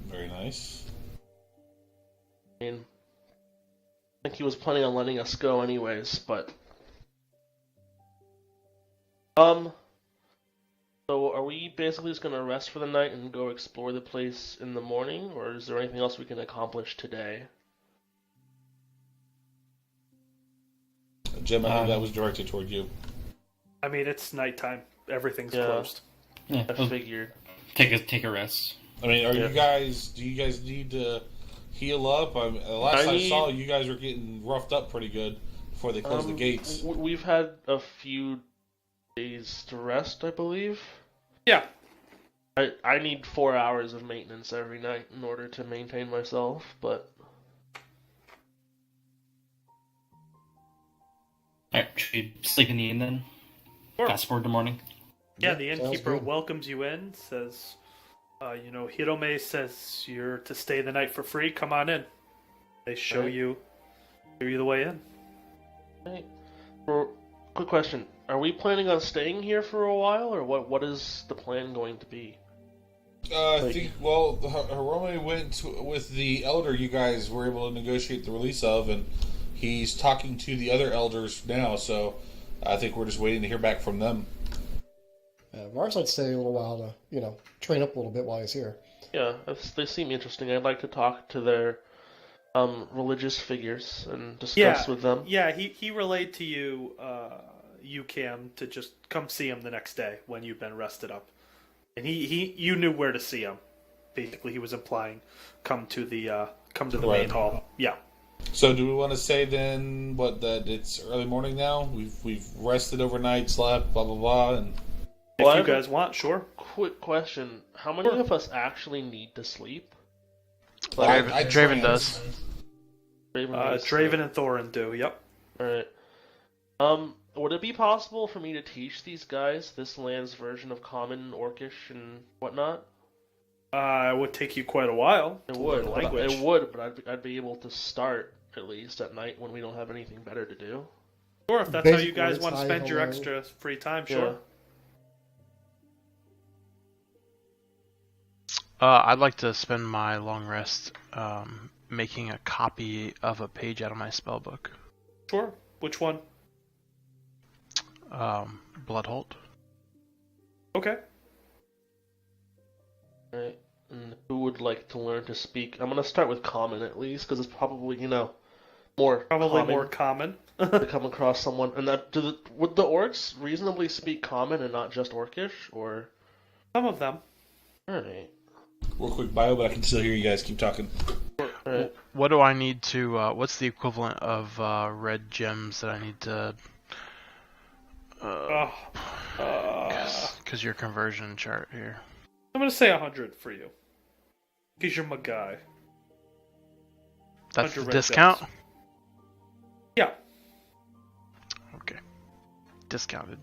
Very nice. I mean, I think he was planning on letting us go anyways, but... So are we basically just gonna rest for the night and go explore the place in the morning, or is there anything else we can accomplish today? Jim, I think that was directed toward you. I mean, it's nighttime. Everything's Yeah. closed. Yeah, I figured. take a rest. I mean, do you guys need to heal up? Last I saw, you guys were getting roughed up pretty good before they closed the gates. We've had a few days to rest, I believe. Yeah. I need 4 hours of maintenance every night in order to maintain myself, but... Alright, should we sleep in the inn then? Sure. Fast forward to morning. Yeah, the sounds innkeeper good. welcomes you in, says, Hirome says you're to stay the night for free. Come on in. They show Right. you the way in. Right. Quick question. Are we planning on staying here for a while, or what is the plan going to be? I think, Hirome went with the elder you guys were able to negotiate the release of, and he's talking to the other elders now, so I think we're just waiting to hear back from them. Mars might stay a little while to, train up a little bit while he's here. Yeah, they seem interesting. I'd like to talk to their religious figures and discuss with them. Yeah, he relayed to you, Cam, to just come see him the next day when you've been rested up. And you knew where to see him. Basically, he was implying come to the Right. main hall. Yeah. So do we want to say then that it's early morning now? We've rested overnight, slept, blah blah blah, and Well, If you guys want, sure. Quick question: how many of us actually need to sleep? Draven does. Draven does. Draven and Thorin do. Yep. All right. Would it be possible for me to teach these guys this land's version of Common, Orcish, and whatnot? It would take you quite a while. It to would. learn the language. It would, but I'd be able to start at least at night when we don't have anything better to do. Sure, if that's how you Basic guys words, want to hi, spend your hello. extra free time, Yeah. sure. I'd like to spend my long rest making a copy of a page out of my spellbook. Sure. Which one? Bloodholt. Okay. Right. And who would like to learn to speak? I'm gonna start with Common at least, because it's probably more Probably common more common. to come across someone. And would the orcs reasonably speak Common and not just Orcish, or? Some of them. All right. real quick bio, but I can still hear you guys keep talking. Alright. What do I need to? What's the equivalent of red gems that I need to? Because your conversion chart here. I'm gonna say 100 for you. Because you're my guy. That's the 100 red discount. gems. Yeah. Okay. Discounted.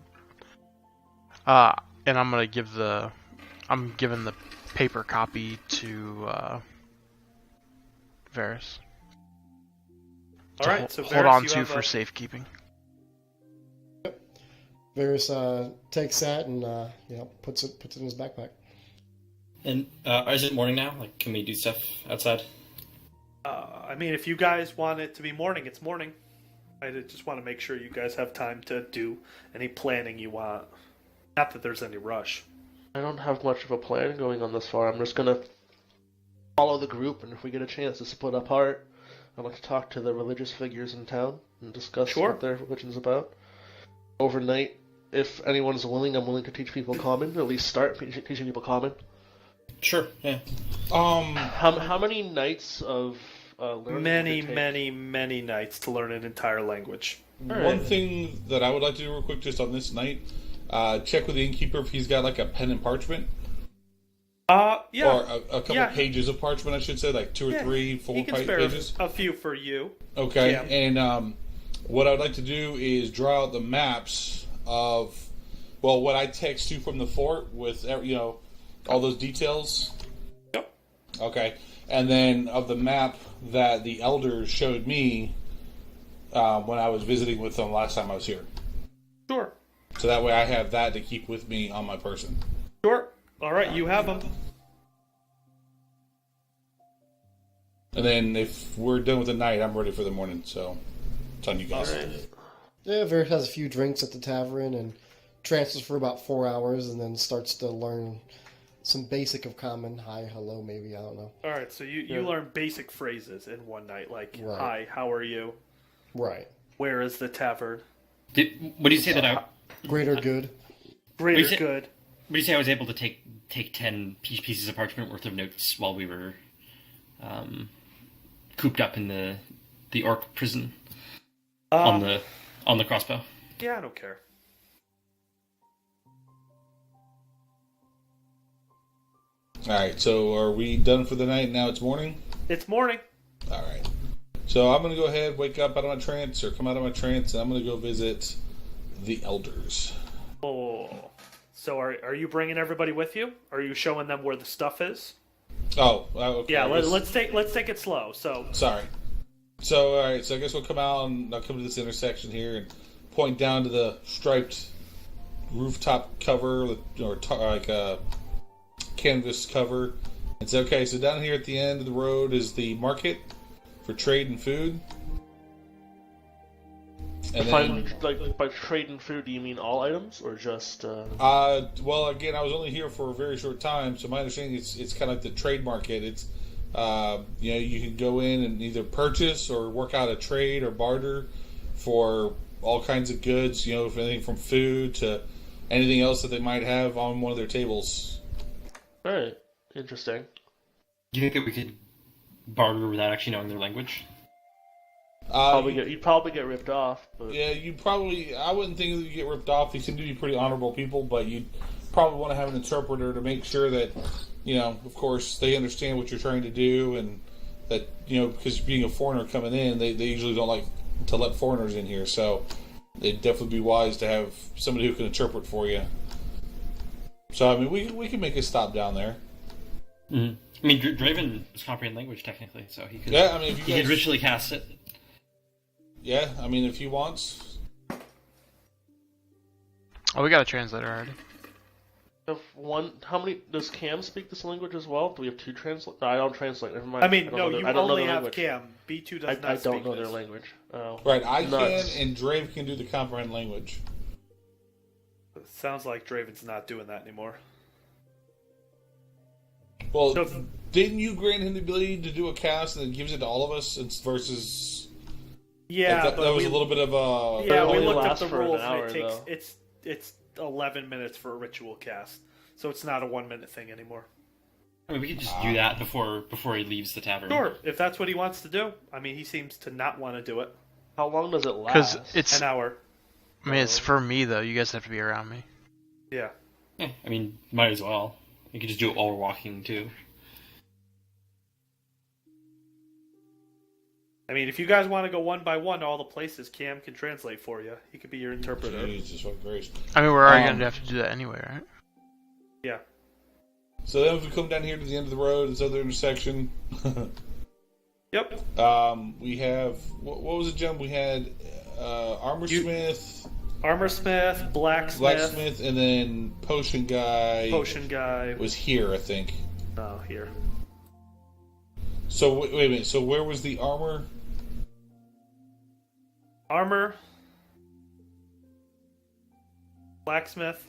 And I'm gonna give I'm giving the paper copy to Varys. Alright, so hold Varys, on you to have for a- safekeeping. Varys takes that and puts it in his backpack. And is it morning now? Like, can we do stuff outside? I mean, if you guys want it to be morning, it's morning. I just want to make sure you guys have time to do any planning you want. Not that there's any rush. I don't have much of a plan going on this far. I'm just gonna follow the group, and if we get a chance to split apart, I'd like to talk to the religious figures in town and discuss Sure. what their religion's about. Overnight, if anyone's willing, I'm willing to teach people common, at least start teaching people common. Sure, yeah. How many nights of learning Many, would it take? many nights to learn an entire language. One thing that I would like to do real quick just on this night, check with the innkeeper if he's got like a pen and parchment. Yeah. Or a couple Yeah. pages of parchment, I should say, like 2 or 3, 4 He can spare pages. a few for you. Okay, Yeah. and what I'd like to do is draw out the maps of, well, what I text you from the fort with, all those details. Yep. Okay, and then of the map that the elders showed me when I was visiting with them last time I was here. Sure. So that way I have that to keep with me on my person. Sure. All right, you have them. And then if we're done with the night, I'm ready for the morning, so it's on you guys. All right. Yeah, Varys has a few drinks at the tavern and trances for about 4 hours, and then starts to learn some basic of common. Hi, hello, maybe, I don't know. All right, so you learn basic phrases in one night, like Right. "Hi, how are you? Right. Where is the tavern? What do you say that I... Greater good. Greater Is it- good." What do you say I was able to take 10 pieces of parchment worth of notes while we were cooped up in the orc prison on the crossbow? Yeah, I don't care. Alright, so are we done for the night? Now it's morning? It's morning. Alright. So I'm going to go ahead, wake up out of my trance, or come out of my trance, and I'm going to go visit the elders. Oh, so are you bringing everybody with you? Are you showing them where the stuff is? Oh, okay. Yeah, I guess- let's take it slow. So Sorry. So, alright, so I guess we'll come out and I'll come to this intersection here and point down to the striped rooftop cover, or like a canvas cover, and say, okay, so down here at the end of the road is the market for trade and food. And then, By trade and food, do you mean all items or just? well, again, I was only here for a very short time, so my understanding is it's kind of like the trade market. It's, you can go in and either purchase or work out a trade or barter for all kinds of goods, anything from food to anything else that they might have on one of their tables. All right, interesting. Do you think that we could barter without actually knowing their language? You'd probably get ripped off. But... Yeah, I wouldn't think that you get ripped off. They seem to be pretty honorable people, but you'd probably want to have an interpreter to make sure that, of course, they understand what you're trying to do, and that, because being a foreigner coming in, they usually don't like to let foreigners in here, so it'd definitely be wise to have somebody who can interpret for you. So, I mean, we can make a stop down there. Mm-hmm. I mean, Draven does comprehend language, technically, so he could, Yeah, I mean, if he you could guys... ritually cast it. Yeah, I mean, if he wants... Oh, we got a translator already. How many does Cam speak this language as well? Do we have 2 translators? No, I don't translate. Never mind. I mean, don't no, know their- you I don't know only their have language. Cam. B2 does I not don't speak know this. their language. Oh. Right, I Nuts. can, and Drave can do the comprehend language. Sounds like Draven's not doing that anymore. Well, So- didn't you grant him the ability to do a cast and it gives it to all of us Yeah, versus... that but was we, a little bit of a... yeah, It we only looked up lasts the for an rules, hour, and it takes though. it's 11 minutes for a ritual cast, so it's not a 1 minute thing anymore. I mean, we could just do that before he leaves the tavern. Sure, if that's what he wants to do. I mean, he seems to not want to do it. How long does it Because last? it's. An hour. I mean, it's for me though. You guys have to be around me. Yeah. Yeah, I mean, might as well. We could just do it while we're walking, too. I mean, if you guys want to go one by one to all the places, Cam can translate for you. He could be your interpreter. Jesus, what grace. I mean, we're already gonna have to do that anyway, right? Yeah. So then if we come down here to the end of the road, this other intersection. Yep. We have what was it, Jim? We had armorsmith, Armorsmith, blacksmith, and then potion guy. Potion guy. Was here, I think. Oh, here. So wait a minute. So where was the armor? Armor. Blacksmith.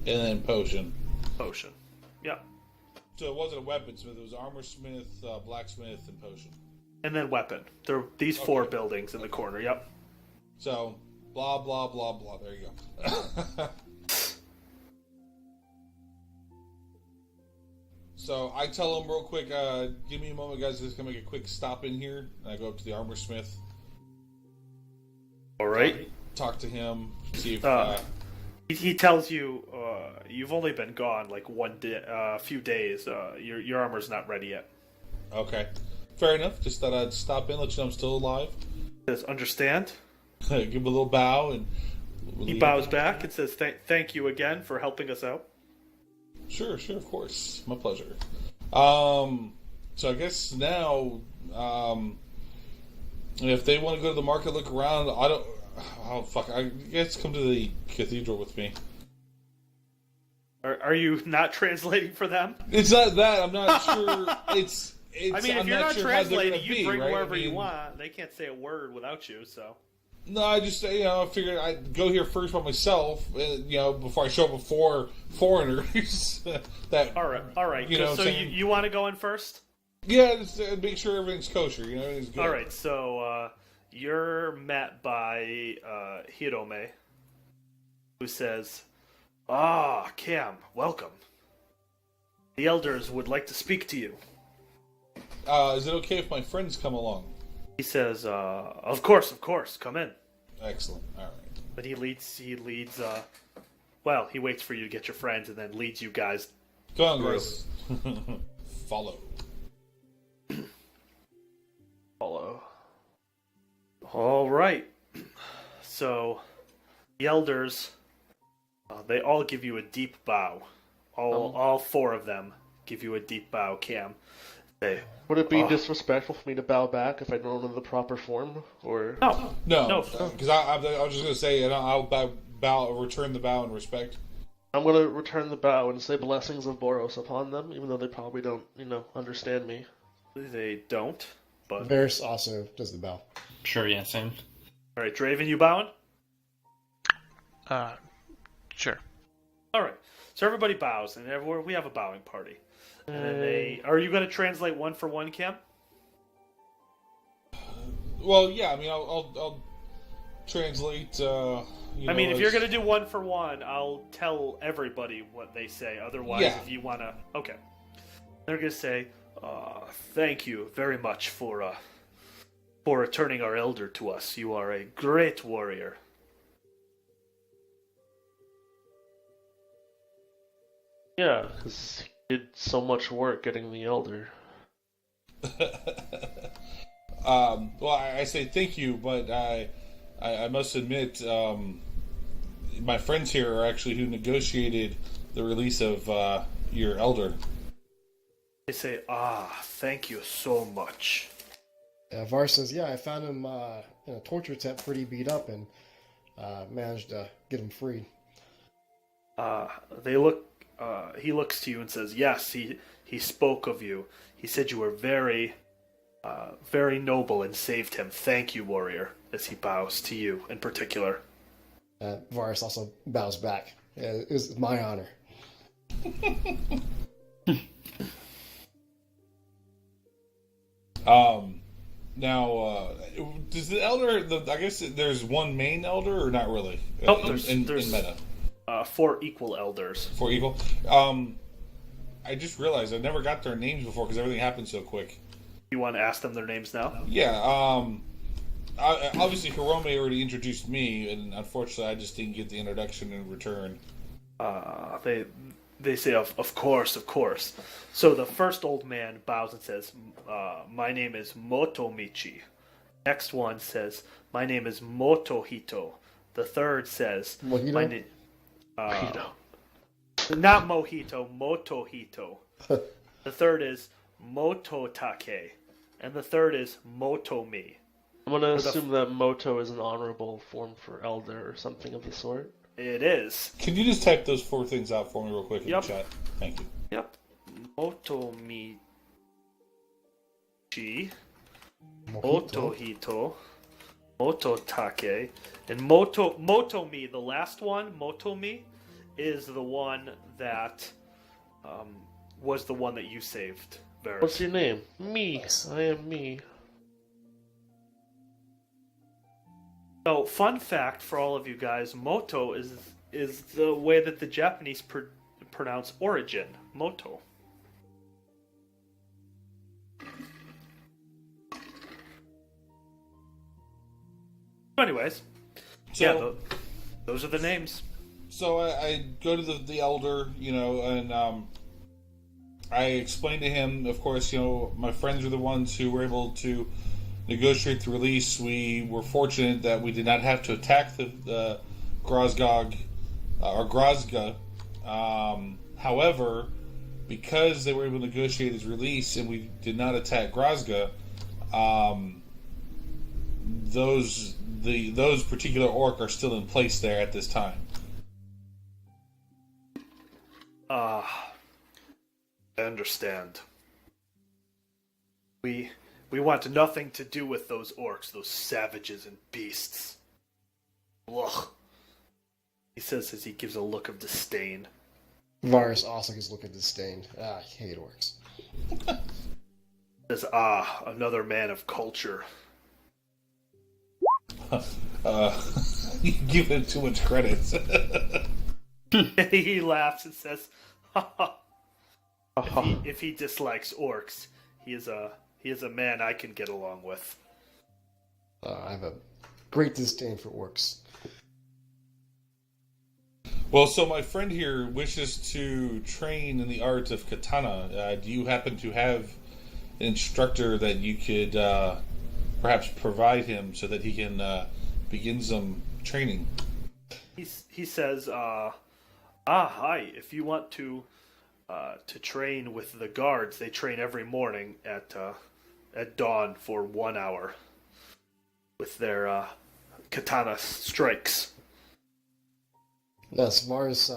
And then potion. Potion. Yep. So it wasn't a weaponsmith. It was armorsmith, blacksmith, and potion. And then weapon. There are these 4 buildings in the corner. Yep. So blah blah blah blah. There you go. So I tell him real quick, give me a moment, guys. Just gonna make a quick stop in here. And I go up to the armorsmith. All right. Talk to him. See if He tells you you've only been gone like few days. Your armor's not ready yet. Okay, fair enough. Just thought I'd stop in, let you know I'm still alive. Says understand. Give him a little bow, and He bows back and says thank you again for helping us out. Sure, of course. My pleasure. So I guess now, if they want to go to the market, look around, I guess come to the cathedral with me. Are you not translating for them? It's not that. I'm not sure. It's I mean, if I'm you're not sure how they're translating, gonna you be, bring right? whoever I mean, you want. They can't say a word without you, so. No, I just, I figured I'd go here first by myself, before I show up with 4 foreigners. That All right. So you want to go in first? Yeah, just make sure everything's kosher. Everything's good. All right. So you're met by Hirome, who says, "Ah, Cam, welcome. The elders would like to speak to you." Is it okay if my friends come along? He says, of course, come in. Excellent. All right. But he leads, he waits for you to get your friends and then leads you guys. Go on, guys. Follow. All right. So, the elders, they all give you a deep bow. All 4 of them give you a deep bow, Cam. Would it be disrespectful for me to bow back if I don't know the proper form, or No, because I was just gonna say, I'll return the bow in respect. I'm gonna return the bow and say blessings of Boros upon them, even though they probably don't, understand me. They don't, but Varys also does the bow. Sure, yeah, same. All right, Draven, you bowing? Sure. All right. So everybody bows, and we have a bowing party. And then are you going to translate one for one, Cam? Well, yeah. I mean, I'll translate. If you're going to do one for one, I'll tell everybody what they say. Otherwise, if you want to, okay. They're going to say, "Thank you very much for returning our elder to us. You are a great warrior." Yeah, because he did so much work getting the elder. Well, I say thank you, but I must admit, my friends here are actually who negotiated the release of your elder. They say, thank you so much. Var says, yeah, I found him in a torture tent pretty beat up and managed to get him freed. He looks to you and says, yes, he spoke of you. He said you were very, very noble and saved him. Thank you, warrior, as he bows to you in particular. Varys also bows back. It was my honor. Now, does the elder? I guess there's one main elder, or not really? There's in meta. 4 equal elders. 4 equal. I just realized I never got their names before because everything happened so quick. You want to ask them their names now? Yeah, obviously Hirome already introduced me, and unfortunately I just didn't get the introduction in return. They say, of course, of course. So the first old man bows and says, my name is Motomichi. Next one says, my name is Motohito. The third says, Mojito? my name... Mojito. Not Mojito, Motohito. The third is Mototake. And the third is Motomi. I'm gonna assume that Moto is an honorable form for elder or something of the sort. It is. Can you just type those 4 things out for me real quick in Yep. the chat? Thank you. Yep. Motomichi. Motohito. Mototake. And Motomi, the last one, Motomi, is the one that was the one that you saved, Varys. What's your name? Me. I am me. So, fun fact for all of you guys, Moto is the way that the Japanese pronounce origin. Moto. Anyways, So, those are the names. So I go to the elder, and I explain to him, of course, my friends are the ones who were able to negotiate the release. We were fortunate that we did not have to attack the Grozgog or Grozga. However, because they were able to negotiate his release and we did not attack Grozga, those particular orc are still in place there at this time. I understand. We want nothing to do with those orcs, those savages and beasts. Ugh. He says as he gives a look of disdain. Varys also gives a look of disdain. I hate orcs. Says, another man of culture. You give it too much credit. He laughs and says, if he dislikes orcs, he is a man I can get along with. I have a great disdain for orcs. Well, so my friend here wishes to train in the art of katana. Do you happen to have an instructor that you could perhaps provide him so that he can begin some training? He says, hi. If you want to train with the guards, they train every morning at dawn for 1 hour with their katana strikes. Yes, Varys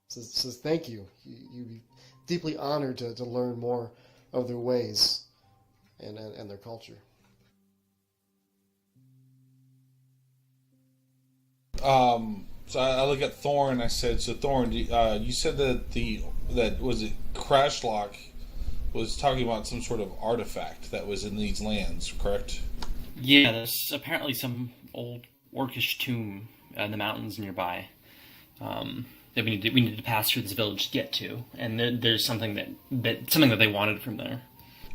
says thank you. You'd be deeply honored to learn more of their ways and their culture. So I look at Thorn. I said, "So Thorn, you said that was it Crashlock was talking about some sort of artifact that was in these lands, correct?" Yeah, there's apparently some old orcish tomb in the mountains nearby that we need to pass through this village to get to, and there's something that they wanted from there.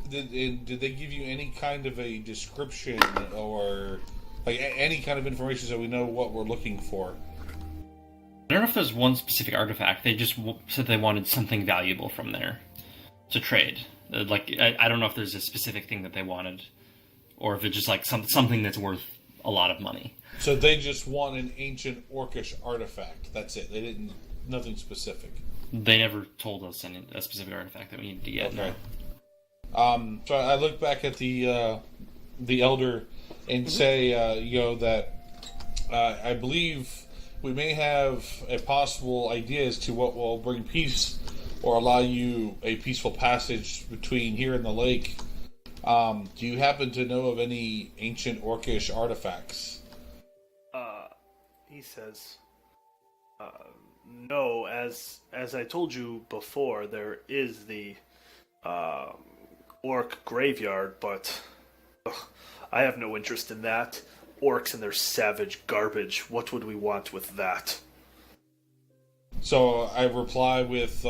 Did they give you any kind of a description or like any kind of information so we know what we're looking for? I don't know if there's one specific artifact. They just said they wanted something valuable from there to trade. I don't know if there's a specific thing that they wanted, or if it's just like something that's worth a lot of money. So they just want an ancient orcish artifact. That's it. They didn't. Nothing specific. They never told us a specific artifact that we needed to get. Okay. No. So I look back at the elder and say, that I believe we may have a possible idea as to what will bring peace or allow you a peaceful passage between here and the lake. Do you happen to know of any ancient orcish artifacts? He says, no, as I told you before, there is the orc graveyard, but I have no interest in that. Orcs and their savage garbage. What would we want with that? So I reply with,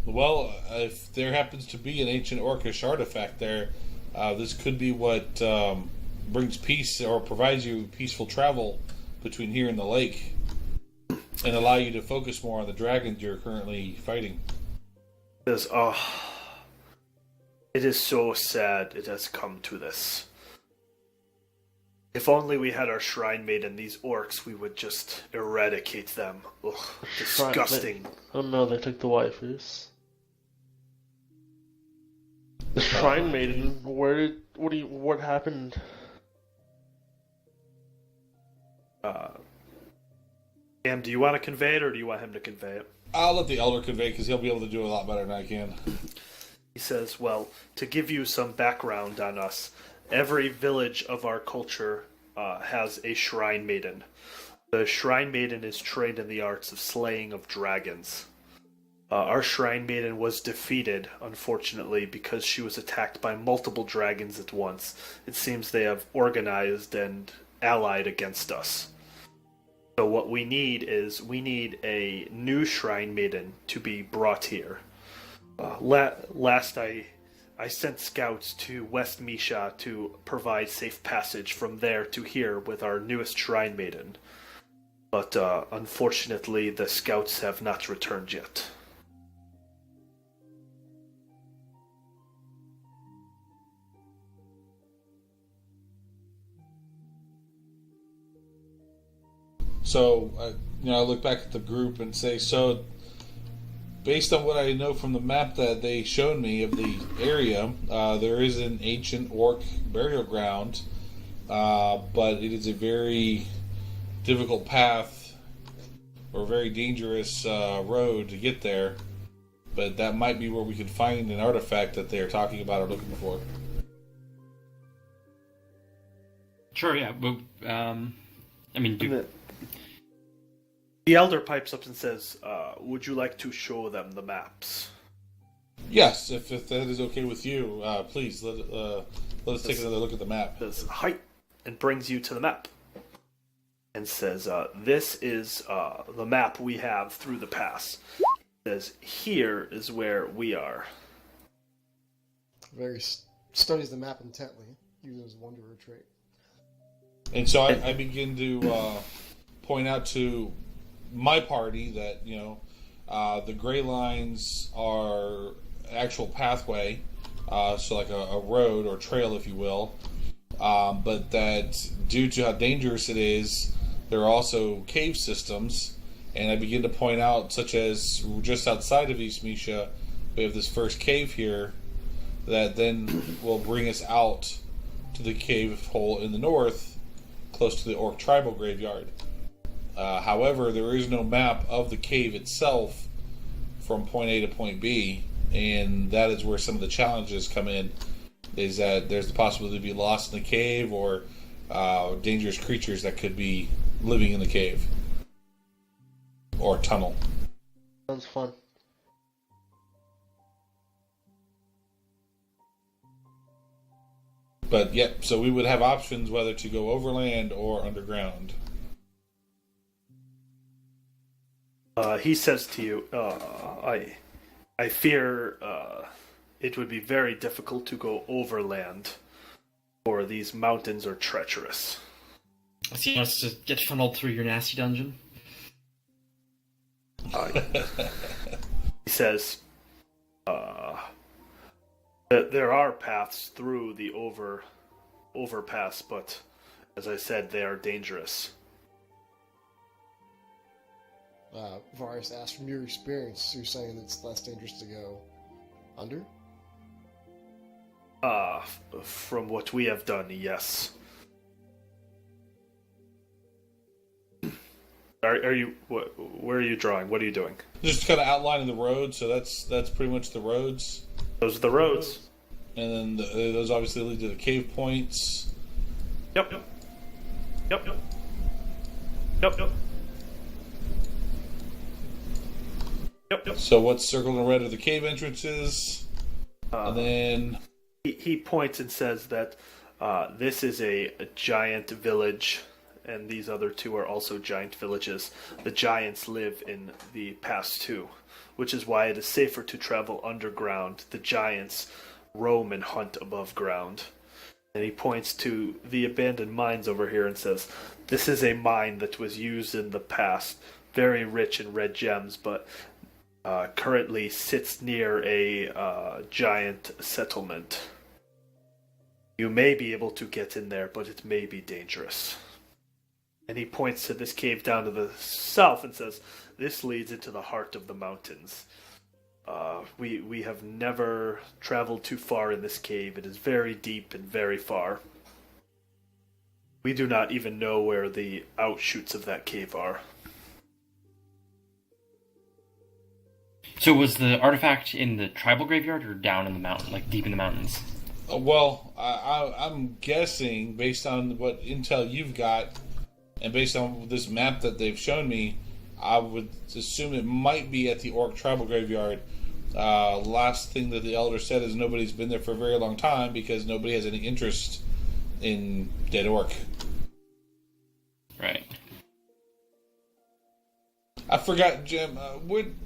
well, if there happens to be an ancient Orcish artifact there, this could be what brings peace or provides you peaceful travel between here and the lake and allow you to focus more on the dragons you're currently fighting. Says, oh, it is so sad it has come to this. If only we had our shrine maiden, these orcs, we would just eradicate them. Ugh, disgusting. Oh no, they took the waifus. The Shrine Maiden, what happened? Cam, do you want to convey it, or do you want him to convey it? I'll let the elder convey because he'll be able to do it a lot better than I can. He says, well, to give you some background on us, every village of our culture has a shrine maiden. The shrine maiden is trained in the arts of slaying of dragons. Our shrine maiden was defeated, unfortunately, because she was attacked by multiple dragons at once. It seems they have organized and allied against us. So what we need is, we need a new shrine maiden to be brought here. Last I sent scouts to West Misha to provide safe passage from there to here with our newest shrine maiden. But unfortunately, the scouts have not returned yet. So, I look back at the group and say, so, based on what I know from the map that they showed me of the area, there is an ancient orc burial ground, but it is a very difficult path, or very dangerous road to get there. But that might be where we could find an artifact that they're talking about or looking for. Sure, yeah. Well, The elder pipes up and says, would you like to show them the maps? Yes, if that is okay with you, please let us take another look at the map. Says, height, and brings you to the map. And says, this is the map we have through the pass. Says, here is where we are. Studies the map intently, using his wanderer trait. And so I begin to point out to my party that, the gray lines are actual pathway, so like a road or trail, if you will, but that due to how dangerous it is, there are also cave systems, and I begin to point out, such as just outside of East Misha, we have this first cave here that then will bring us out to the cave hole in the north, close to the Orc tribal graveyard. However, there is no map of the cave itself from point A to point B, and that is where some of the challenges come in, is that there's the possibility to be lost in the cave or dangerous creatures that could be living in the cave or tunnel. Sounds fun. But yep, so we would have options whether to go overland or underground. He says to you, I fear it would be very difficult to go overland, for these mountains are treacherous. So he wants to get funneled through your nasty dungeon. He says, that there are paths through the overpass, but as I said, they are dangerous. Varus asked, from your experience, you're saying it's less dangerous to go under? From what we have done, yes. Are you? Where are you drawing? What are you doing? Just kind of outlining the road, so that's pretty much the roads. Those are the roads. And then those obviously lead to the cave points. Yep. So what's circled in red are the cave entrances. And then he points and says that this is a giant village. and these other two are also giant villages. The giants live in the pass too, which is why it is safer to travel underground. The giants roam and hunt above ground. And he points to the abandoned mines over here and says, this is a mine that was used in the past, very rich in red gems, but currently sits near a giant settlement. You may be able to get in there, but it may be dangerous. And he points to this cave down to the south and says, this leads into the heart of the mountains. We have never traveled too far in this cave. It is very deep and very far. We do not even know where the outshoots of that cave are. So was the artifact in the tribal graveyard or down in the mountain, like deep in the mountains? Well, I'm guessing, based on what intel you've got, and based on this map that they've shown me, I would assume it might be at the Orc tribal graveyard. Last thing that the elder said is nobody's been there for a very long time because nobody has any interest in dead orc. Right. I forgot, Jim.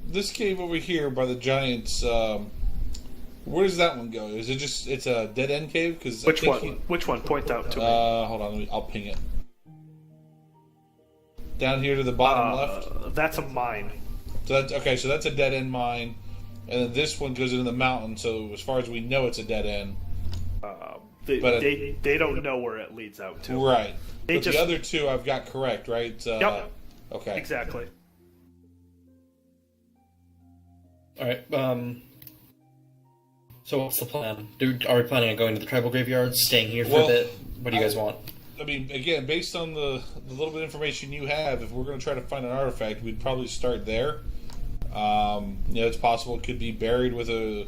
This cave over here by the giants? Where does that one go? Is it just it's a dead end cave? Because Which one? Which one? Point out to me. Hold on, I'll ping it. Down here to the bottom left. That's a mine. So that's okay. So that's a dead end mine, and then this one goes into the mountain. So as far as we know, it's a dead end. They don't know where it leads out to. Right. They But just- the other two I've got correct, right? Yep. Okay. Exactly. All right. So what's the plan? Are we planning on going to the tribal graveyard, staying here for a bit? What do you guys want? I mean, again, based on the little bit of information you have, if we're going to try to find an artifact, we'd probably start there. It's possible it could be buried with a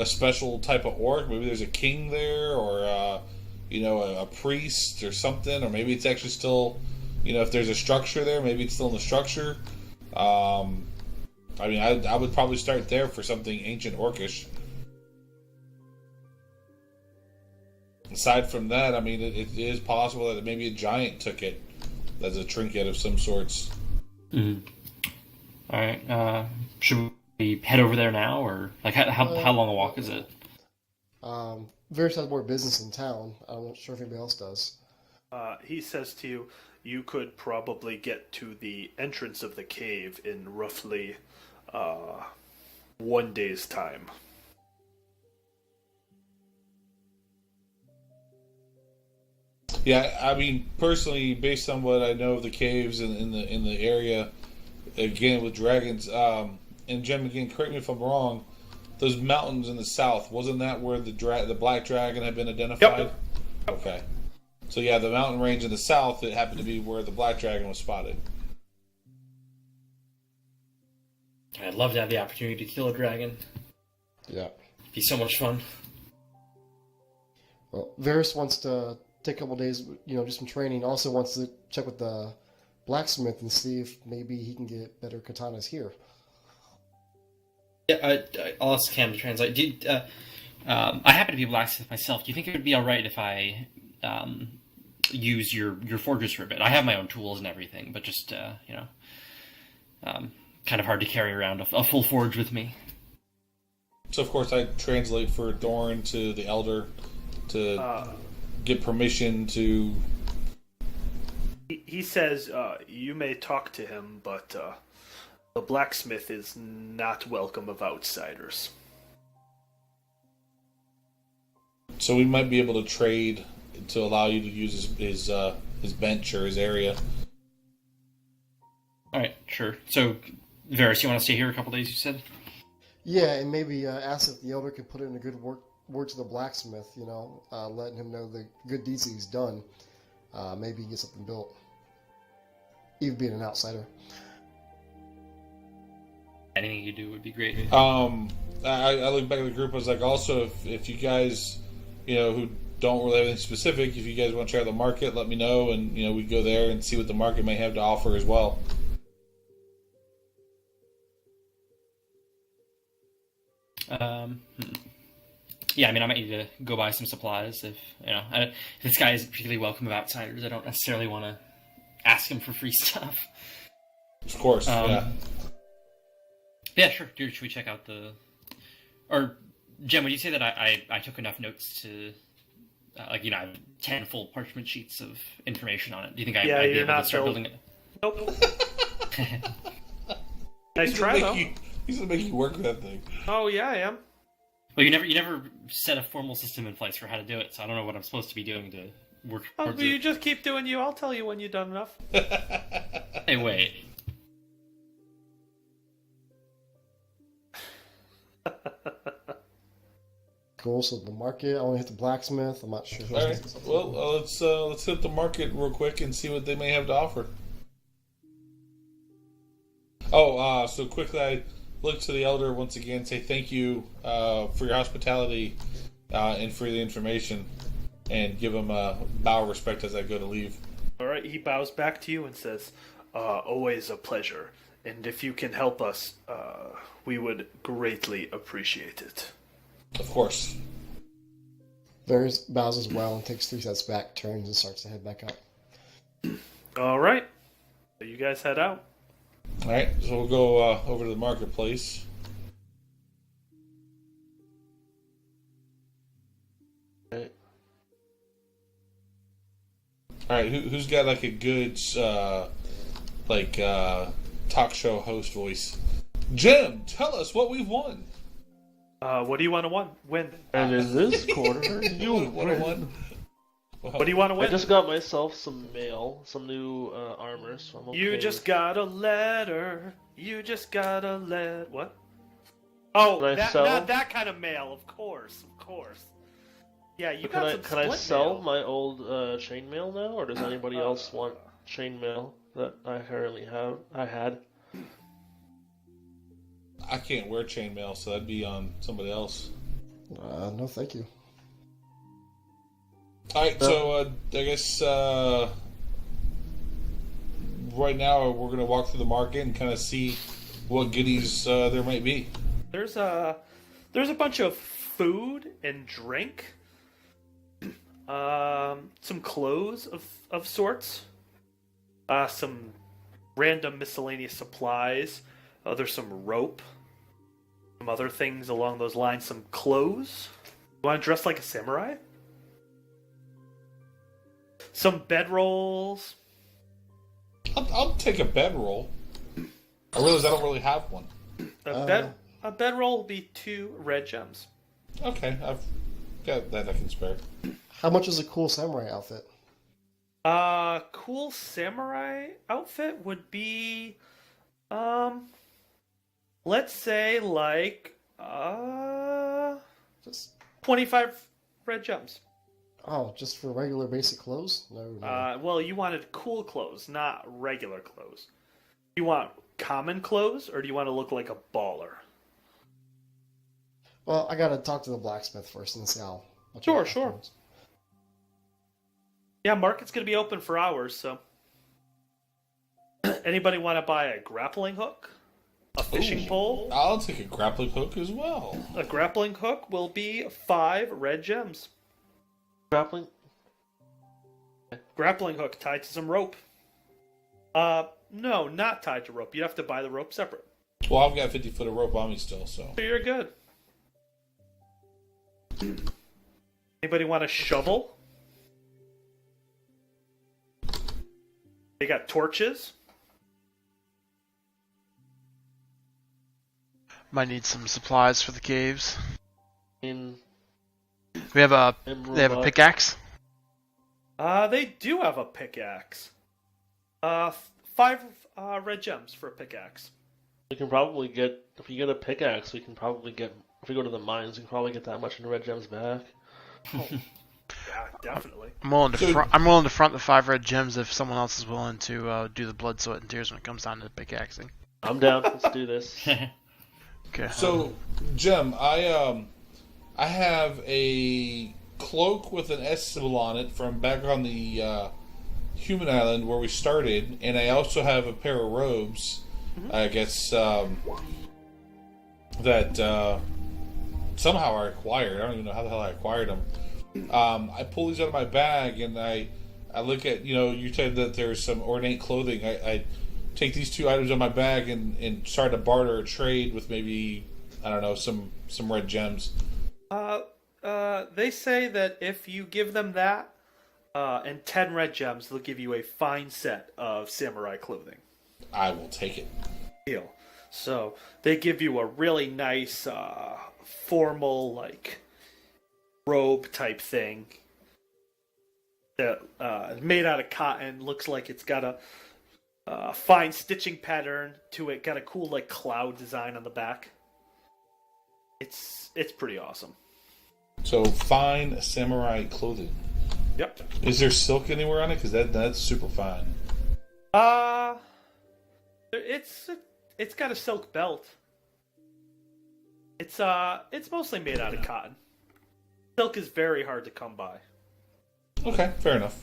special type of orc. Maybe there's a king there, or a priest or something, or maybe it's actually still, if there's a structure there, maybe it's still in the structure. I would probably start there for something ancient orcish. Aside from that, I mean, it is possible that maybe a giant took it as a trinket of some sorts. Mm-hmm. All right. Should we head over there now, or like how long a walk is it? Varys has more business in town. I'm not sure if anybody else does. He says to you, you could probably get to the entrance of the cave in roughly 1 day's time. Yeah, I mean, personally, based on what I know of the caves in the area, again with dragons, and Jim, again, correct me if I'm wrong. Those mountains in the south, wasn't that where the black dragon had been identified? Yep. Okay. So yeah, the mountain range in the south, it happened to be where the black dragon was spotted. I'd love to have the opportunity to kill a dragon. Yeah. It'd be so much fun. Well, Varys wants to take a couple days, do some training. Also wants to check with the blacksmith and see if maybe he can get better katanas here. Yeah, I'll ask Cam to translate. I happen to be a blacksmith myself. Do you think it would be all right if I use your forges for a bit? I have my own tools and everything, but just kind of hard to carry around a full forge with me. So of course I translate for Doran to the elder to get permission to. He says you may talk to him, but the blacksmith is not welcome of outsiders. So we might be able to trade to allow you to use his bench or his area. All right, sure. So, Varys, you want to stay here a couple days, you said? Yeah, and maybe ask if the elder could put in a good word to the blacksmith, letting him know the good deeds that he's done. Maybe he can get something built. Even being an outsider. Anything you do would be great. I look back at the group. I was like, also, if you guys, who don't really have anything specific, if you guys want to try the market, let me know, and we go there and see what the market may have to offer as well. yeah, I mean, I might need to go buy some supplies if if this guy isn't particularly welcome of outsiders. I don't necessarily want to ask him for free stuff. Of course, yeah. Yeah, sure. Should we check out or Jen? Would you say that I took enough notes to I have 10 full parchment sheets of information on it? Do you think I'd be able to start building it? Nope. Nice try, though. He's gonna make you work with that thing. Oh yeah, I am. Well, you never set a formal system in place for how to do it, so I don't know what I'm supposed to be doing to work towards You it. just keep doing you. I'll tell you when you've done enough. Hey, wait. Cool. So the market. I want to hit the blacksmith. I'm not sure. All right. Well, let's hit the market real quick and see what they may have to offer. Oh, so quickly, I look to the elder once again, say thank you for your hospitality and for the information, and give him a bow of respect as I go to leave. All right. He bows back to you and says, "Always a pleasure. And if you can help us, we would greatly appreciate it." Of course. Varys bows as well and takes 3 steps back, turns, and starts to head back up. All right. So you guys head out. All right, so we'll go over to the marketplace. Right. All right, who's got like a good talk show host voice? Jim, tell us what we've won. What do you want to win? And in this quarter, you What a win. one. What do you want to I win? just got myself some mail, some new armor, so I'm okay. You just got a letter. You just got a letter. What? Oh, Can I not sell? that kind of mail. Of course. Yeah, you Can got I some can I split sell mail. my old chainmail now, or does anybody else want chainmail that I currently have? I had. I can't wear chainmail, so that'd be on somebody else. No, thank you. All right, so I guess right now we're going to walk through the market and kind of see what goodies there might be. There's a bunch of food and drink, some clothes of sorts, some random miscellaneous supplies. There's some rope, some other things along those lines. Some clothes. You want to dress like a samurai? Some bedrolls. I'll take a bedroll. I realize I don't really have one. A bedroll will be 2 red gems. Okay, I've got that I can spare. How much is a cool samurai outfit? Cool samurai outfit would be, let's say like, Just 25 red gems. just for regular basic clothes? No. Well, you wanted cool clothes, not regular clothes. You want common clothes, or do you want to look like a baller? Well, I gotta talk to the blacksmith first and see how much. Sure, it sure. costs. Yeah, market's gonna be open for hours, so. Anybody want to buy a grappling hook? A fishing Ooh, pole? I'll take a grappling hook as well. A grappling hook will be 5 red gems. Grappling. Grappling hook tied to some rope. No, not tied to rope. You have to buy the rope separate. Well, I've got 50 foot of rope on me still, so. So you're good. Anybody want a shovel? They got torches. Might need some supplies for the caves. In We have a Emerald they have a Rock. pickaxe. They do have a pickaxe. 5 red gems for a pickaxe. We can probably get, if you get a pickaxe, we can probably get, if we go to the mines, we can probably get that much in red gems back. Yeah, definitely. I'm willing to front the 5 red gems if someone else is willing to do the blood, sweat, and tears when it comes down to pickaxing. I'm down. Let's do this. Okay. So, Jim, I have a cloak with an S symbol on it from back on the human island where we started, and I also have a pair of robes. I guess that somehow I acquired. I don't even know how the hell I acquired them. I pull these out of my bag and I look at, you said that there's some ornate clothing. I take these 2 items out of my bag and start to barter or trade with maybe, I don't know, some red gems. They say that if you give them that and 10 red gems, they'll give you a fine set of samurai clothing. I will take it. Deal. So they give you a really nice, formal, like, robe type thing that is made out of cotton. Looks like it's got a fine stitching pattern to it. Got a cool, like, cloud design on the back. It's pretty awesome. So fine samurai clothing. Yep. Is there silk anywhere on it? Because that's super fine. It's got a silk belt. It's mostly made out of cotton. Silk is very hard to come by. Okay, fair enough.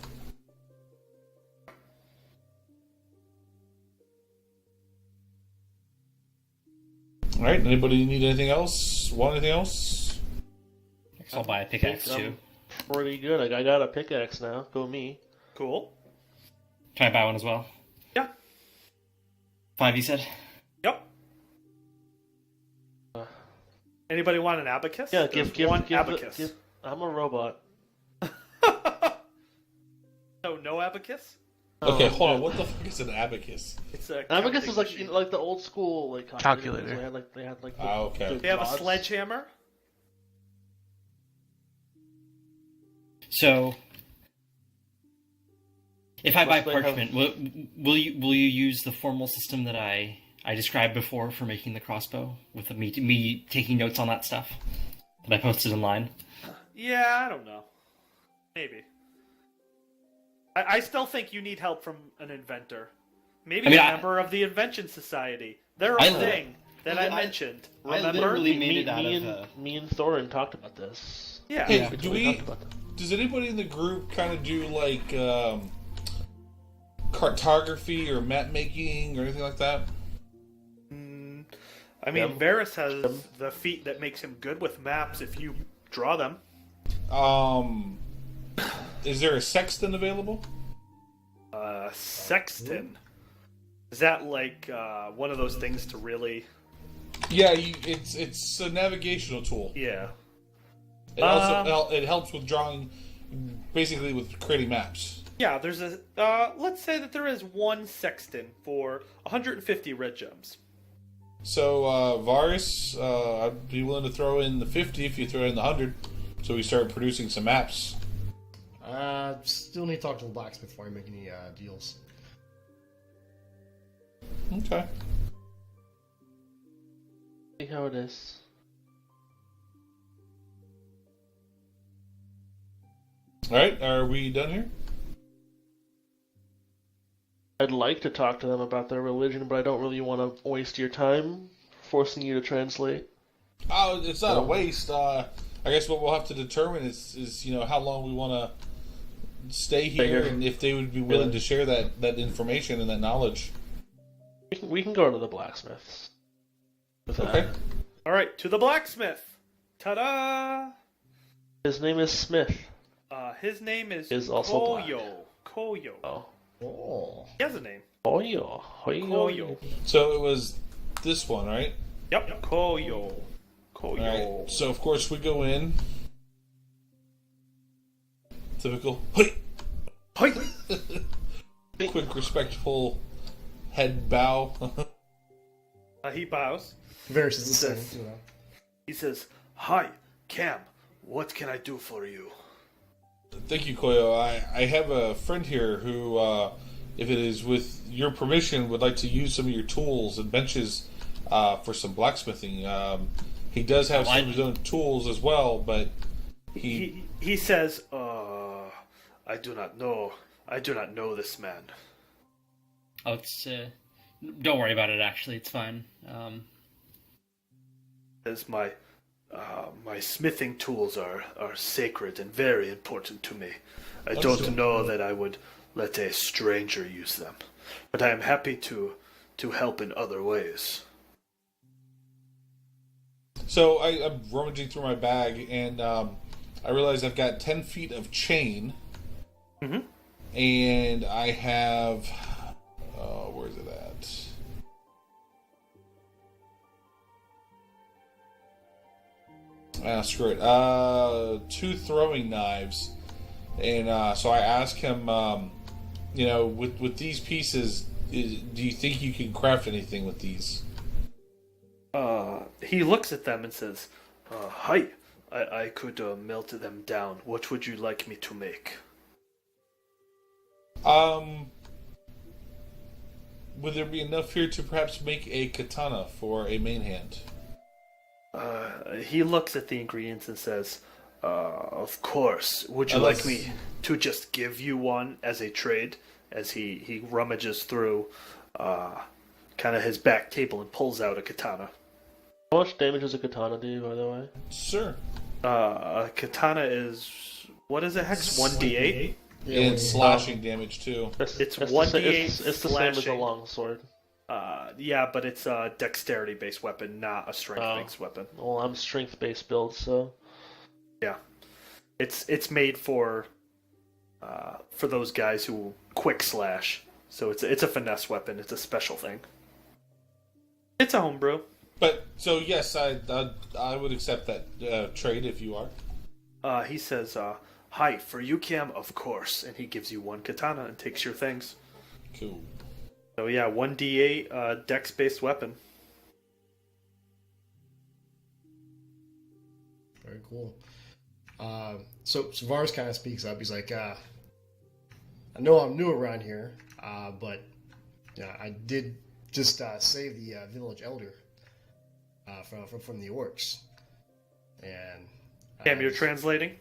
All right. Anybody need anything else? Want anything else? I'll buy a pickaxe too. Pretty good. I got a pickaxe now. Go me. Cool. Can I buy one as well? Yeah. 5, you said? Yep. Anybody want an abacus? Yeah, give one abacus. I'm a robot. So no abacus? Okay, hold on. What the fuck is an abacus? It's a abacus is like machine. like the old school calculator. They had like okay. They have a rods. sledgehammer. So, if I buy Plus they have- parchment, will you use the formal system that I described before for making the crossbow with me taking notes on that stuff that I posted online? Yeah, I don't know. Maybe. I still think you need help from an inventor. Maybe a member of the Invention Society. They're a thing that I mentioned. Remember? I literally made it out of... Me and Thorin talked about this. Yeah. Hey, talked about that. Does anybody in the group kind of do like cartography or map making or anything like that? I mean, Varys has the feat that makes him good with maps if you draw them. Is there a sextant available? Sextant? Is that like one of those things to really... Yeah, it's a navigational tool. Yeah. It also it helps with drawing, basically with creating maps. Yeah, there's a... let's say that there is one sextant for 150 red gems. So, Varys, I'd be willing to throw in the 50 if you throw in the 100, so we start producing some maps. Still need to talk to the blacksmith before I make any deals. Okay. See how it is. Alright, are we done here? I'd like to talk to them about their religion, but I don't really want to waste your time forcing you to translate. Oh, it's not a waste. I guess what we'll have to determine is how long we want to stay here and if they would be willing to share that information and that knowledge. We can go to the blacksmiths. Okay. All right, to the blacksmith. Ta-da! His name is Smith. His name is also black. Koyo. Oh. He has a name. Koyo. So it was this one, right? Yep, Koyo. Alright, so of course we go in. Typical. Hey! Quick, respectful head bow. He bows. Varys is the same, He says, "Hi, Cam. What can I do for you?" Thank you, Koyo. I have a friend here who, if it is with your permission, would like to use some of your tools and benches for some blacksmithing. He does have some of his own tools as well, but he says, I do not know. I do not know this man. Oh, it's don't worry about it. Actually, it's fine. As my smithing tools are sacred and very important to me. I don't know that I would let a stranger use them, but I am happy to help in other ways. So I'm rummaging through my bag, and I realize I've got 10 feet of chain, and I have... where is it at? Screw it. 2 throwing knives. And so I ask him, with these pieces, do you think you can craft anything with these? He looks at them and says, "Hi, I could melt them down. What would you like me to make?" Would there be enough here to perhaps make a katana for a main hand? He looks at the ingredients and says, "Of course. Would you like me to just give you one as a trade?" As he rummages through kind of his back table and pulls out a katana. How much damage does a katana do, by the way? Sure. A katana is... What is it, Hex? 1d8? Yeah, And slashing damage, too. It's the 1d8 It's the same as a slashing. longsword. Yeah, but it's a dexterity-based weapon, not a strength-based weapon. Well, I'm strength-based build, so... Yeah. It's made for those guys who quick slash. So it's a finesse weapon. It's a special thing. It's a homebrew. But, so yes, I would accept that trade if you are. He says, "Hi, for you, Cam, of course." And he gives you one katana and takes your things. Cool. So yeah, 1d8 dex-based weapon. Very cool. So Varus kind of speaks up. He's like, "I know I'm new around here, but I did just save the village elder from the orcs." And Cam, you're translating?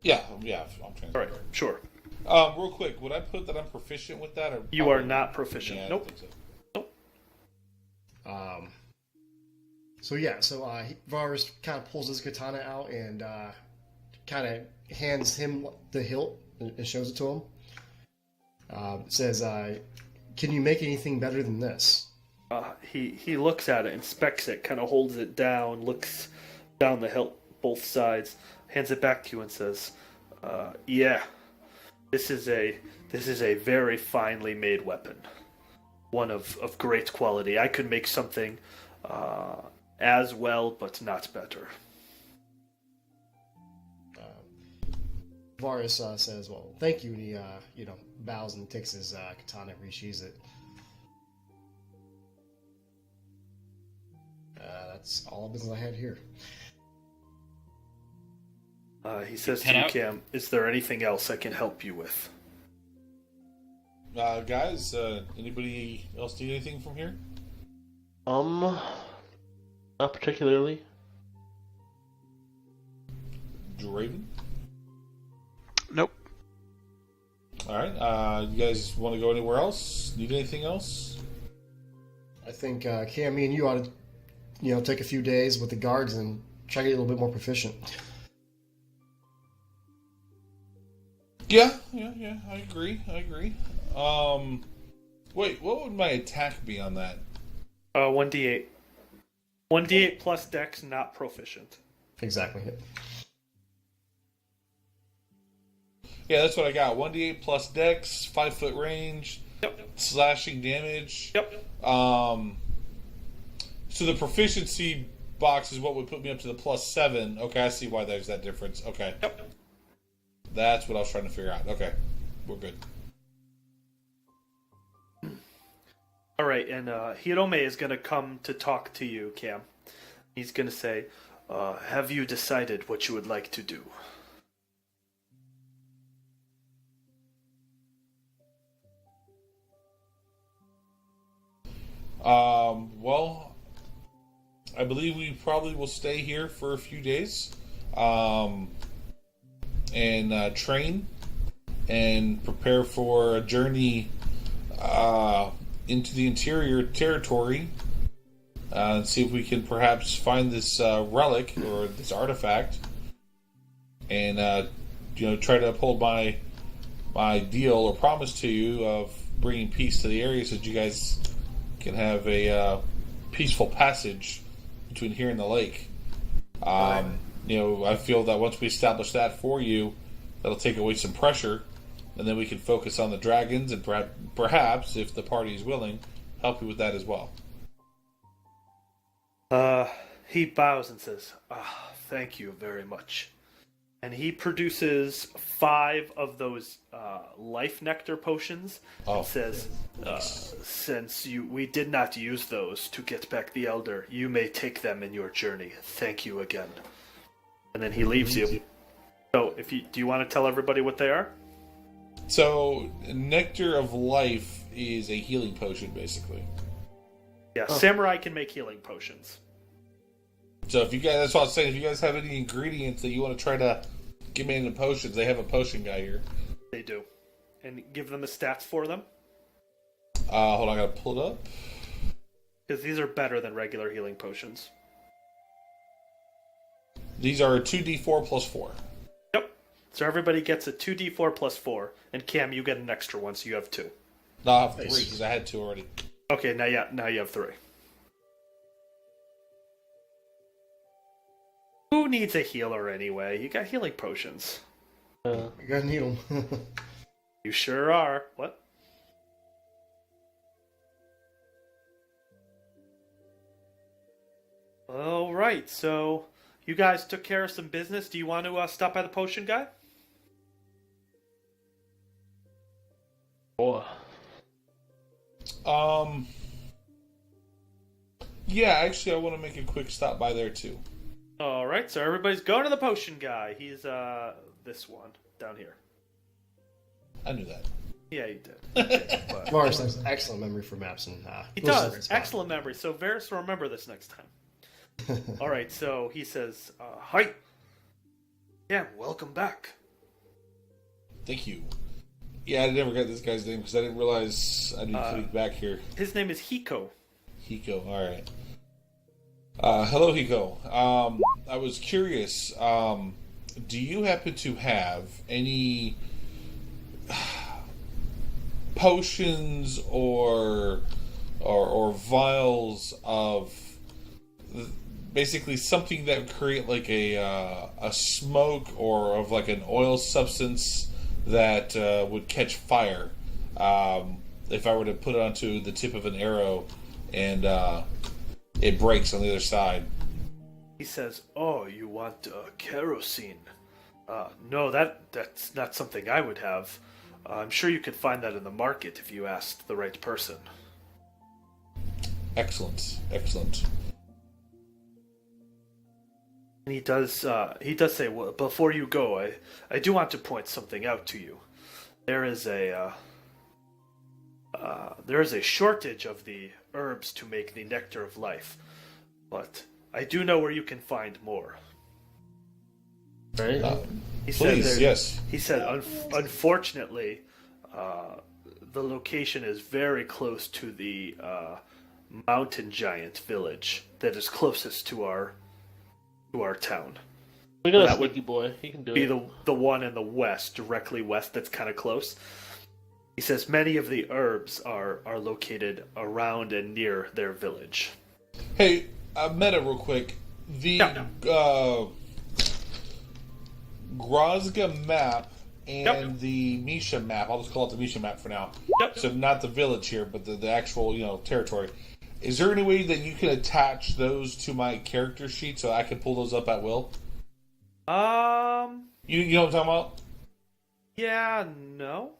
Yeah, I'm translating. Alright, sure. Real quick, would I put that I'm proficient with that? Or You are not proficient. Yeah, I Nope. don't think so. So Varus kind of pulls his katana out and kind of hands him the hilt and shows it to him. Says, "Can you make anything better than this?" He looks at it, inspects it, kind of holds it down, looks down the hilt, both sides, hands it back to you and says, "Yeah, this is a very finely made weapon, one of great quality. I could make something as well, but not better." Varus says, "Well, thank you," and he bows and takes his katana and resheathes it. That's all the business I had here. He says to Head you, out. Cam, "Is there anything else I can help you with?" Guys, anybody else need anything from here? Not particularly. Draven? Nope. Alright, you guys want to go anywhere else? Need anything else? I think Cam, me and you ought to, take a few days with the guards and try to get a little bit more proficient. Yeah, I agree. Wait, what would my attack be on that? 1d8. 1d8 plus dex, not proficient. Exactly. Yeah, that's what I got. 1d8 plus dex, 5-foot range, Yep. slashing damage. Yep. So the proficiency box is what would put me up to the +7. Okay, I see why there's that difference. Okay. Yep. That's what I was trying to figure out. Okay, we're good. All right, and Hirome is going to come to talk to you, Cam. He's going to say, "Have you decided what you would like to do?" Well, I believe we probably will stay here for a few days, and train and prepare for a journey into the interior territory, and see if we can perhaps find this relic or this artifact, and try to uphold my deal or promise to you of bringing peace to the area, so that you guys can have a peaceful passage between here and the lake. I feel that once we establish that for you, that'll take away some pressure, and then we can focus on the dragons, and perhaps, if the party is willing, help you with that as well. He bows and says, thank you very much. And he produces 5 of those life nectar potions and says, since we did not use those to get back the Elder, you may take them in your journey. Thank you again. And then he leaves you. So, do you want to tell everybody what they are? So, Nectar of Life is a healing potion, basically. Yeah, Samurai can make healing potions. So if you guys, that's what I was saying, if you guys have any ingredients that you want to try to get me into potions, they have a potion guy here. They do. And give them the stats for them. Hold on, I gotta pull it up. Because these are better than regular healing potions. These are 2d4 plus 4. Yep. So everybody gets a 2d4 plus 4. And Cam, you get an extra one, so you have 2. No, I have 3, because I had 2 already. Okay, now you have 3. Who needs a healer anyway? You got healing potions. You're gonna need them. You sure are. What? All right, so you guys took care of some business. Do you want to stop by the potion guy? Boy. Yeah, actually, I want to make a quick stop by there too. All right, so everybody's going to the potion guy. He's this one down here. I knew that. Yeah, you did. Morris has excellent memory for maps and He does. Excellent memory. So Varys will remember this next time. All right, so he says, "Hi, yeah, welcome back." Thank you. Yeah, I never got this guy's name because I didn't realize I needed to click back here. His name is Hiko. Hiko, all right. Hello, Hiko. I was curious. Do you happen to have any potions or vials of basically something that would create like a smoke or of like an oil substance that would catch fire if I were to put it onto the tip of an arrow and it breaks on the other side? He says, "Oh, you want kerosene? No, that's not something I would have. I'm sure you could find that in the market if you asked the right person." Excellent, excellent. And he does say, "Well, before you go, I do want to point something out to you. There is a shortage of the herbs to make the nectar of life, but I do know where you can find more." Right? He Please, said yes. He said, unfortunately, the location is very close to the mountain giant village that is closest to our town. We got a That would sneaky boy. He can do Be it. the one in the west, directly west, that's kind of close. He says many of the herbs are located around and near their village. Hey, meta real quick. The Grozga map and the Misha map, I'll just call it the Misha map for now. Yep. So not the village here, but the actual, territory. Is there any way that you can attach those to my character sheet so I can pull those up at will? You know what I'm talking about? Yeah, no.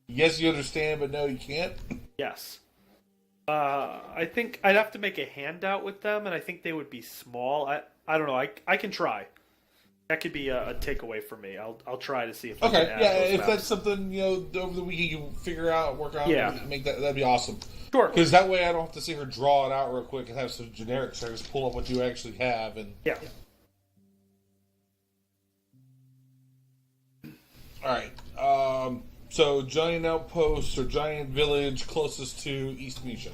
Yes, you understand, but no, you can't? Yes. I think I'd have to make a handout with them, and I think they would be small. I don't know. I can try. That could be a takeaway for me. I'll try to see if I Okay, can add yeah, those if maps. that's something, over the weekend you figure out, work out, Yeah. make that'd be awesome. Sure. Because that way I don't have to see her draw it out real quick and have some generics. I just pull up what you actually have and... Yeah. Alright, so giant outpost or giant village closest to East Misha.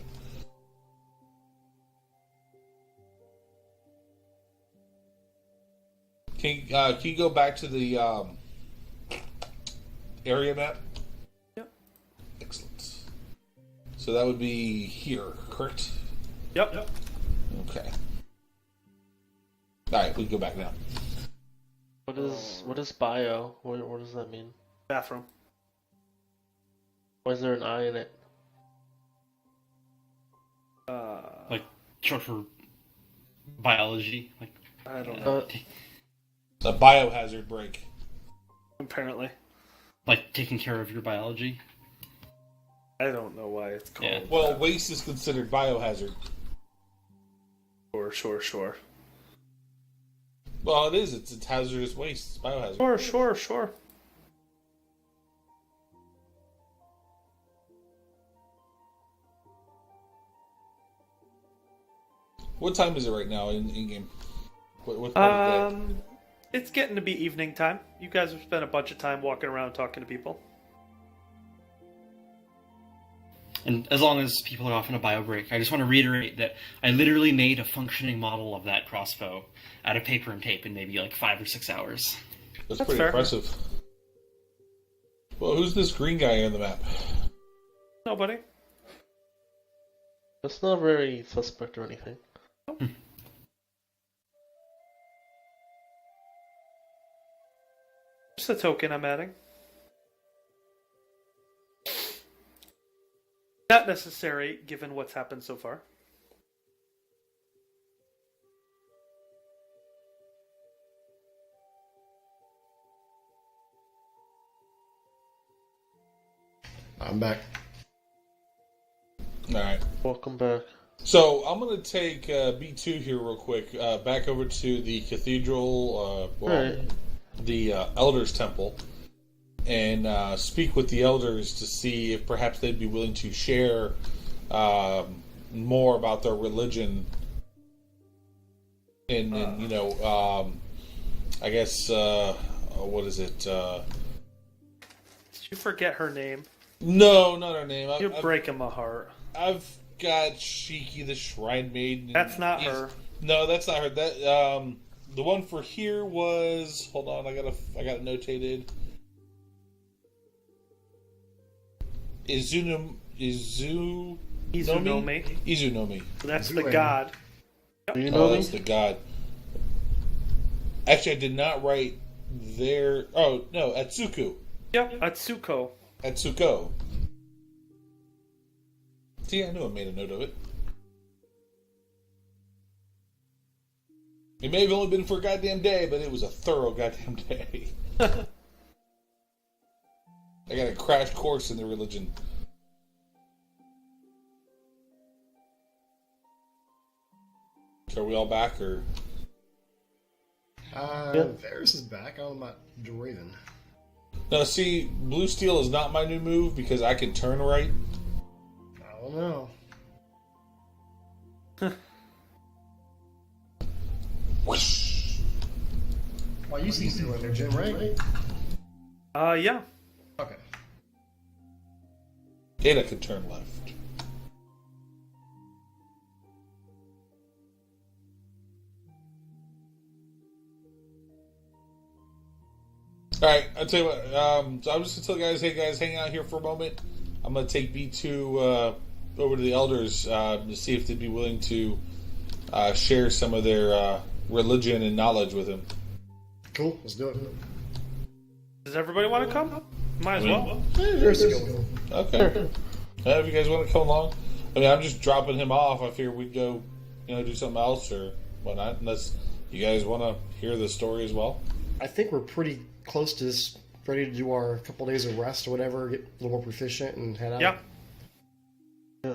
Can you go back to the area map? Yep. Excellent. So that would be here, correct? Yep. Okay. Alright, we can go back now. What is bio? What does that mean? Bathroom. Why is there an I in it? Like short for biology. Like I don't know. A biohazard break. Apparently. like taking care of your biology. I don't know why it's called. Yeah. Well, waste is considered biohazard. Sure. Well, it is. It's hazardous waste. It's biohazard. Sure. What time is it right now in game? What part of the day? It's getting to be evening time. You guys have spent a bunch of time walking around talking to people. And as long as people are off on a bio break, I just want to reiterate that I literally made a functioning model of that crossbow out of paper and tape in maybe like 5 or 6 hours. That's That's pretty fair. impressive. Well, who's this green guy on the map? Nobody. That's not very suspect or anything. Just a token I'm adding. Not necessary, given what's happened so far. I'm back. All right. Welcome back. So I'm going to take B2 here real quick, back over to the cathedral, Right. the elders' temple, and speak with the elders to see if perhaps they'd be willing to share more about their religion. And you know, I guess what is it? Did you forget her name? No, not her name. You're breaking my heart. I've got Shiki the Shrine Maiden. That's not her. No, that's not her. That the one for here was. Hold on, I got it notated. Izunomi. Izunomi. That's the Izunomi. god. Do you Oh, know that's them? the god. Actually, I did not write their. Oh no, Atsuku. Yep, Atsuko. Atsuko. See, I knew I made a note of it. It may have only been for a goddamn day, but it was a thorough goddamn day. I got a crash course in the religion. So are we all back, or? Varys is back. I don't know about Draven. No, see, blue steel is not my new move because I can turn right. I don't know. Whoosh. Well, you see Steel in there, Jim, right? Yeah. Okay. And I can turn left. Alright, I'll tell you what, so I'm just gonna tell the guys, hey guys, hang out here for a moment. I'm gonna take B2 over to the elders to see if they'd be willing to share some of their religion and knowledge with him. Cool. Let's do it. Does everybody want to come? Might as well. Varys is going. Okay. If you guys want to come along, I mean, I'm just dropping him off. I figured we'd go, do something else or whatnot, unless you guys want to hear the story as well. I think we're pretty close to this, ready to do our couple days of rest or whatever, get a little more proficient and head out. Yeah. Yeah.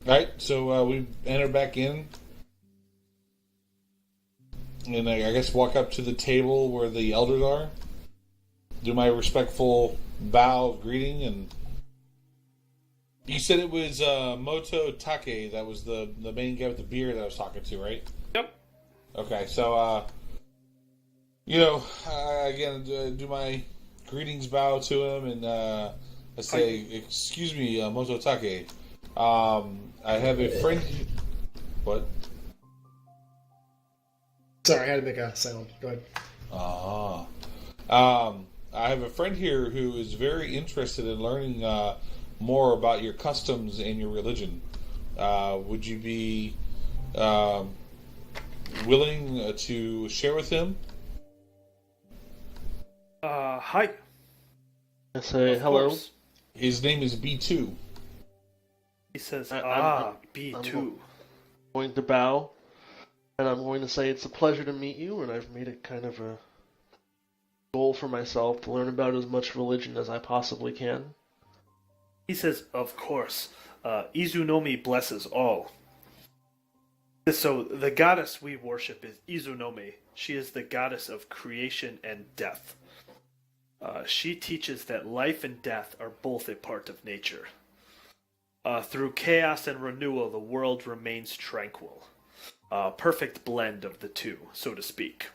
Alright, so we enter back in. And I guess walk up to the table where the elders are. Do my respectful bow of greeting. And you said it was Moto Take. That was the main guy with the beard that I was talking to, right? Yep. Okay, so, again, do my greetings bow to him. And I say, excuse me, Moto Take. I have a friend. What? Sorry, I had to make a sound. Go ahead. I have a friend here who is very interested in learning more about your customs and your religion. Would you be willing to share with him? Hi. I say Of hello. course. His name is B2. He says, I'm B2. Going to bow, and I'm going to say it's a pleasure to meet you, and I've made it kind of a goal for myself to learn about as much religion as I possibly can. He says, of course. Izunomi blesses all. So the goddess we worship is Izunomi. She is the goddess of creation and death. She teaches that life and death are both a part of nature. Through chaos and renewal, the world remains tranquil. Perfect blend of the two, so to speak.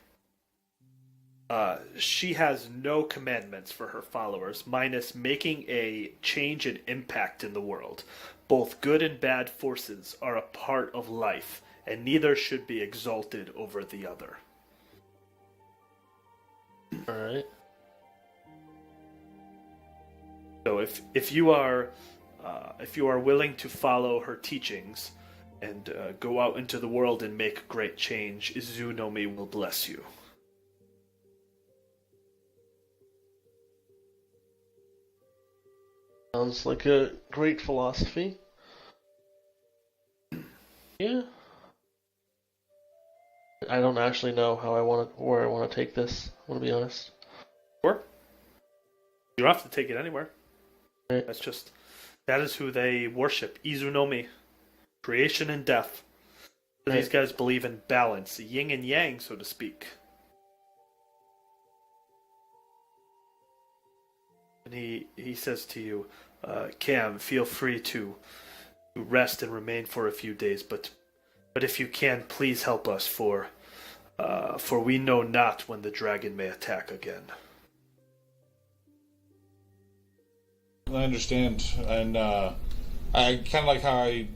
She has no commandments for her followers, minus making a change and impact in the world. Both good and bad forces are a part of life, and neither should be exalted over the other. Alright. So if you are willing to follow her teachings and go out into the world and make great change, Izunomi will bless you. Sounds like a great philosophy. Yeah. I don't actually know where I want to take this. I want to be honest. Or you don't have to take it anywhere. Right. That is who they worship, Izunomi. Creation and death. So these guys believe in balance, yin and yang, so to speak. And he says to you, Cam, feel free to rest and remain for a few days, but if you can, please help us, for we know not when the dragon may attack again. I understand, and I kind of like how I,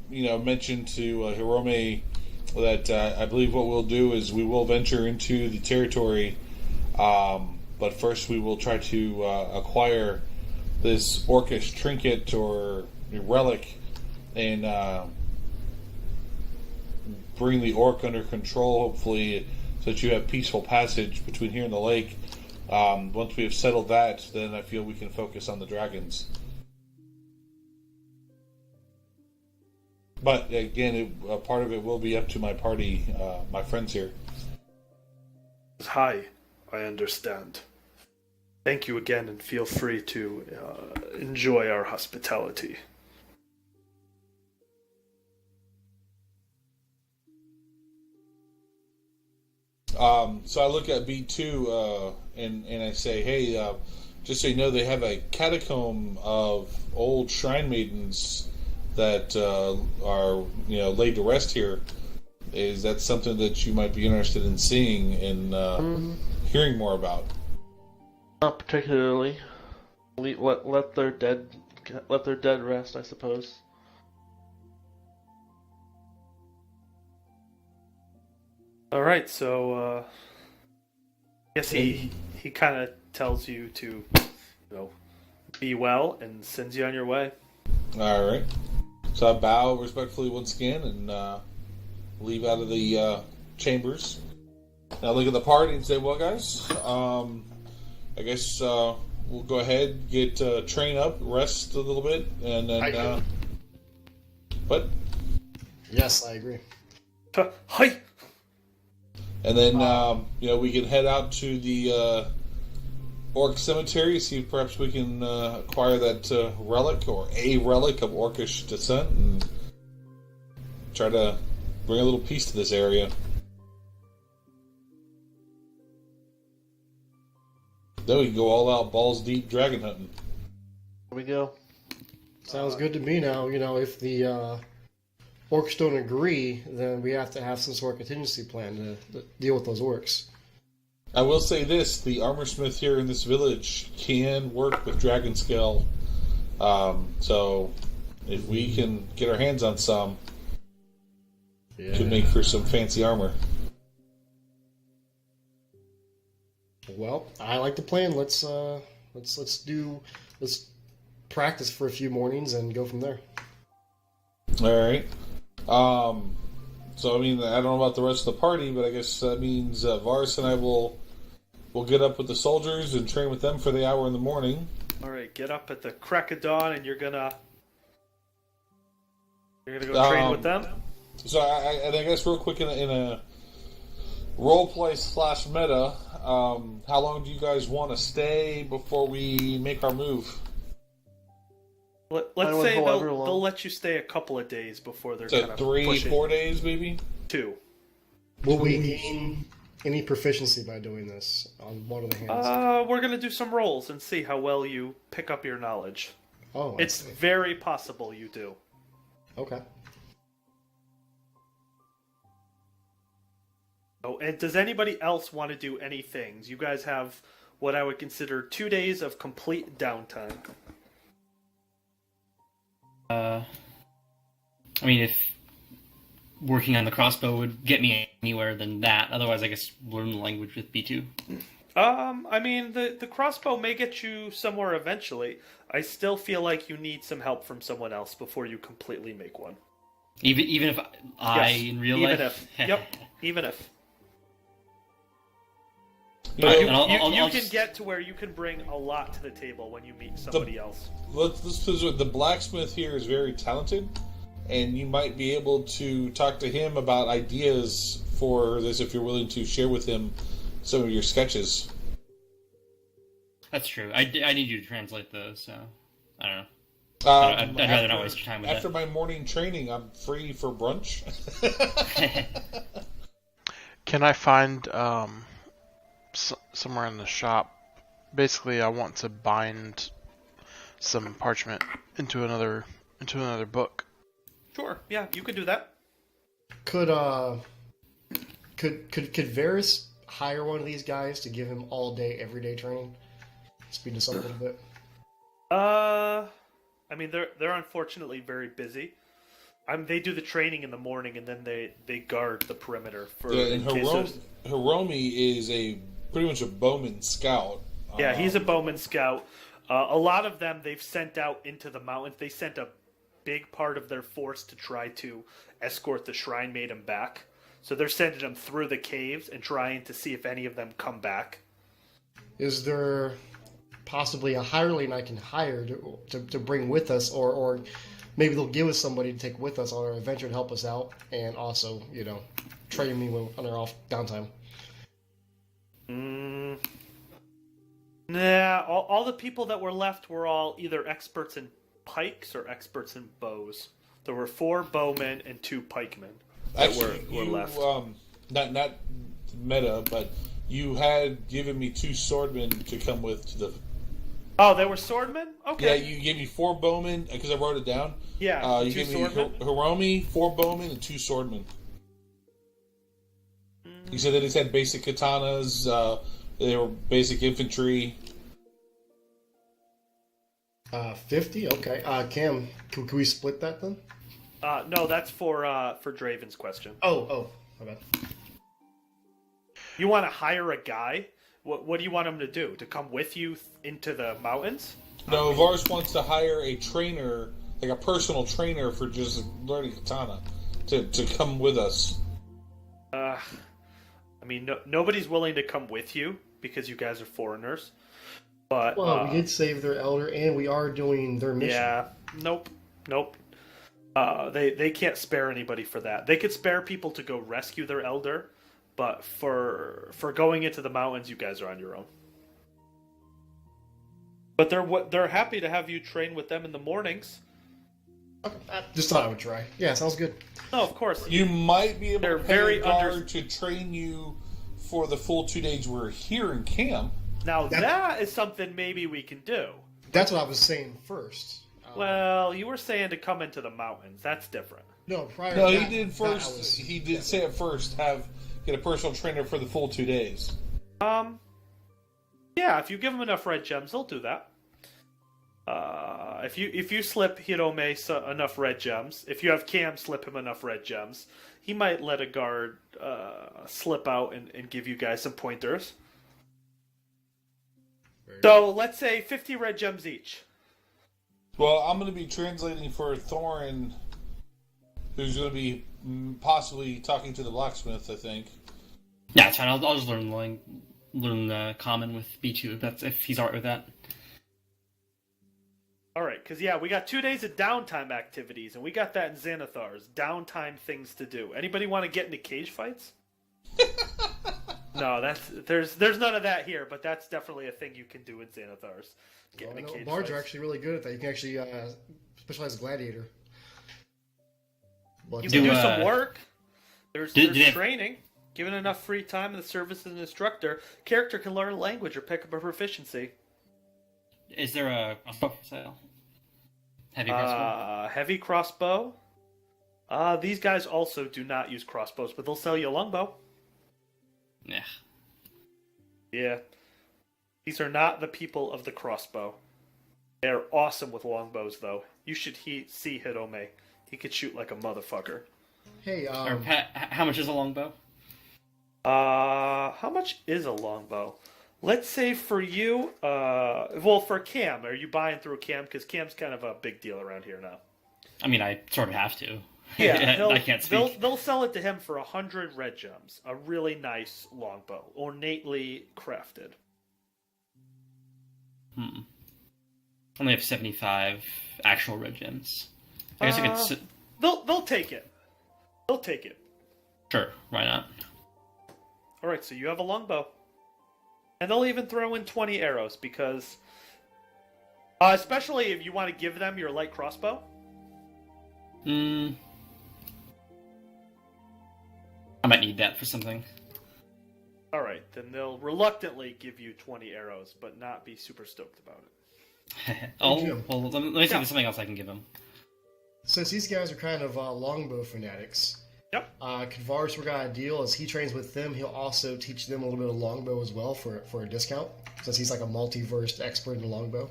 mentioned to Hirome that I believe what we'll do is we will venture into the territory, but first we will try to acquire this Orcish trinket or relic and bring the orc under control, hopefully, so that you have peaceful passage between here and the lake. Once we have settled that, then I feel we can focus on the dragons. But again, a part of it will be up to my party, my friends here. Hi, I understand. Thank you again, and feel free to enjoy our hospitality. So I look at B2 and I say, hey, just so you know, they have a catacomb of old shrine maidens that are laid to rest here. Is that something that you might be interested in seeing and hearing more about? Not particularly. Let their dead rest, I suppose. All right, so I guess he kind of tells you to, be well and sends you on your way. All right. So I bow respectfully once again and leave out of the chambers. And I look at the party and say, well, guys, I guess we'll go ahead, get train up, rest a little bit, and then... What? Yes, I agree. Hi! And then, we can head out to the Orc Cemetery, see if perhaps we can acquire that relic, or a relic of Orcish descent, and try to bring a little peace to this area. Then we can go all out, balls deep, dragon hunting. Here we go. Sounds good to me now. If the orcs don't agree, then we have to have some sort of contingency plan to deal with those orcs. I will say this, the armorsmith here in this village can work with dragon scale. So if we can get our hands on some, could make for some fancy armor. Well, I like the plan. Let's practice for a few mornings and go from there. All right. So, I mean, I don't know about the rest of the party, but I guess that means Varus and I will get up with the soldiers and train with them for the hour in the morning. All right, get up at the crack of dawn, and you're gonna go train with them. So, I guess real quick in a roleplay / meta, how long do you guys want to stay before we make our move? Let's say they'll let you stay a couple of days before they're kind of 3-4 days, maybe? 2. Will we gain any proficiency by doing this on one of the hands? We're gonna do some rolls and see how well you pick up your knowledge. Oh, it's very possible you do. Okay. Oh, and does anybody else want to do any things? You guys have what I would consider 2 days of complete downtime. I mean, if working on the crossbow would get me anywhere than that, otherwise I guess learn the language with B2. I mean, the crossbow may get you somewhere eventually. I still feel like you need some help from someone else before you completely make one. Even if in real life? Even if. You can get to where you can bring a lot to the table when you meet somebody else. Let's put it, the blacksmith here is very talented, and you might be able to talk to him about ideas for this if you're willing to share with him some of your sketches. That's true. I need you to translate those, so I don't know. I'd rather not waste your time with after that. my morning training, I'm free for brunch. Can I find somewhere in the shop? Basically, I want to bind some parchment into another book. Sure, yeah, you could do that. Could Varys hire one of these guys to give him all day, everyday training? Speed this up a little bit. I mean, they're unfortunately very busy. They do the training in the morning, and then they guard the perimeter for. Yeah, and Hiromi is pretty much a bowman scout. Yeah, he's a bowman scout. A lot of them they've sent out into the mountains. They sent a big part of their force to try to escort the Shrine Maiden back. So they're sending them through the caves and trying to see if any of them come back. Is there possibly a hireling I can hire to bring with us, or maybe they'll give us somebody to take with us on our adventure to help us out, and also, train me on our off downtime? Nah, all the people that were left were all either experts in pikes or experts in bows. There were 4 bowmen and 2 pikemen that were left. Not meta, but you had given me 2 swordmen to come with to the. Oh, they were swordmen? Okay. Yeah, you gave me 4 bowmen because I wrote it down. Yeah, you 2 gave swordmen. me Hiromi, 4 bowmen, and 2 swordmen. You said that they had basic katanas. They were basic infantry. 50? Okay. Cam, can we split that then? No, that's for Draven's question. Oh, my bad. You want to hire a guy? What do you want him to do? To come with you into the mountains? No, Varus wants to hire a trainer, like a personal trainer for just learning katana, to come with us. I mean, nobody's willing to come with you because you guys are foreigners. But well, we did save their elder, and we are doing their mission. Yeah, nope. They can't spare anybody for that. They could spare people to go rescue their elder, but for going into the mountains, you guys are on your own. But they're happy to have you train with them in the mornings. Just thought I would try. Yeah, sounds good. No, of course. You might be able They're to pay very a guard to train you for the full 2 days we're here in camp. Now that is something maybe we can do. That's what I was saying first. Well, you were saying to come into the mountains. That's different. No, prior. No, to he did first. He did say at first get a personal trainer for the full 2 days. Yeah, if you give them enough red gems, they'll do that. If you slip Hirome enough red gems, if you have Cam slip him enough red gems, he might let a guard slip out and give you guys some pointers. So let's say 50 red gems each. Well, I'm going to be translating for Thorin, who's going to be possibly talking to the blacksmith, I think. Yeah, it's fine. I'll just learn common with B2 if he's alright with that. All right, because we got 2 days of downtime activities, and we got that in Xanathar's. Downtime things to do. Anybody want to get into cage fights? No, there's none of that here, but that's definitely a thing you can do in Xanathar's. Get into cage Bards fights. are actually really good at that. You can actually specialize as gladiator. But, You can do some work. There's training. Given enough free time in the service as an instructor, character can learn a language or pick up a proficiency. Is there a crossbow for sale? Heavy crossbow? Heavy crossbow? These guys also do not use crossbows, but they'll sell you a longbow. Yeah. Yeah. These are not the people of the crossbow. They're awesome with longbows, though. You should see Hirome. He could shoot like a motherfucker. hey, How much is a longbow? How much is a longbow? Let's say for you, for Cam, are you buying through Cam? Because Cam's kind of a big deal around here now. I mean, I sort of have to. Yeah, I can't speak. They'll sell it to him for 100 red gems. A really nice longbow, ornately crafted. Only have 75 actual red gems. I guess I could. They'll take it. They'll take it. Sure, why not? All right, so you have a longbow, and they'll even throw in 20 arrows because, especially if you want to give them your light crossbow. I might need that for something. All right, then they'll reluctantly give you 20 arrows, but not be super stoked about it. Well, let me see if there's something else I can give him. since these guys are kind of longbow fanatics, Yep. Kvar's got a deal. As he trains with them, he'll also teach them a little bit of longbow as well for a discount, since he's like a multi-versed expert in longbow.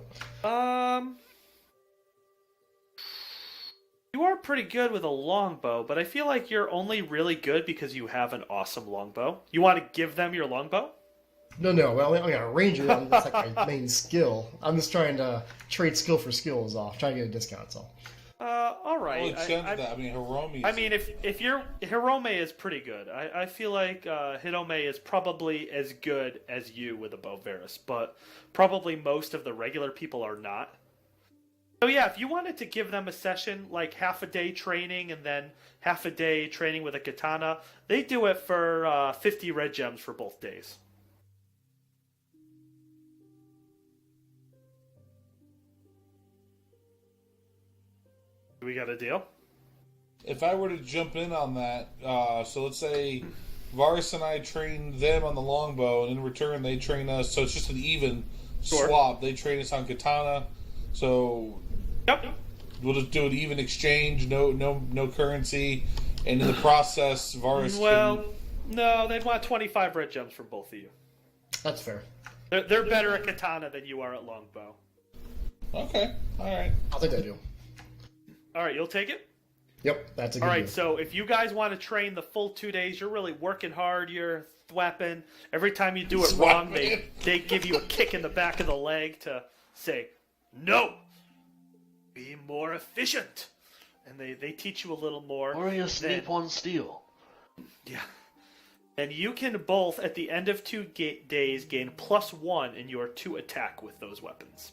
You are pretty good with a longbow, but I feel like you're only really good because you have an awesome longbow. You want to give them your longbow? No, well, I'm a ranger. That's like my main skill. I'm just trying to trade skill for skill is all. Trying to get a discount, that's all. All right. Hirome. I mean, if you're Hirome is pretty good. I feel like Hirome is probably as good as you with a bow, Varus, but probably most of the regular people are not. So yeah, if you wanted to give them a session, like half a day training and then half a day training with a katana, they do it for 50 red gems for both days. Do we got a deal? If I were to jump in on that, so let's say Varus and I train them on the longbow, and in return they train us. So it's just an even swap. They train us on katana. So Yep. we'll just do an even exchange, no currency, and in the process, Varus. No, they'd want 25 red gems from both of you. That's fair. They're better at katana than you are at longbow. Okay, all right. I'll take that deal. All right, you'll take it? Yep, that's a good All right, deal. so if you guys want to train the full 2 days, you're really working hard, you're thwapping. Every time you do it wrong, they give you a kick in the back of the leg to say, no, be more efficient. And they teach you a little more. Or you sleep on steel. Yeah. And you can both, at the end of 2 days, gain +1 in your 2 attack with those weapons.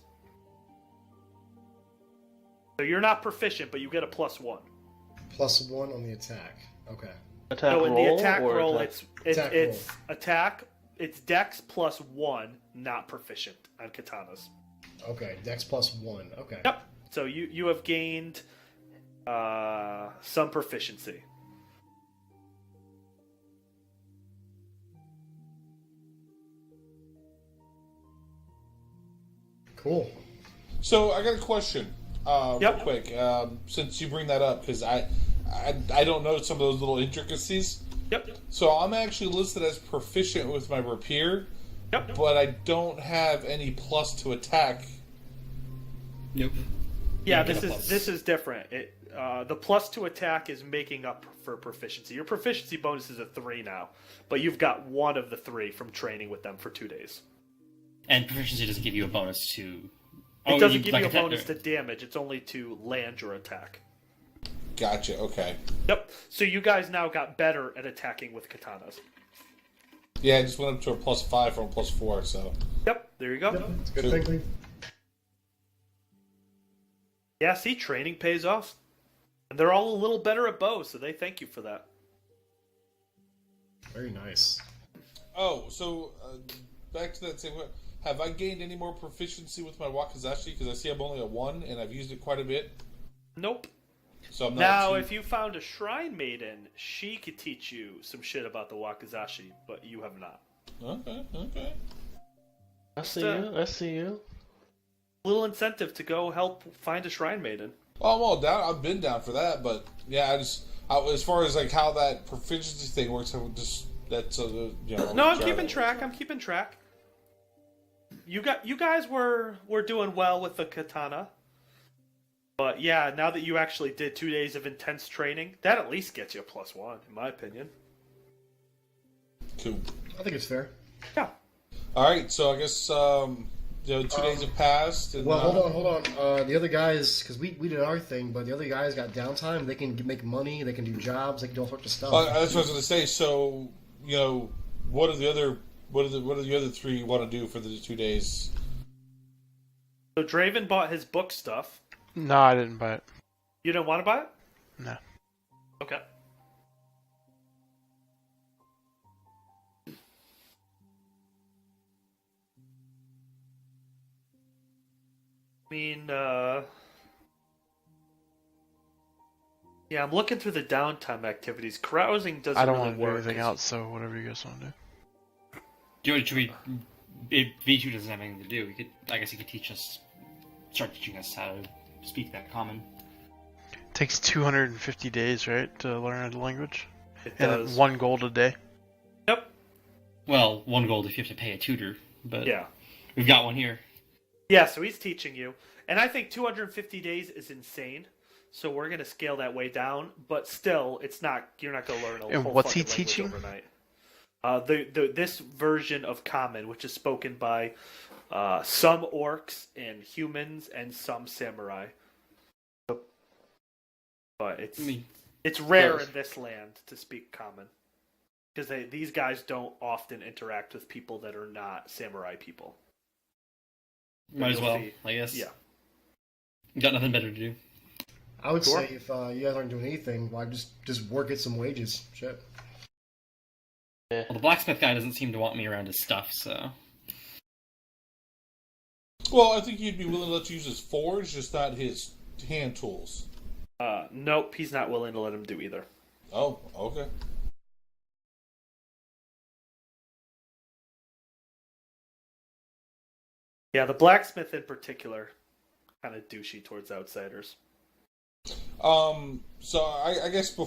So you're not proficient, but you get a +1. +1 on the attack. Okay. Attack So in roll, the attack or roll, attack? it's attack, it's dex +1, not proficient on katanas. Okay, dex +1. Okay. Yep. So you have gained some proficiency. Cool. So I got a question, real Yep. quick. Since you bring that up, because I don't know some of those little intricacies. Yep. So I'm actually listed as proficient with my rapier, Yep. but I don't have any plus to attack. Nope. Yeah, You get this a is plus. this is different. The +2 attack is making up for proficiency. Your proficiency bonus is a 3 now, but you've got 1 of the 3 from training with them for 2 days. And proficiency doesn't give you a bonus to. It doesn't give like you a attack- bonus to damage. It's only to land your attack. Gotcha. Okay. Yep. So you guys now got better at attacking with katanas. Yeah, I just went up to a +5 from a +4. So. Yep. There you go. Yep, it's a good thinking. Yeah. See, training pays off, and they're all a little better at bow, so they thank you for that. Very nice. Oh, so back to that same. Have I gained any more proficiency with my wakizashi? Because I see I'm only at 1, and I've used it quite a bit. Nope. So I'm not Now, too... if you found a shrine maiden, she could teach you some shit about the wakizashi, but you have not. Okay. I see you. I see you. Little incentive to go help find a shrine maiden. Oh, I'm all down. I've been down for that, but yeah, as far as like how that proficiency thing works, I would just that's you know. No, I'm keeping track. I'm keeping track. You guys were doing well with the katana. But yeah, now that you actually did 2 days of intense training, that at least gets you a +1, in my opinion. Cool. I think it's fair. Yeah. All right, so I guess 2 days have passed. And, Well, hold on. The other guys, because we did our thing, but the other guys got downtime. They can make money. They can do jobs. They can do all sorts of stuff. That's what I was going to say. So what are the other 3 want to do for the 2 days? So Draven bought his book stuff. No, I didn't buy it. You didn't want to buy it? No. Okay. I mean, yeah, I'm looking through the downtime activities. Carousing doesn't I don't really want to do work. anything else, so whatever you guys want to do. Should we? If V2 doesn't have anything to do, I guess he could start teaching us how to speak that common. It takes 250 days, right, to learn a language? It And does. 1 gold a day. Yep. Well, 1 gold if you have to pay a tutor, but Yeah. we've got one here. Yeah, so he's teaching you. And I think 250 days is insane. So we're going to scale that way down, but still you're not going to learn a And whole what's he fucking language teaching? overnight. This version of Common, which is spoken by some orcs and humans and some samurai. But it's rare in this land to speak Common. Because these guys don't often interact with people that are not samurai people. Might as You'll well, see. I guess. Yeah. Got nothing better to do. I would Sure. say if you guys aren't doing anything, why just work at some wages. Shit. Well, the blacksmith guy doesn't seem to want me around his stuff, so... Well, I think he'd be willing to let you use his forge, just not his hand tools. Nope, he's not willing to let him do either. Oh, okay. Yeah, the blacksmith in particular, kind of douchey towards outsiders. So I guess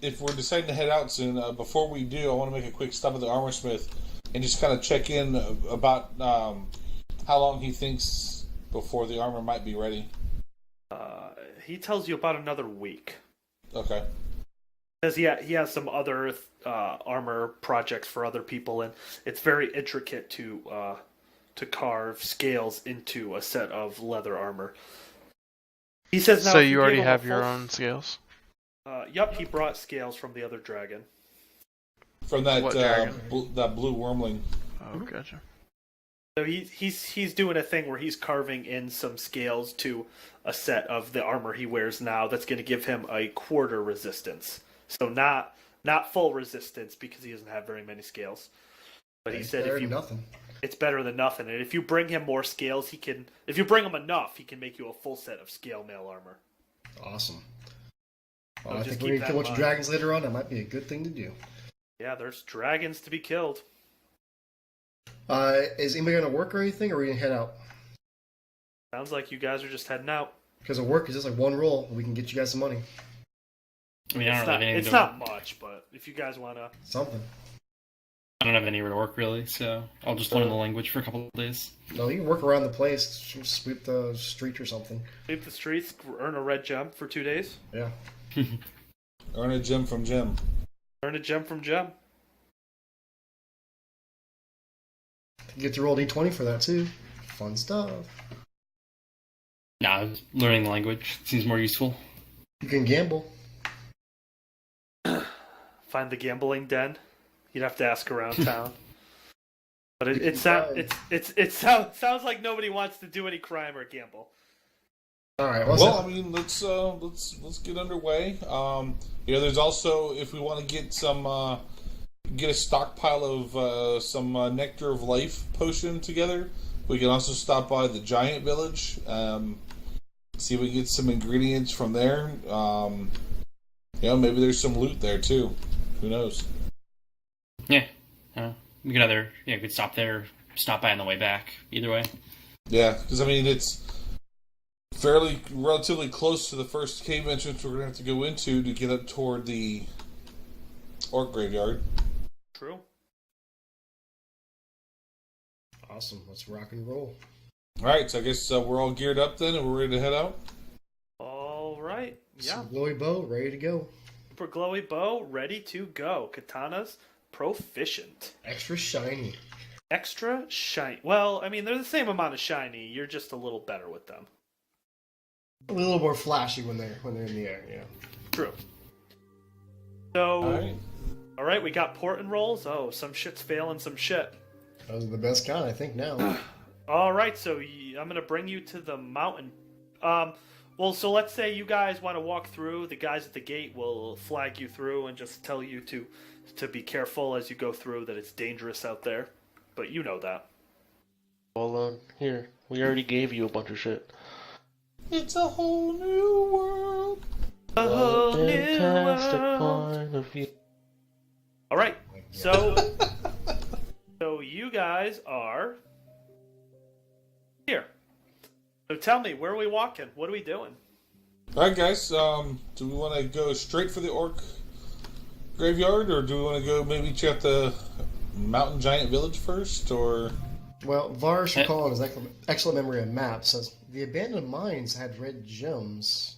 if we're deciding to head out soon, before we do, I want to make a quick stop at the armor smith and just kind of check in about how long he thinks before the armor might be ready. He tells you about another week. Okay. Because he has some other armor projects for other people, and it's very intricate to carve scales into a set of leather armor. He says, now, So if you give already him a have your full- own scales? Yep, he brought scales from the other dragon. From that What dragon? that blue wormling. Oh, gotcha. So he's doing a thing where he's carving in some scales to a set of the armor he wears now. That's going to give him a quarter resistance. So not full resistance because he doesn't have very many scales. But he said nothing. it's better than nothing. And if you bring him more scales, if you bring him enough, he can make you a full set of scale mail armor. Awesome. So Well, I just think we're keep gonna that kill a in bunch of mind. dragons later on. That might be a good thing to do. Yeah, there's dragons to be killed. Is anybody gonna work or anything, or are we gonna head out? Sounds like you guys are just heading out. Because of work is just like one roll, and we can get you guys some money. I mean, I don't have anything It's to not much, but if you guys want to... Something. I don't have anywhere to work, really, so I'll just learn the language for a couple of days. No, you can work around the place, sweep the street or something. Sweep the streets, earn a red gem for 2 days. Yeah. Earn a gem from Jim. Earn a gem from gem. You get to roll D20 for that too. Fun stuff. Nah, learning the language seems more useful. You can gamble. Find the gambling den. You'd have to ask around town. But it sounds like nobody wants to do any crime or gamble. All right. Well, I mean, let's get underway. There's also, if we want to get a stockpile of some Nectar of Life potion together, we can also stop by the Giant Village. See if we can get some ingredients from there. Maybe there's some loot there too. Who knows? Yeah. We could stop there, stop by on the way back. Either way. Yeah, because I mean it's relatively close to the first cave entrance we're gonna have to go into to get up toward the orc graveyard. True. Awesome. Let's rock and roll. All right, so I guess we're all geared up then, and we're ready to head out. All right. Yeah. Some glowy bow, ready to go. For glowy bow, ready to go. Katana's proficient. Extra shiny. Extra shiny. Well, I mean, they're the same amount of shiny. You're just a little better with them. A little more flashy when they're in the air. Yeah. True. So, All right, we got port and rolls. Oh, some shit's failing some shit. Those are the best kind, I think, now. All right, so I'm going to bring you to the mountain. So let's say you guys want to walk through. The guys at the gate will flag you through and just tell you to be careful as you go through, that it's dangerous out there. But you know that. Well, here, we already gave you a bunch of shit. It's a whole new world. A whole new Fantastic world. point of view. All right, so you guys are here. So tell me, where are we walking? What are we doing? All right, guys. Do we want to go straight for the orc graveyard, or do we want to go maybe check the Mountain Giant Village first, or? Well, Varsh, recalling his excellent memory of maps, says the abandoned mines had red gems.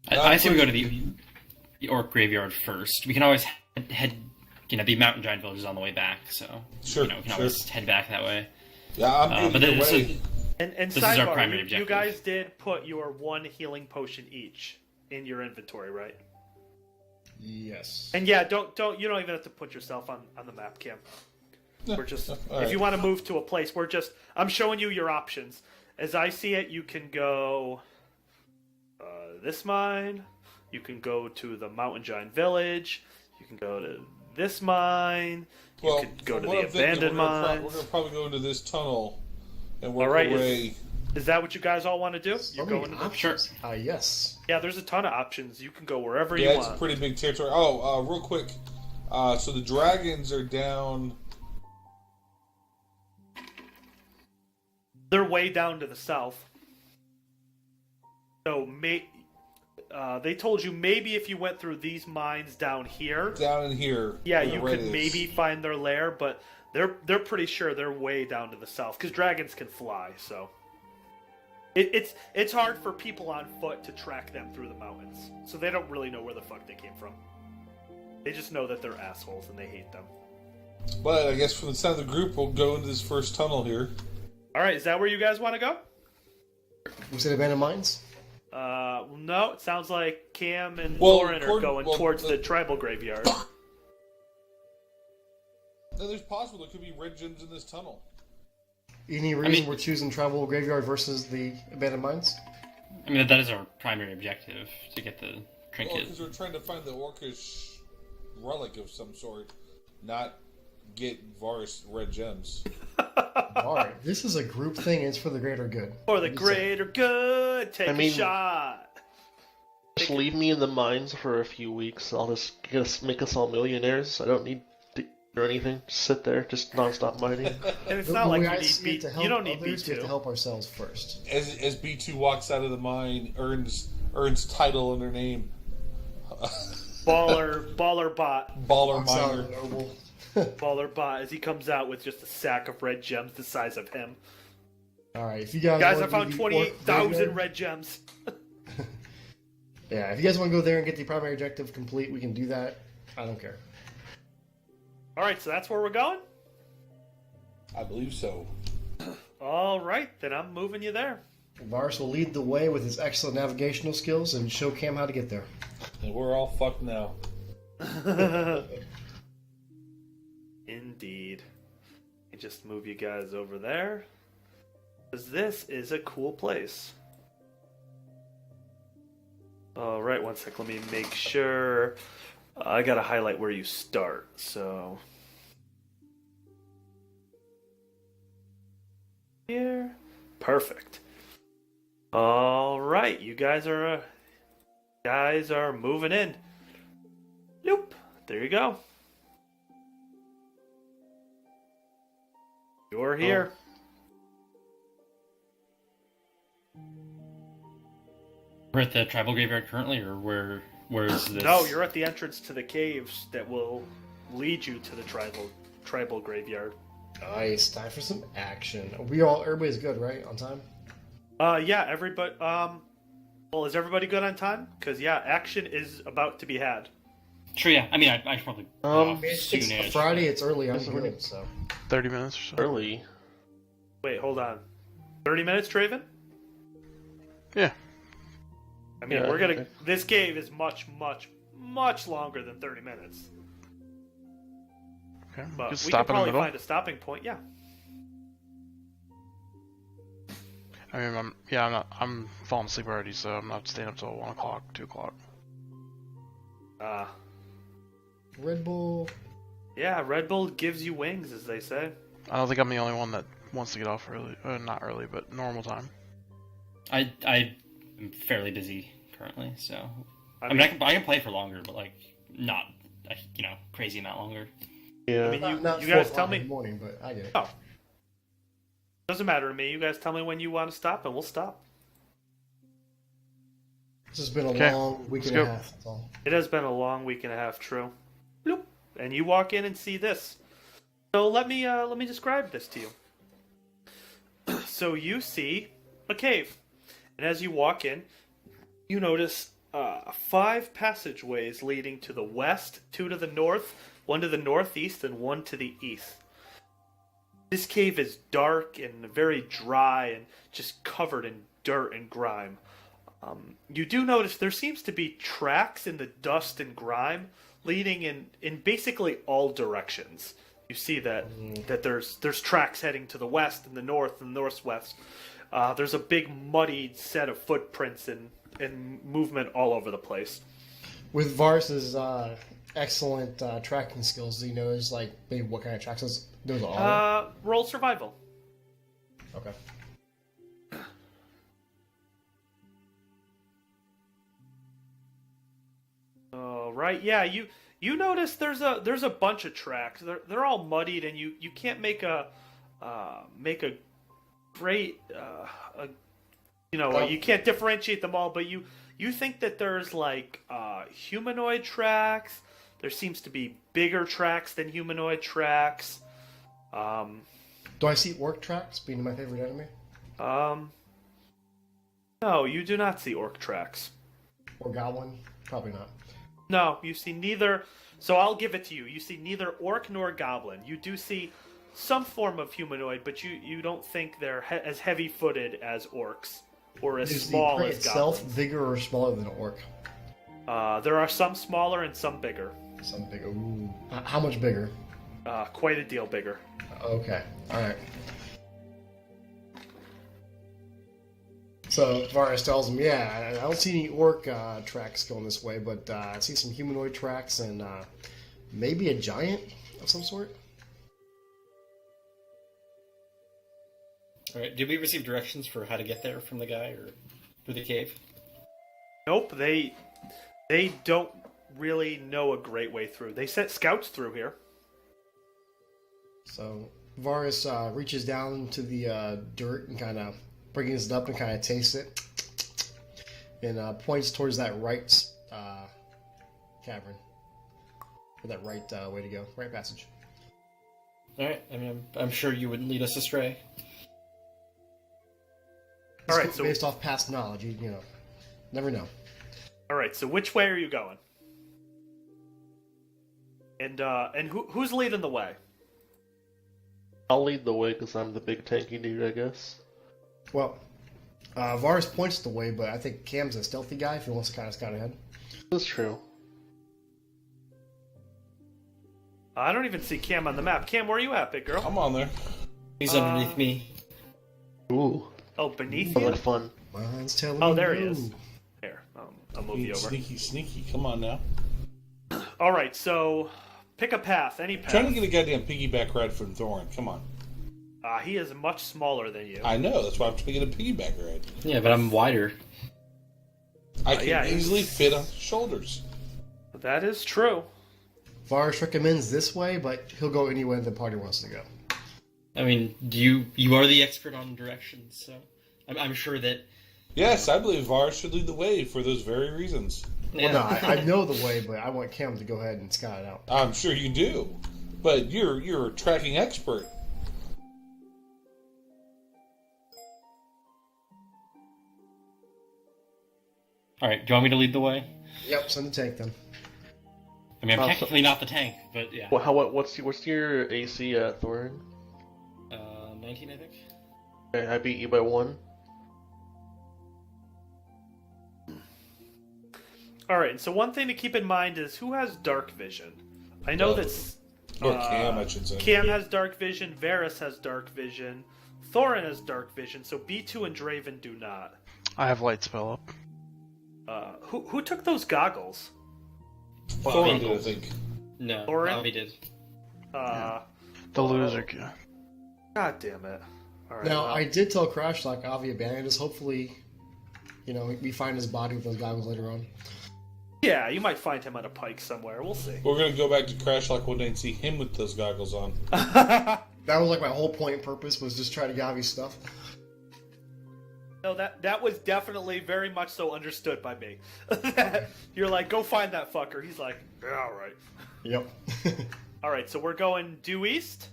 I say we go to the orc graveyard first. We can always head. The Mountain Giant Village is on the way back, so Sure, we can always head back that way. Yeah, I'm But either this way. And This is our sidebar, primary you objective. guys did put your one healing potion each in your inventory, right? Yes. And yeah, you don't even have to put yourself on the map, Cam. We're just if you want to move to a place, I'm showing you your options. As I see it, you can go this mine, you can go to the Mountain Giant Village, you can go to this mine, you could go to the abandoned mine. We're gonna probably go into this tunnel and work All right, our way. is that what you guys all want to do? You're going to Sure. Yes. Yeah, there's a ton of options. You can go wherever you Yeah, want. it's a pretty big territory. Oh, real quick. So the dragons are down. They're way down to the south. So they told you maybe if you went through these mines down here, Down in here. yeah, where you the red could is. maybe find their lair, but they're pretty sure they're way down to the south because dragons can fly. So it's hard for people on foot to track them through the mountains. So they don't really know where the fuck they came from. They just know that they're assholes and they hate them. But I guess from the side of the group, we'll go into this first tunnel here. All right, is that where you guys want to go? We said abandoned mines? No, it sounds like Cam and Well, Lauren are going towards the tribal graveyard. Then there's possible there could be red gems in this tunnel. Any reason we're choosing tribal graveyard versus the abandoned mines? I mean, that is our primary objective, to get the Well, trinket. because we're trying to find the orcish relic of some sort, not get Varus red gems. Alright, this is a group thing, and it's for the greater good. For the greater good, take a shot. Just leave me in the mines for a few weeks. I'll just make us all millionaires. I don't need to or anything. Just sit there, just non-stop mining. And it's But not like we you guys need get to help you don't need others, we have to B2. help ourselves first. As B2 walks out of the mine, earns title in her name. Baller bot. Baller Walks out miner. noble. Baller bot as he comes out with just a sack of red gems the size of him. Alright, if you guys Guys, I wanna found do the orc 28,000 graveyard- red gems. Yeah, if you guys want to go there and get the primary objective complete, we can do that. I don't care. Alright, so that's where we're going? I believe so. Alright, then I'm moving you there. Varus will lead the way with his excellent navigational skills and show Cam how to get there. And we're all fucked now. Indeed. Let me just move you guys over there. Because this is a cool place. Alright, one sec. Let me make sure. I gotta highlight where you start, so. Here. Perfect. Alright, you guys are moving in. Nope. There you go. You're here. We're at the tribal graveyard currently, or where is this? No, you're at the entrance to the caves that will lead you to the tribal graveyard. Nice. Time for some action. Everybody's good, right? On time? Yeah, everybody. Well, is everybody good on time? Because yeah, action is about to be had. Sure, yeah. I mean, I should probably It's soon-ish. Friday, it's early. I'm That's good, so. 30 minutes or so. Early. Wait, hold on. 30 minutes, Traven? Yeah. I mean, Yeah, we're gonna. okay. This cave is much, much, much longer than 30 minutes. Okay. But Just we stop can in the probably middle. find a stopping point. Yeah. I mean, I'm falling asleep already, so I'm not staying up till 1 o'clock, 2 o'clock. Red Bull. Yeah. Red Bull gives you wings, as they say. I don't think I'm the only one that wants to get off early. Not early, but normal time. I am fairly busy currently, so I I mean, mean, I can play for longer, but like not crazy amount longer. Yeah. I mean, Not you 4 guys o'clock tell in me. the morning, but I get it. Oh. Doesn't matter to me. You guys tell me when you want to stop, and we'll stop. This has been a Okay, long week let's and a go. half. That's all. It has been a long week and a half, true. Bloop. And you walk in and see this. So let me describe this to you. So you see a cave, and as you walk in, you notice 5 passageways leading to the west, 2 to the north, 1 to the northeast, and 1 to the east. This cave is dark and very dry and just covered in dirt and grime. You do notice there seems to be tracks in the dust and grime leading in basically all directions. You see that there's tracks heading to the west and the north and the northwest. There's a big muddied set of footprints and movement all over the place. With Varus's excellent tracking skills, do you know like maybe what kind of tracks those are? Roll survival. Okay. All right. Yeah, you notice there's a bunch of tracks. They're all muddied, and you can't make a great you can't differentiate them all. But you think that there's like humanoid tracks. There seems to be bigger tracks than humanoid tracks. Do I see orc tracks being my favorite enemy? No, you do not see orc tracks. Or goblin? Probably not. No, you see neither. So I'll give it to you. You see neither orc nor goblin. You do see some form of humanoid, but you don't think they're as heavy-footed as orcs or as Is small the prey as itself goblins. bigger or smaller than an orc? There are some smaller and some bigger. Some bigger. Ooh. How much bigger? Quite a deal bigger. Okay. All right. So Varus tells him, "Yeah, I don't see any orc tracks going this way, but I see some humanoid tracks and maybe a giant of some sort." All right. Did we receive directions for how to get there from the guy or through the cave? Nope, they don't really know a great way through. They sent scouts through here. So Varus reaches down to the dirt and kind of brings it up and kind of tastes it, and points towards that right cavern, or that right way to go, right passage. All right. I mean, I'm sure you wouldn't lead us astray. All right, so based off past knowledge, you know, never know. all right, so which way are you going? And who's leading the way? I'll lead the way because I'm the big tanky dude, I guess. Well, Varus points the way, but I think Cam's a stealthy guy if he wants to kind of scout ahead. That's true. I don't even see Cam on the map. Cam, where are you at, big girl? I'm on there. He's underneath me. Ooh. Oh, beneath Sounds you? like fun. Mine's telling Oh, there he you. is. Here, I'll move you over. Sneaky. Come on now. All right, so pick a path, any path. Trying to get a goddamn piggyback ride from Thorin. Come on. He is much smaller than you. I know. That's why I'm trying to get a piggyback ride. Yeah, but I'm wider. I can yeah, easily fit on his shoulders. That is true. Varus recommends this way, but he'll go anywhere the party wants to go. I mean, you are the expert on directions, so I'm sure that. Yes, I believe Varus should lead the way for those very reasons. Yeah. Well, no, I know the way, but I want Cam to go ahead and scout it out. I'm sure you do. But you're a tracking expert. All right, do you want me to lead the way? Yep, send the tank then. I mean, I'm technically not the tank, but yeah. What's your AC at Thorin? 19, I think. Okay, I beat you by 1. All right, so one thing to keep in mind is who has dark vision. I know that's Or Cam, I should say. Cam has dark vision, Varus has dark vision, Thorin has dark vision, so B2 and Draven do not. I have light spell up. Who took those goggles? Thorin did, I think. No, Thorin? Bobby did. The loser. God damn it. All right. Now, well, I did tell Crash like Avi abandoned us. Hopefully, we find his body with those goggles later on. yeah, you might find him on a pike somewhere. We'll see. We're going to go back to Crash Lock one day and see him with those goggles on. That was like my whole point and purpose was just try to get Avi's stuff. No, that was definitely very much so understood by me. You're like, go find that fucker. He's like, yeah, all right. Yep. All right, so we're going due east.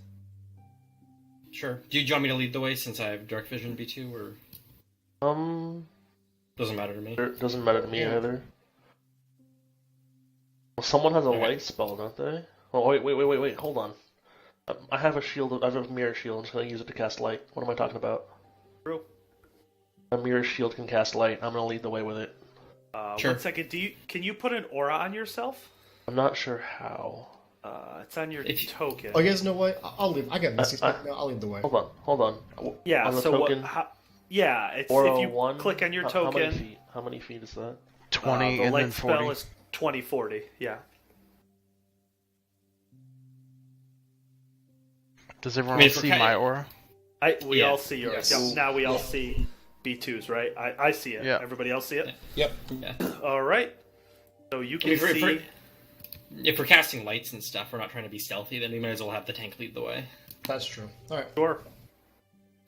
Sure. Do you want me to lead the way since I have dark vision B2, or doesn't matter to me? It doesn't matter to me either. Well, someone has a Okay. light spell, don't they? Oh, wait, hold on. I have a shield. I have a mirror shield. I'm just gonna use it to cast light. What am I talking about? True. A mirror shield can cast light. I'm gonna lead the way with it. Sure. 1 second. Can you put an aura on yourself? I'm not sure how. It's on your If you- token. Oh, you guys know what? I'll leave. I got messy stuff now. I'll lead the way. Hold on. Yeah. On the So token, yeah, it's aura if you 1. click on your How many token. feet? How many feet is that? 20 the and light then 40. spell is 20-40. Yeah. Does everyone I mean, else for see ki- my aura? We Yeah. all see yours. Yes. Yep, now we all see B2's, right? I see it. Yeah. Everybody else see it? Yep. Yeah. All right. So you I can mean, see... if we're casting lights and stuff, we're not trying to be stealthy, then we might as well have the tank lead the way. That's true. All right. Sure.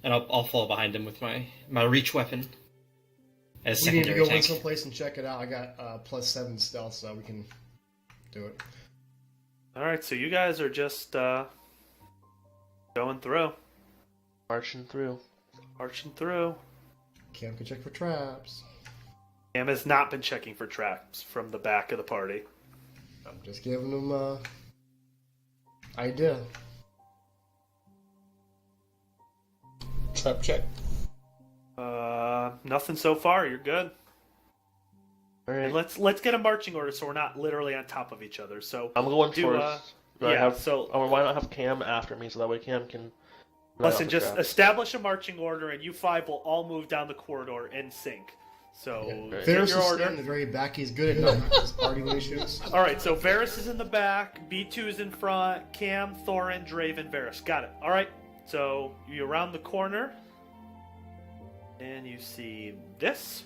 And I'll follow behind him with my reach weapon as We need to secondary go in tank. someplace and check it out. I got +7 stealth, so we can do it. All right, so you guys are just going through. Marching through. Marching through. Cam can check for traps. Cam has not been checking for traps from the back of the party. I'm just giving them idea. Trap check. Nothing so far. You're good. All right. And let's get a marching order so we're not literally on top of each other. So I'm going do, first. Do I yeah, have, so- why not have Cam after me so that way Cam can. let listen, off the just traps. establish a marching order, and you five will all move down the corridor in sync. So Okay. get Varus your is order. staying in the very back. He's good at knowing his party when he shoots. All right, so Varus is in the back, B2 is in front, Cam, Thorin, Draven, Varus. Got it. All right, so you around the corner, and you see this.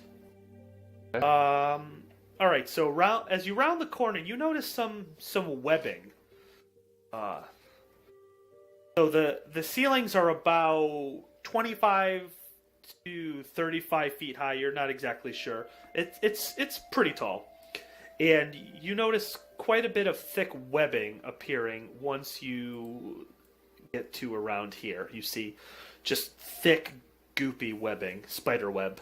Okay. All right, so as you round the corner, you notice some webbing. So the ceilings are about 25 to 35 feet high. You're not exactly sure. It's pretty tall. And you notice quite a bit of thick webbing appearing once you get to around here. You see just thick, goopy webbing, spider web,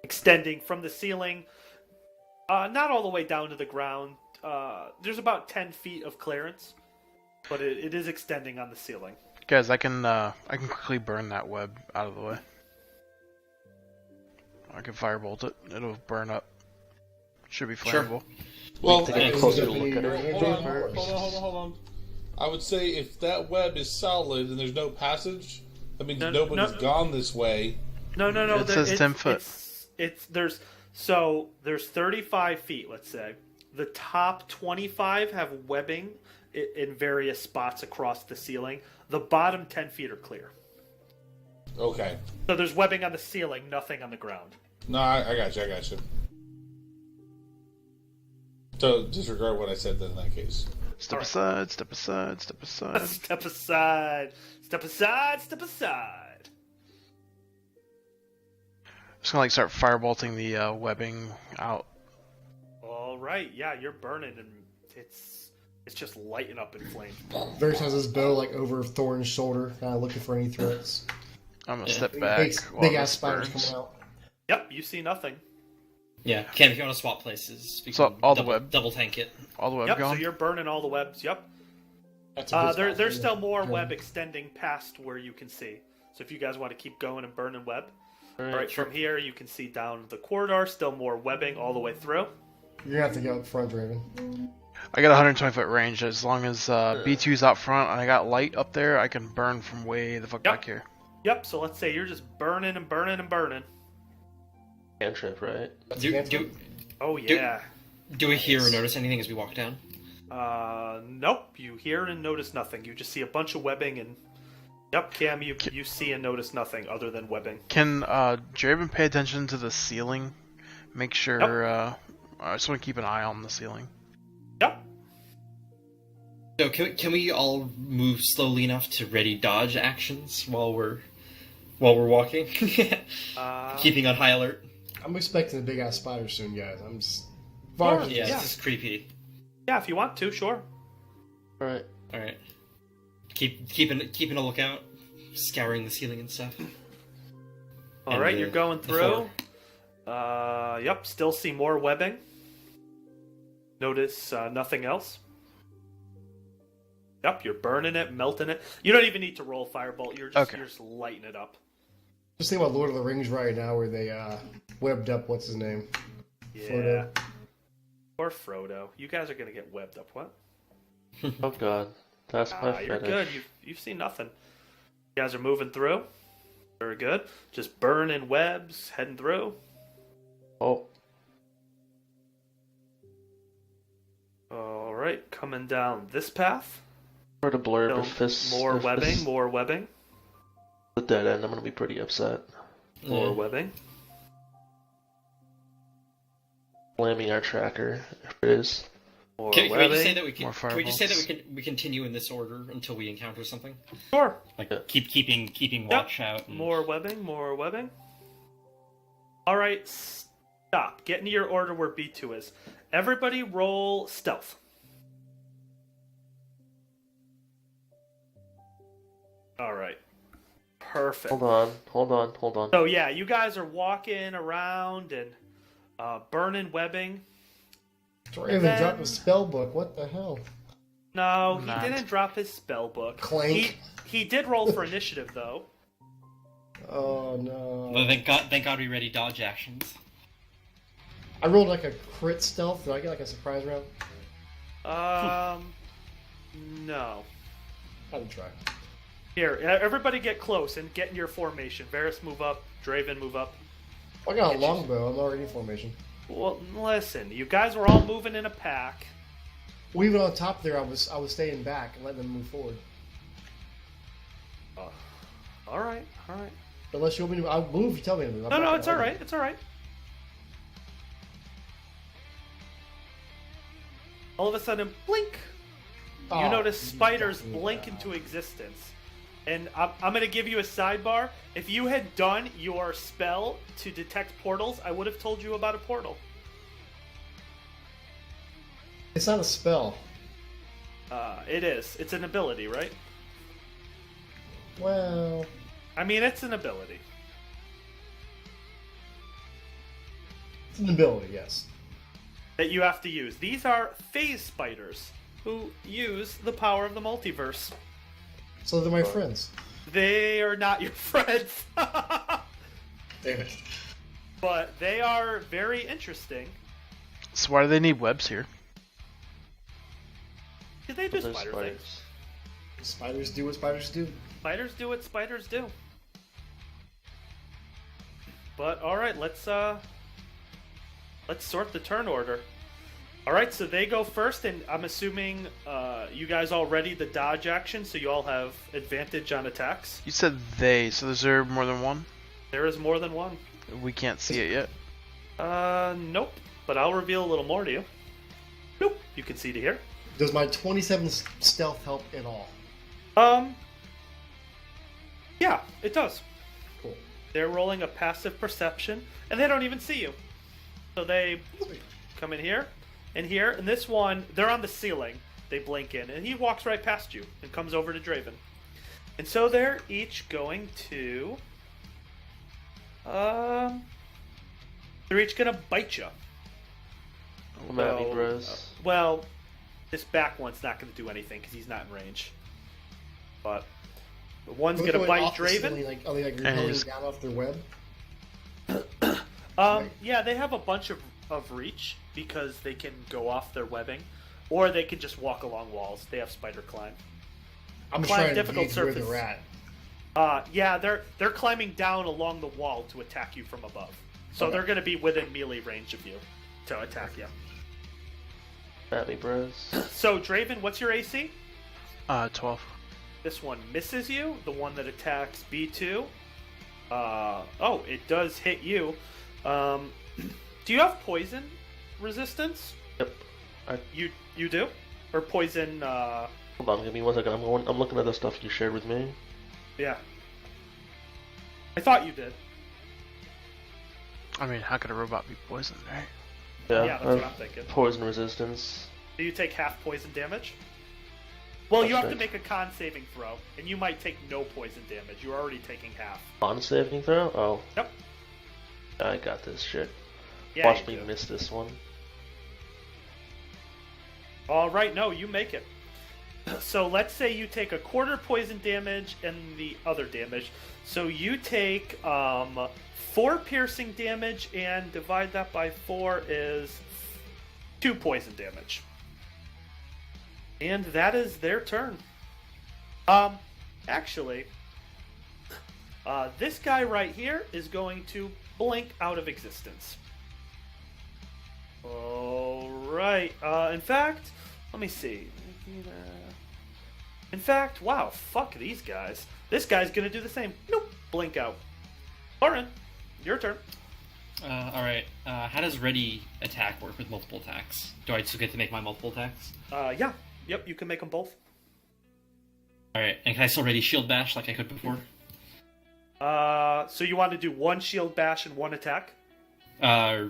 extending from the ceiling, not all the way down to the ground. There's about 10 feet of clearance, but it is extending on the ceiling. Guys, I can quickly burn that web out of the way. I can firebolt it. It'll burn up. Should be Sure. flammable. Well, Take a closer look at it. hold on. I would say if that web is solid and there's no passage, that means nobody's gone this way. No. It says 10 foot. There's 35 feet, let's say. The top 25 have webbing in various spots across the ceiling. The bottom 10 feet are clear. Okay. So there's webbing on the ceiling, nothing on the ground. No, I got you. So disregard what I said then in that case. Step aside, step aside, step aside. Step aside. Step aside. Step aside. Just gonna start firebolting the webbing out. All right. Yeah, you're burning, and it's just lighting up in flames. Varys has his bow over Thorn's shoulder, kind of looking for any threats. I'm gonna step back. Big ass spiders coming out. Yep, you see nothing. Yeah, Cam, if you want to swap places, we So, can all the web. double tank it. All the web Yep, gone. so you're burning all the webs. Yep. That's a good spot There's for still you. more Yeah. web extending past where you can see. So if you guys want to keep going and burning web, all right, sure. from here you can see down the corridor, still more webbing all the way through. You're gonna have to go up front, Draven. I got 120 foot range. As long as B2's out front and I got light up there, I can burn from way the fuck Yep. back here. Yep, so let's say you're just burning and burning and burning. Cantrip, right? Oh yeah. Do we hear or notice anything as we walk down? Nope. You hear and notice nothing. You just see a bunch of webbing and. Yep, Cam, you see and notice nothing other than webbing. Can Draven pay attention to the ceiling? Make sure. I just want to keep an eye on the ceiling. Yep. So can we all move slowly enough to ready dodge actions while we're walking, keeping on high alert? I'm expecting a big ass spider soon, guys. I'm just. Sure. Yeah, Yeah. this is creepy. Yeah, if you want to, sure. Alright. All right, keeping a lookout, scouring the ceiling and stuff. All And right, the- you're going the through. floor. Yep, still see more webbing. Notice nothing else. Yep, you're burning it, melting it. You don't even need to roll firebolt. You're just lighting it up. Just think about Lord of the Rings right now, where they webbed up. What's his name? Yeah. Frodo. Or Frodo. You guys are gonna get webbed up. What? Oh god. That's my You're fetish. good. You've seen nothing. You guys are moving through. Very good. Just burning webs, heading through. Oh. All right, coming down this path. For the blurb, Still if this... more if webbing, this is more webbing, the dead end, I'm gonna be pretty upset. more Yeah. webbing. Blaming our tracker, if it is. More Can we webbing. just say that More can we just say that firebolts. we continue in this order until we encounter something? Sure. Like Yeah. keeping watch out. And... More webbing, more webbing. All right, stop. Get into your order where B2 is. Everybody roll stealth. All right. Perfect. Hold on. So yeah, you guys are walking around and burning webbing. Draven then- dropped a spell book. What the hell? No, he Not. didn't drop his spell book. Clank. He did roll for initiative though. Oh no! Well, thank God we ready dodge actions. I rolled a crit stealth. Did I get a surprise round? No. Had to try. Here, everybody get close and get in your formation. Varys move up. Draven move up. I got a longbow. I'm already in formation. Well, listen, you guys were all moving in a pack. Well, even on top there, I was staying back and letting them move forward. All right. Unless you want me to, I'll move. You tell me to move. No, it's all right. It's all right. All of a sudden, blink. You notice spiders blink into existence. And I'm going to give you a sidebar. If you had done your spell to detect portals, I would have told you about a portal. It's not a spell. It is. It's an ability, right? Well, I mean, it's an ability. it's an ability, yes. That you have to use. These are phase spiders who use the power of the multiverse. So they're my friends. They are not your friends. Damn it. but they are very interesting. So why do they need webs here? Because they do Those spider spiders. things. Spiders do what spiders do. Spiders do what spiders do. But alright, let's sort the turn order. Alright, so they go first, and I'm assuming you guys all ready the dodge action, so you all have advantage on attacks. You said they, so is there more than one? There is more than one. We can't see it yet. Nope. But I'll reveal a little more to you. Nope. You can see to here. Does my 27 stealth help at all? Yeah, it does. Cool. They're rolling a passive perception, and they don't even see you. So they Sweet. come in here, and this one, they're on the ceiling. They blink in, and he walks right past you and comes over to Draven. And so they're each going to... they're each gonna bite you. Come at me, bros. Well, this back one's not gonna do anything because he's not in range. But the one's They're gonna going bite off the Draven. ceiling, like, are they like repelling just- down off their web? Yeah, they have a bunch of reach because they can go off their webbing, or they can just walk along walls. They have spider climb. I'm just Climb trying to difficult gauge where surface. they're at. Yeah, they're climbing down along the wall to attack you from above. So Okay. they're going to be within melee range of you to attack you. Come at me, bros. So Draven, what's your AC? 12. This one misses you. The one that attacks B2. It does hit you. Do you have poison resistance? Yep. You do? Or poison? Hold on, give me 1 second. I'm looking at the stuff you shared with me. Yeah. I thought you did. I mean, how could a robot be poisoned, right? Yeah, I that's what have I'm thinking. Poison resistance. Do you take half poison damage? Well, you That's have to right. make a con saving throw, and you might take no poison damage. You're already taking half. On saving throw? Oh. Yep. I got this shit. Yeah, Watch you me do. miss this one. All right, no, you make it. So let's say you take a quarter poison damage and the other damage. So you take 4 piercing damage, and divide that by 4 is 2 poison damage. And that is their turn. Actually, this guy right here is going to blink out of existence. Alright, in fact, let me see. In fact, wow, fuck these guys. This guy's gonna do the same. Nope, blink out. Lauren, your turn. Alright, how does ready attack work with multiple attacks? Do I still get to make my multiple attacks? Yeah, yep, you can make them both. Alright, and can I still ready shield bash like I could before? So you want to do 1 shield bash and 1 attack? Uh,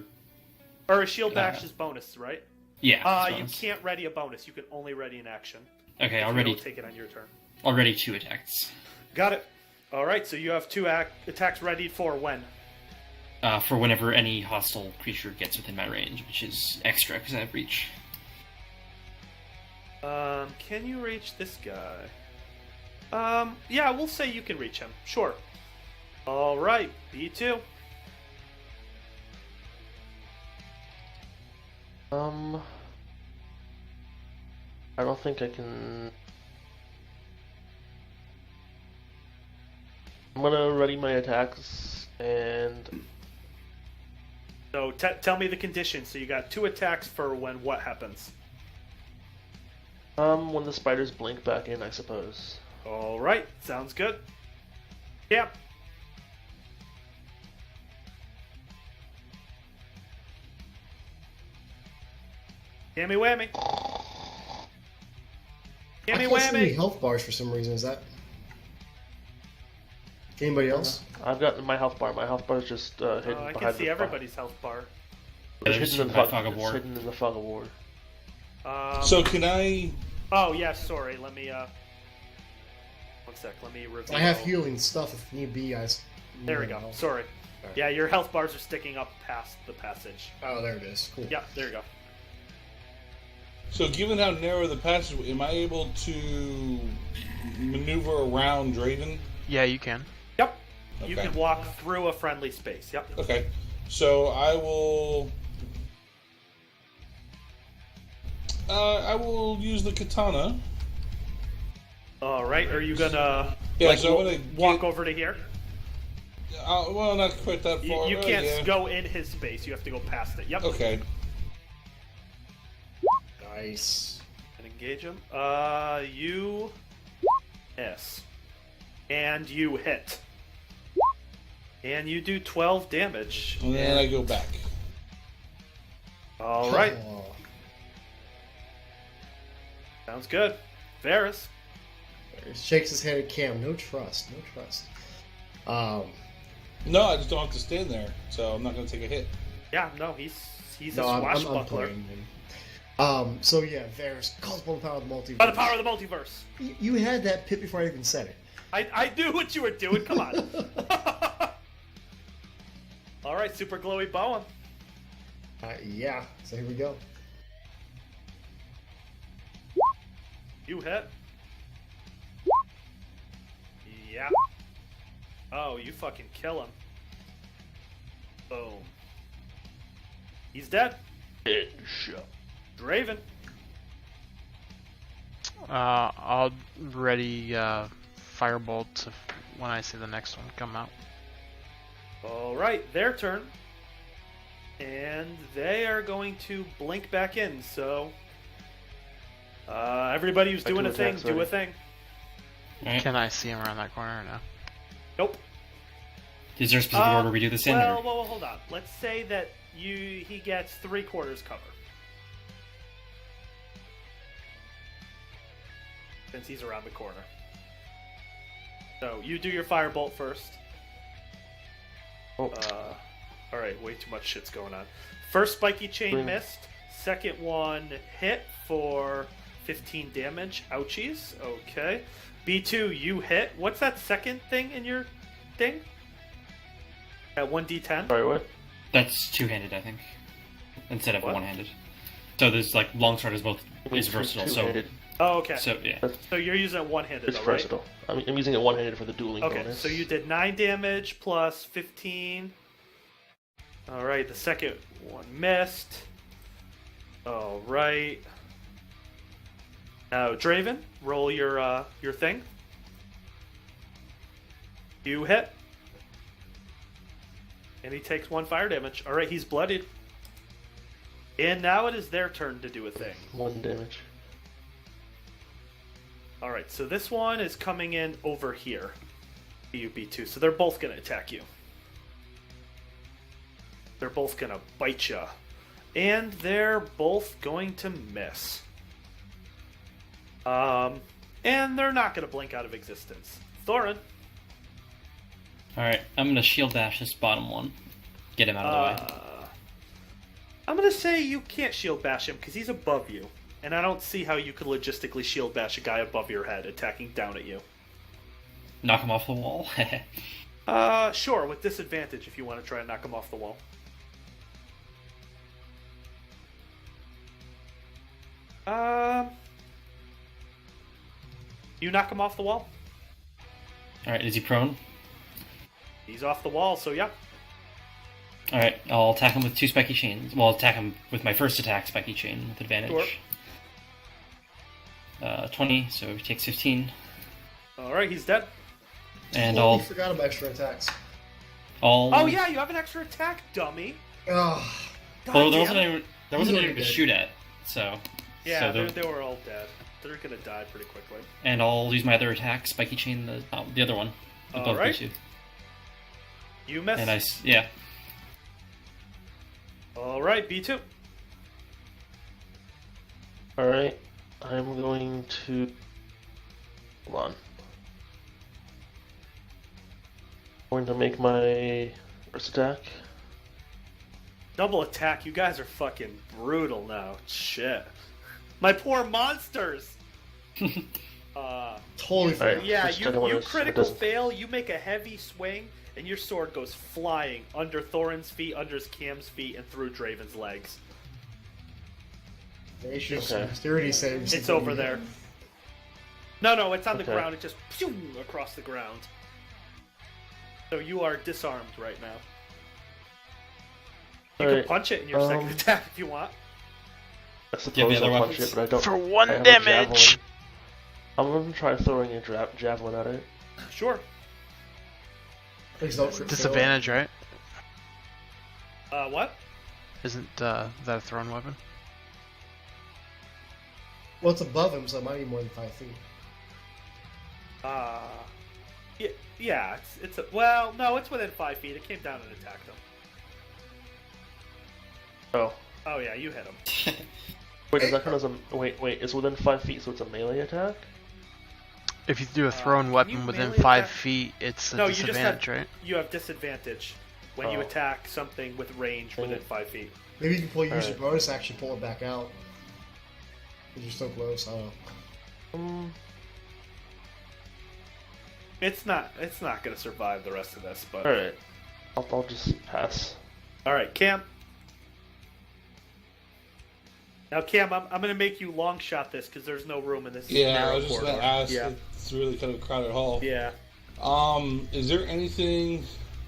Or a shield bash is bonus, right? yeah. it's You bonus. can't ready a bonus. You can only ready an action. Okay, You already don't take it on your turn. already 2 attacks. Got it. All right, so you have 2 attacks ready for when? For whenever any hostile creature gets within my range, which is extra because I have reach. Can you reach this guy? Yeah, we'll say you can reach him. Sure. All right, B2. I don't think I can. I'm gonna ready my attacks and So tell me the conditions. So you got 2 attacks for when what happens? when the spiders blink back in, I suppose. All right, sounds good. Yeah. Gammy whammy. I Gammy can't see any whammy. health bars for some reason. Is that anybody else? I've got my health bar. My health bar is just hidden I behind can see the everybody's health bar. It's There's hidden in the my fog, fog of it's war. hidden in the fog of war. So can I? Oh yeah, sorry. Let me 1 sec. Let me review. I have healing stuff if need be, guys. There we go. Sorry. Alright. Yeah, your health bars are sticking up past the passage. Oh, there it is. Cool. Yeah, there you go. So given how narrow the passage, am I able to maneuver around Draven? Yeah, you can. Yep. You Okay. can walk through a friendly space. Yep. Okay. So I will. I will use the katana. All right. Are you gonna Yeah, so I'm gonna walk over to here? Well, not quite that You, far. you can't yeah. go in his space. You have to go past it. Yep. Okay. Nice. And engage him. You miss. And you hit. And you do 12 damage. And then I go back. All right. Oh. Sounds good. Varys. He shakes his head at Cam. No trust. No trust. No, I just don't have to stand there, so I'm not going to take a hit. Yeah, no, he's No, a I'm swashbuckler. playing him. So yeah, Varys calls upon the power of the multiverse. By the power of the multiverse. You had that pit before I even said it. I knew what you were doing. Come on. All right, super glowy Bowen. Yeah. So here we go. You hit. Yeah. Oh, you fucking kill him. Boom. He's dead. Headshot. Draven. I'll ready firebolt when I see the next one come out. All right, their turn. And they are going to blink back in, so... everybody who's doing a thing, do a thing. Right. Can I see him around that corner or no? Nope. Is there a specific order we do this in? Well, or? well, hold on. Let's say that he gets 3/4 cover. Since he's around the corner. So, you do your firebolt first. Oh. Alright, way too much shit's going on. First spiky chain missed. Second one hit for 15 damage. Ouchies. Okay. B2, you hit. What's that second thing in your thing? At 1d10? Sorry, what? That's two-handed, I think, instead of What? one-handed. So there's like longsword is both is versatile. So Two-handed. Oh, okay. so yeah. So you're using it one-handed, It's though, right? versatile. I'm using it one-handed for the dueling Okay, bonus. so you did 9 damage plus 15. Alright, the second one missed. Alright. Now, Draven, roll your thing. You hit. And he takes 1 fire damage. Alright, he's bloodied. And now it is their turn to do a thing. 1 damage. Alright, so this one is coming in over here. B2. So they're both going to attack you. They're both going to bite you. And they're both going to miss. And they're not going to blink out of existence. Thorin. All right, I'm gonna shield dash this bottom one. Get him out of the way. I'm going to say you can't shield bash him because he's above you. And I don't see how you could logistically shield bash a guy above your head attacking down at you. Knock him off the wall. Sure, with disadvantage if you want to try and knock him off the wall. You knock him off the wall? All right, is he prone? He's off the wall, so yeah. All right, I'll attack him with 2 spiky chains. Well, I'll attack him with my first attack, spiky chain, with advantage. Sure. 20, so he takes 15. Alright, he's dead. And Oh, I'll you forgot about extra attacks. Oh yeah, you have an extra attack, dummy. Oh, Well, there Goddamn. wasn't He's anyone to already shoot at, so. Yeah, so they were all dead. They're gonna die pretty quickly. And I'll use my other attack, spiky chain, the other one. Above Alright. B2. You miss. And yeah. Alright, B2. Alright, I'm going to... Hold on. I'm going to make my first attack. Double attack, you guys are fucking brutal now. Shit. My poor monsters! totally forgot. Alright. Yeah, Just don't wanna- you critical it doesn't- fail, you make a heavy swing, and your sword goes flying under Thorin's feet, under his Cam's feet, and through Draven's legs. Tenacious Okay. dexterity saves. It's over there. No, it's on the Okay. ground. It just pew across the ground. So you are disarmed right now. You Alright, can punch it in your second attack if you want. I Yeah, suppose the other I'll one. punch it, but I don't. For I 1 have a damage! javelin. I'm gonna try throwing a javelin at it. Sure. Please don't crit fail. Disadvantage, right? What? Isn't that a thrown weapon? Well, it's above him, so it might be more than 5 feet. Yeah, it's well, no, it's within 5 feet. It came down and attacked him. Oh. Oh yeah, you hit him. Wait, does that count as a... Wait, it's within 5 feet, so it's a melee attack? If you do a thrown can weapon you within melee 5 attack? feet, it's a No, you just disadvantage, have right? you have disadvantage when you Oh. attack something with range within 5 feet. Maybe you can use your Alright. bonus action, pull it back out. Because you're so close, I don't know. It's not gonna survive the rest of this, but Alright. I'll just pass. all right, Cam. Now, Cam, I'm gonna make you long shot this because there's no room in this. Yeah, I narrow was just corridor. gonna ask. Yeah, It's really kind of a crowded hall. yeah. Is there anything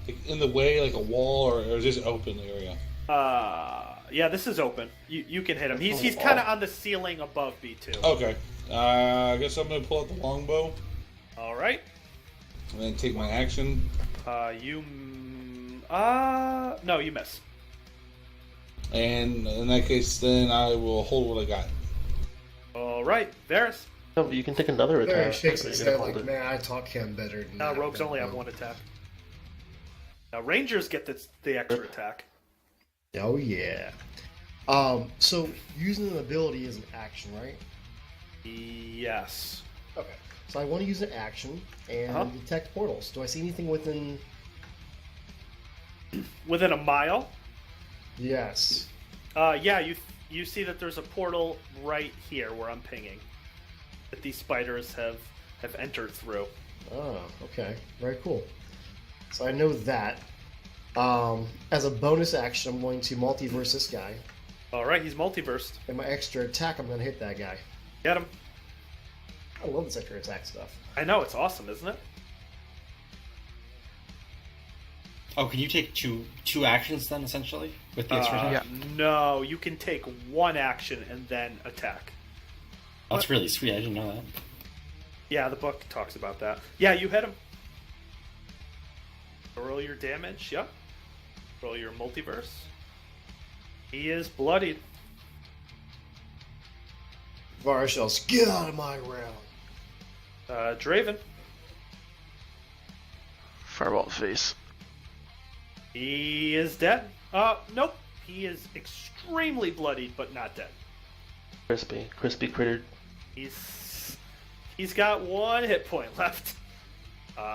like, in the way, like a wall, or is this an open area? Yeah, this is open. You can hit him. He's kind of on the ceiling above B2. Okay. I guess I'm gonna pull out the longbow All right. and then take my action. No, you miss. And in that case, then I will hold what I got. All right, Varys. No, but you can take another Barry attack. shakes but his you're gonna head hold like, it. man, I taught him better than Now that. rogues only have one attack. Now Rangers get the extra attack. Oh, yeah. So, using an ability is an action, right? Yes. Okay. So I want to use an action and Uh-huh. detect portals. Do I see anything within... Within a mile. Yes. Yeah, you see that there's a portal right here where I'm pinging. That these spiders have entered through. Oh, okay. Very cool. So I know that. As a bonus action, I'm going to multiverse this guy. All right, he's multiversed. And my extra attack, I'm going to hit that guy. Get him. I love this extra attack stuff. I know, it's awesome, isn't it? Oh, can you take two actions then, essentially, with the extra attack? Yeah. No, you can take one action and then attack. Oh, that's really sweet. I didn't know that. Yeah, the book talks about that. Yeah, you hit him. Roll your damage. Yep. Roll your multiverse. He is bloodied. Varys yells, get out of my realm! Draven. Fireball face. He is dead. Nope. He is extremely bloodied, but not dead. Crispy crittered. He's got one hit point left.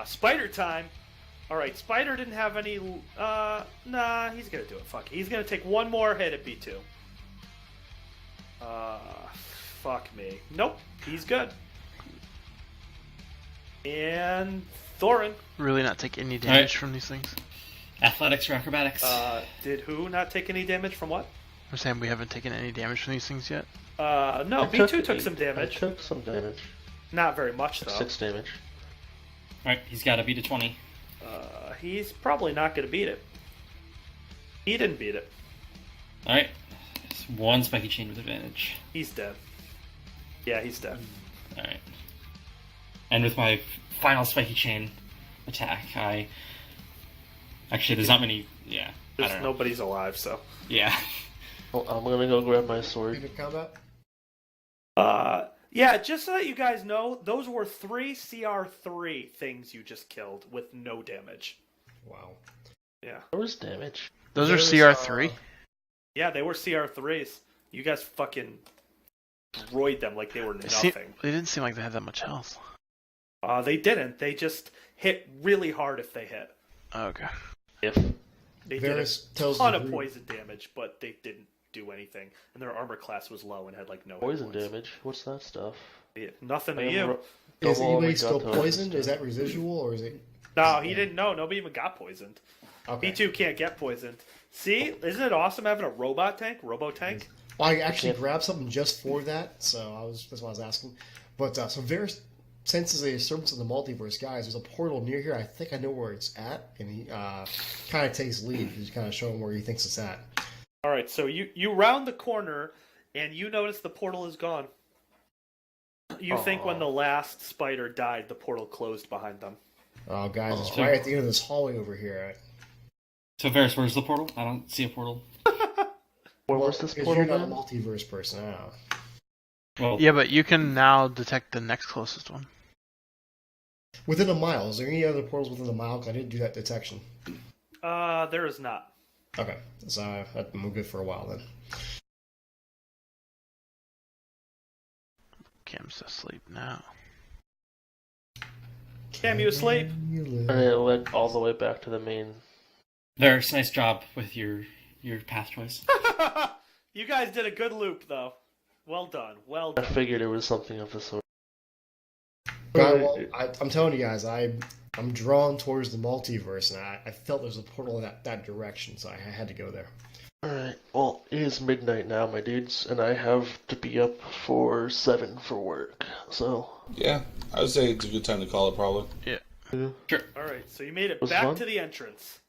Spider time. Alright, Spider didn't have any... Nah, he's gonna do it. Fuck it. He's gonna take one more hit at B2. Fuck me. Nope, he's good. And Thorin. Really not take any damage Alright. from these things? Athletics or acrobatics? Did who not take any damage from what? I'm saying we haven't taken any damage from these things yet. No, I B2 took some I damage. took some damage. Not very much, though. 6 damage. Alright, he's got to beat a 20. He's probably not going to beat it. He didn't beat it. Alright. One spiky chain with advantage. He's dead. Yeah, he's dead. Alright. And with my final spiky chain attack, Actually, there's not many... Yeah, I There's don't know. nobody's alive, so. Yeah. Oh, I'm gonna go grab my Are sword. you in combat? Yeah, just so that you guys know, those were 3 CR3 things you just killed with no damage. Wow. Yeah. There was damage. Those There's, are CR3? Yeah, they were CR3s. You guys fucking destroyed them like they were nothing. They didn't seem like they had that much health. They didn't. They just hit really hard if they hit. Okay. If They Varys did a tells ton the of group- poison damage, but they didn't do anything. And their armor class was low and had like no hit poison points. damage, what's that stuff? Yeah, nothing I to am you. ro- Is double all anybody my still gut poisoned? tokens. Is that residual, or is it... No, he didn't know. Nobody even got poisoned. Okay. B2 can't get poisoned. See? Isn't it awesome having a robot tank? Robo-tank? I actually Yeah. grabbed something just for that, so that's why I was asking. But so Varys senses a disturbance in the multiverse, guys. There's a portal near here. I think I know where it's at, and he kind of takes lead. He's kind of showing where he thinks it's at. right, so you round the corner, and you notice the portal is gone. You think when the last spider died, the portal closed behind them. Oh, guys, it's right at the end of this hallway over here. So, Varys, where's the portal? I don't see a portal. Where was this Because portal you're not a then? multiverse person, I don't know. Well, Yeah, but you can now detect the next closest one. Within a mile, is there any other portals within a mile? 'Cause I didn't do that detection. There is not. Okay, so I'm good for a while then. Cam's asleep now. Cam, you asleep? And it led all the way back to the main. Varys, nice job with your path choice. You guys did a good loop, though. Well done. Well I done. figured it was something of the sort. I'm telling you guys, I'm drawn towards the multiverse, and I felt there's a portal in that direction, so I had to go there. Alright, well, it is midnight now, my dudes, and I have to be up for 7 for work, so... Yeah, I would say it's a good time to call it, probably. Yeah. Yeah. Sure. All right, so you made it Was back fun? to the entrance.